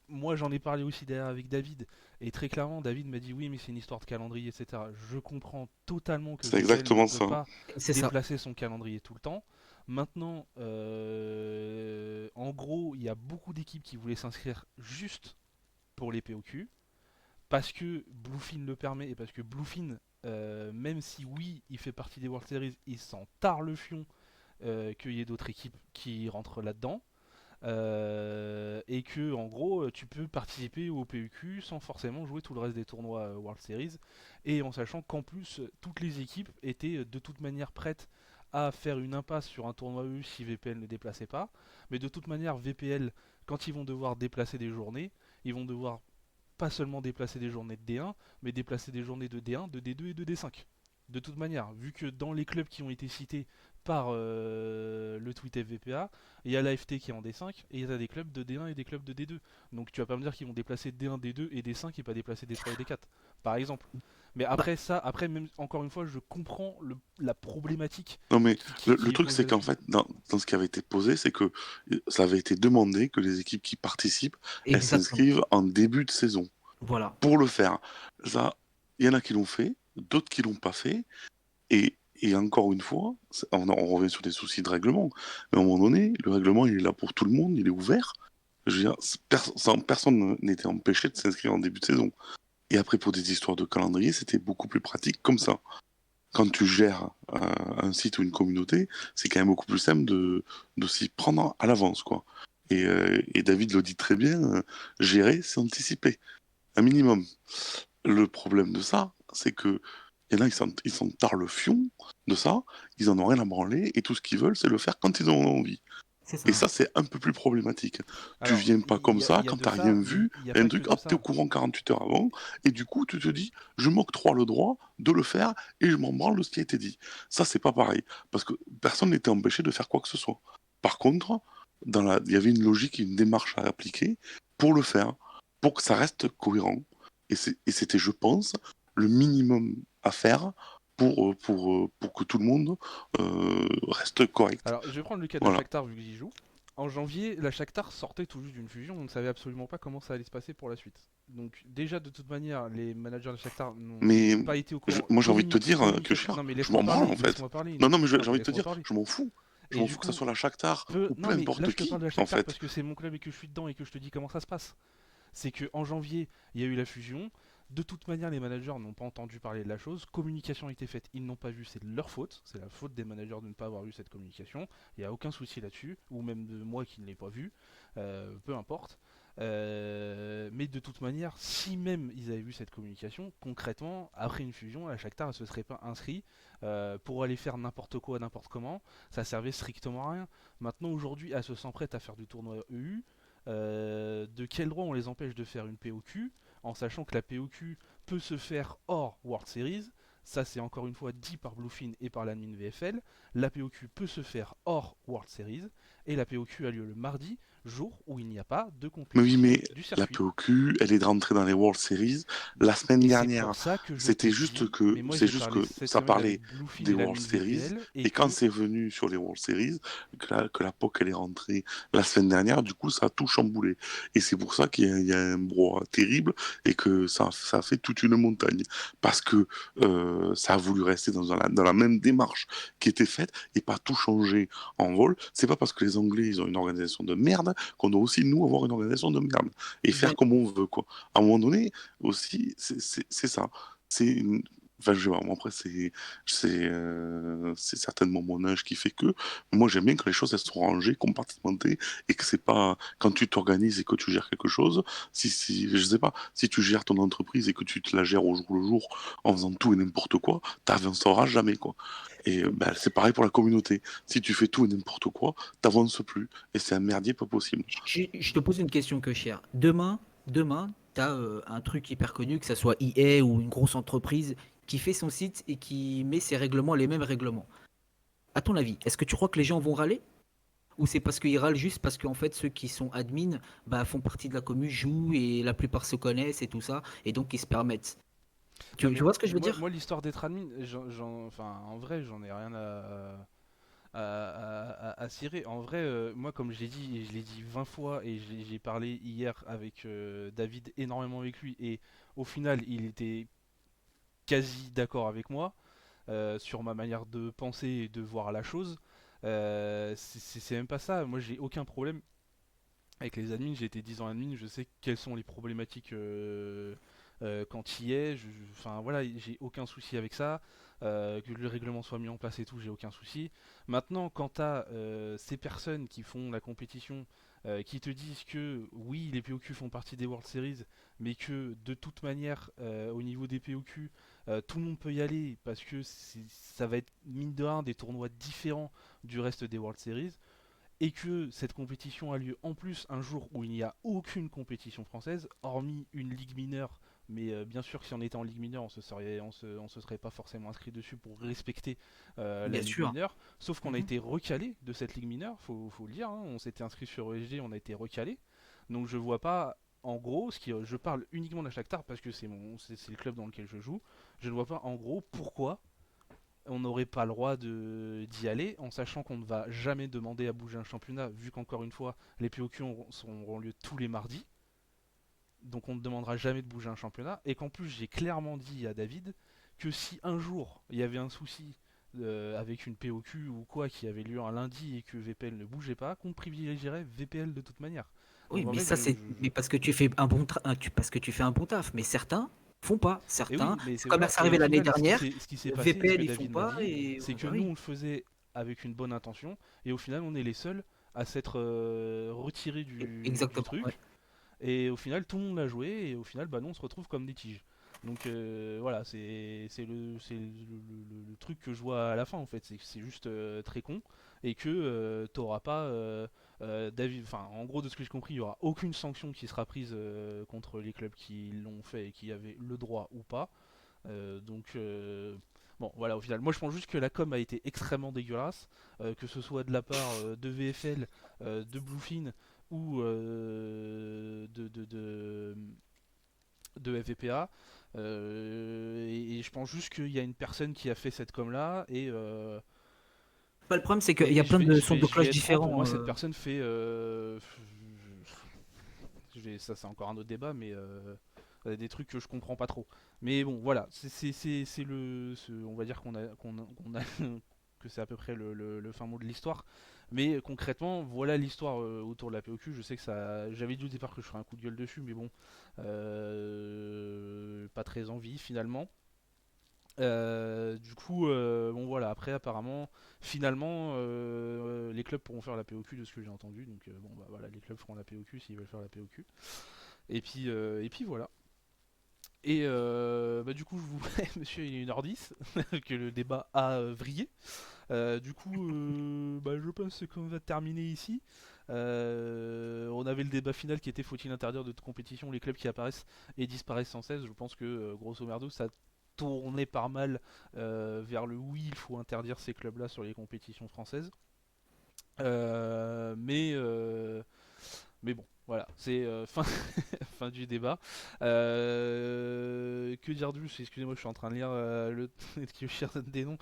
moi j'en ai parlé aussi derrière avec David, et très clairement David m'a dit oui mais c'est une histoire de calendrier, etc. Je comprends totalement que C'est VFL ne exactement peut ça. pas c'est ça. déplacer son calendrier tout le temps. Maintenant, en gros, il y a beaucoup d'équipes qui voulaient s'inscrire juste pour les POQ, parce que Bluefin le permet, et parce que Bluefin, même si oui, il fait partie des World Series, il s'en tard le fion qu'il y ait d'autres équipes qui rentrent là-dedans. Et que en gros tu peux participer au PUQ sans forcément jouer tout le reste des tournois World Series, et en sachant qu'en plus toutes les équipes étaient de toute manière prêtes à faire une impasse sur un tournoi EU si VPL ne déplaçait pas, mais de toute manière VPL, quand ils vont devoir déplacer des journées, ils vont devoir pas seulement déplacer des journées de D1, mais déplacer des journées de D1, de D2 et de D5. De toute manière, vu que dans les clubs qui ont été cités par le tweet FVPA, il y a l'AFT qui est en D5, et il y a des clubs de D1 et des clubs de D2. Donc tu vas pas me dire qu'ils vont déplacer D1, D2 et D5 et pas déplacer D3 et D4, par exemple. Mais après ça, après même encore une fois, je comprends la problématique Non mais le est truc posée c'est qu'en là-dessus. fait dans ce qui avait été posé c'est que ça avait été demandé que les équipes qui participent elles Exactement. s'inscrivent en début de saison Voilà. pour le faire. Ça, il y en a qui l'ont fait, d'autres qui l'ont pas fait, et encore une fois, on revient sur des soucis de règlement. Mais à un moment donné, le règlement il est là pour tout le monde, il est ouvert. Je veux dire, personne n'était empêché de s'inscrire en début de saison. Et après pour des histoires de calendrier, c'était beaucoup plus pratique comme ça. Quand tu gères un site ou une communauté, c'est quand même beaucoup plus simple de s'y prendre à l'avance, quoi. Et David le dit très bien, gérer, c'est anticiper, un minimum. le problème de ça, c'est que il y en a, ils sont tard le fion de ça, ils en ont rien à branler, et tout ce qu'ils veulent, c'est le faire quand ils en ont envie. C'est ça. Et ça, c'est un peu plus problématique. Tu Alors, viens pas comme ça, il y a quand de t'as ça, rien mais vu, il y a un pas que truc, de hop, ça. t'es au courant 48 heures avant, et du coup, tu te dis, je m'octroie le droit de le faire, et je m'en branle de ce qui a été dit. Ça, c'est pas pareil, parce que personne n'était empêché de faire quoi que ce soit. Par contre, il y avait une logique, une démarche à appliquer pour le faire, pour que ça reste cohérent. Et c'était, je pense, le minimum à faire pour que tout le monde reste correct. Alors, je vais prendre le cas de la Voilà. Shakhtar vu que j'y joue. En janvier, la Shakhtar sortait tout juste d'une fusion, on ne savait absolument pas comment ça allait se passer pour la suite. Donc déjà, de toute manière, les managers de la Shakhtar n'ont Mais pas été au courant. moi, j'ai envie de te dire que Non mais je m'en laisse-moi branle parler, en fait. laisse-moi parler. Non, mais j'ai Non, mais envie de te laisse-moi dire, parler. je m'en fous. Je Et m'en du fous que coup, ça soit la Shakhtar ou non peu mais importe là je te qui, parle de la en Shakhtar fait. parce que c'est mon club et que je suis dedans et que je te dis comment ça se passe. C'est que en janvier, il y a eu la fusion. De toute manière, les managers n'ont pas entendu parler de la chose. Communication a été faite, ils n'ont pas vu, c'est de leur faute. C'est la faute des managers de ne pas avoir eu cette communication. Il n'y a aucun souci là-dessus, ou même de moi qui ne l'ai pas vu. Peu importe. Mais de toute manière, si même ils avaient vu cette communication, concrètement, après une fusion, la Shakhtar ne se serait pas inscrit pour aller faire n'importe quoi, n'importe comment. Ça servait strictement à rien. Maintenant, aujourd'hui, elles se sent prêtes à faire du tournoi EU. De quel droit on les empêche de faire une POQ en sachant que la POQ peut se faire hors World Series? Ça, c'est encore une fois dit par Bluefin et par l'admin VFL. La POQ peut se faire hors World Series et la POQ a lieu le mardi, jour où il n'y a pas de Mais oui, compétition mais du la circuit. POQ, elle est rentrée dans les World Series la semaine Et c'est dernière. pour ça que je te C'était juste dis, que, mais moi c'est j'ai juste parlé que cette ça semaine parlait avec Bluefin des et World l'admin Series. VPL Et quand c'est venu sur les World Series, que la POC elle est rentrée la semaine dernière, du coup ça a tout chamboulé. Et c'est pour ça qu'il y a un brouhaha terrible et que ça a fait toute une montagne. Parce que ça a voulu rester dans la même démarche qui était faite et pas tout changer en vol. C'est pas parce que les Anglais ils ont une organisation de merde qu'on doit aussi nous avoir une organisation de merde et faire comme on veut quoi. À un moment donné aussi c'est ça. C'est une... Enfin, je sais pas, moi, après, c'est certainement mon âge qui fait que. Moi, j'aime bien que les choses elles sont rangées, compartimentées, et que c'est pas quand tu t'organises et que tu gères quelque chose. Je sais pas, si tu gères ton entreprise et que tu te la gères au jour le jour en faisant tout et n'importe quoi, t'avanceras jamais quoi. Et ben, c'est pareil pour la communauté. Si tu fais tout et n'importe quoi, t'avances plus. Et c'est un merdier pas possible. Je te pose une question que cher. Demain, tu as un truc hyper connu, que ce soit EA ou une grosse entreprise, qui fait son site et qui met ses règlements, les mêmes règlements. À ton avis, est-ce que tu crois que les gens vont râler? Ou c'est parce qu'ils râlent juste parce qu'en fait, ceux qui sont admins bah, font partie de la commu, jouent et la plupart se connaissent et tout ça, et donc ils se permettent. Non, mais Tu vois ce que je veux dire? moi, l'histoire d'être admin, enfin, en vrai, j'en ai rien à cirer. En vrai, moi, comme je l'ai dit, et je l'ai dit 20 fois, et j'ai parlé hier avec David énormément avec lui, et au final, il était quasi d'accord avec moi sur ma manière de penser et de voir la chose. C'est même pas ça. Moi, j'ai aucun problème avec les admins. J'ai été 10 ans admin, je sais quelles sont les problématiques quand il y est. Enfin voilà, j'ai aucun souci avec ça. Que le règlement soit mis en place et tout, j'ai aucun souci. Maintenant, quant à ces personnes qui font la compétition, qui te disent que oui, les POQ font partie des World Series, mais que de toute manière, au niveau des POQ, tout le monde peut y aller parce que ça va être mine de rien des tournois différents du reste des World Series et que cette compétition a lieu en plus un jour où il n'y a aucune compétition française, hormis une ligue mineure. Mais bien sûr, si on était en ligue mineure, on se serait pas forcément inscrit dessus pour respecter la Bien ligue sûr. mineure. Sauf qu'on a Mhm. été recalé de cette ligue mineure, faut le dire. Hein. On s'était inscrit sur ESG, on a été recalé. Donc je vois pas, en gros, je parle uniquement de la Shakhtar parce que c'est le club dans lequel je joue. Je ne vois pas en gros pourquoi on n'aurait pas le droit d'y aller en sachant qu'on ne va jamais demander à bouger un championnat vu qu'encore une fois les POQ auront lieu tous les mardis, donc on ne demandera jamais de bouger un championnat et qu'en plus j'ai clairement dit à David que si un jour il y avait un souci avec une POQ ou quoi qui avait lieu un lundi et que VPL ne bougeait pas, qu'on privilégierait VPL de toute manière. Oui, Donc en mais fait ça c'est mais parce que tu fais un bon parce que tu fais un bon taf, mais certains font pas. Et Certains, oui, mais c'est comme voilà. c'est Et au arrivé l'année final, dernière, ce qui s'est passé, ce que VPN ils font David m'a pas dit, et c'est que bah nous oui. on le faisait avec une bonne intention, et au final on est les seuls à s'être retirés du Exactement. Ouais. truc, et au final tout le monde l'a joué, et au final bah nous on se retrouve comme des tiges. Donc voilà, c'est le truc que je vois à la fin en fait, c'est que c'est juste très con et que t'auras pas en gros de ce que j'ai compris, il y aura aucune sanction qui sera prise contre les clubs qui l'ont fait et qui avaient le droit ou pas. Bon voilà, au final, moi je pense juste que la com a été extrêmement dégueulasse, que ce soit de la part de VFL, de Bluefin ou de FVPA. Et je pense juste qu'il y a une personne qui a fait cette com là Bah, le problème, c'est qu'il y a plein de sons de je vais cloche être franc, différents. pour moi cette personne fait ça c'est encore un autre débat, mais des trucs que je comprends pas trop. Mais bon, voilà, on va dire qu'on a que c'est à peu près le fin mot de l'histoire. Mais concrètement, voilà l'histoire autour de la POQ. Je sais que ça, j'avais dit au départ que je ferais un coup de gueule dessus, mais bon, pas très envie finalement. Bon voilà, après apparemment, finalement, les clubs pourront faire la POQ de ce que j'ai entendu. Donc bon bah voilà, les clubs feront la POQ s'ils veulent faire la POQ. Et puis voilà. Et bah du coup, je vous monsieur, il est 1h10, que le débat a vrillé. Bah, je pense qu'on va terminer ici. On avait le débat final qui était faut-il interdire de compétition les clubs qui apparaissent et disparaissent sans cesse. Je pense que grosso merdo ça tournait par mal vers le oui, il faut interdire ces clubs-là sur les compétitions françaises. Mais bon, voilà, c'est fin, fin du débat. Que dire de plus? Excusez-moi, je suis en train de lire le Kyoshiro donne des noms.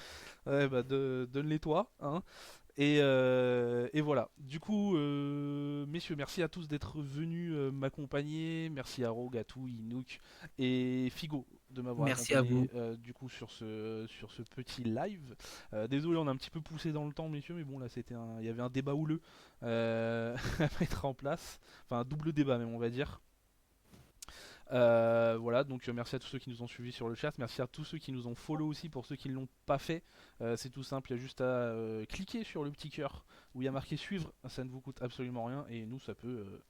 Ouais, bah donne-les toi, hein. Et voilà. Du coup, messieurs, merci à tous d'être venus m'accompagner. Merci à Rogue, Atou, Inouk et Figo de m'avoir Merci à accompagné vous. du coup sur ce petit live. Désolé, on a un petit peu poussé dans le temps, messieurs, mais bon là il y avait un débat houleux à mettre en place. Enfin, un double débat même, on va dire. Voilà, donc merci à tous ceux qui nous ont suivis sur le chat, merci à tous ceux qui nous ont follow aussi, pour ceux qui ne l'ont pas fait, c'est tout simple, il y a juste à cliquer sur le petit cœur où il y a marqué suivre, ça ne vous coûte absolument rien et nous ça peut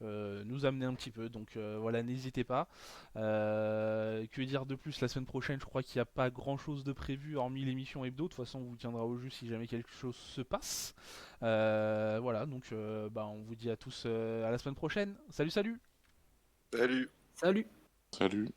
nous amener un petit peu, donc voilà, n'hésitez pas. Que dire de plus? La semaine prochaine je crois qu'il n'y a pas grand chose de prévu hormis l'émission hebdo, de toute façon on vous tiendra au jus si jamais quelque chose se passe. Voilà, donc bah, on vous dit à tous à la semaine prochaine, salut salut. Salut. Salut. Salut.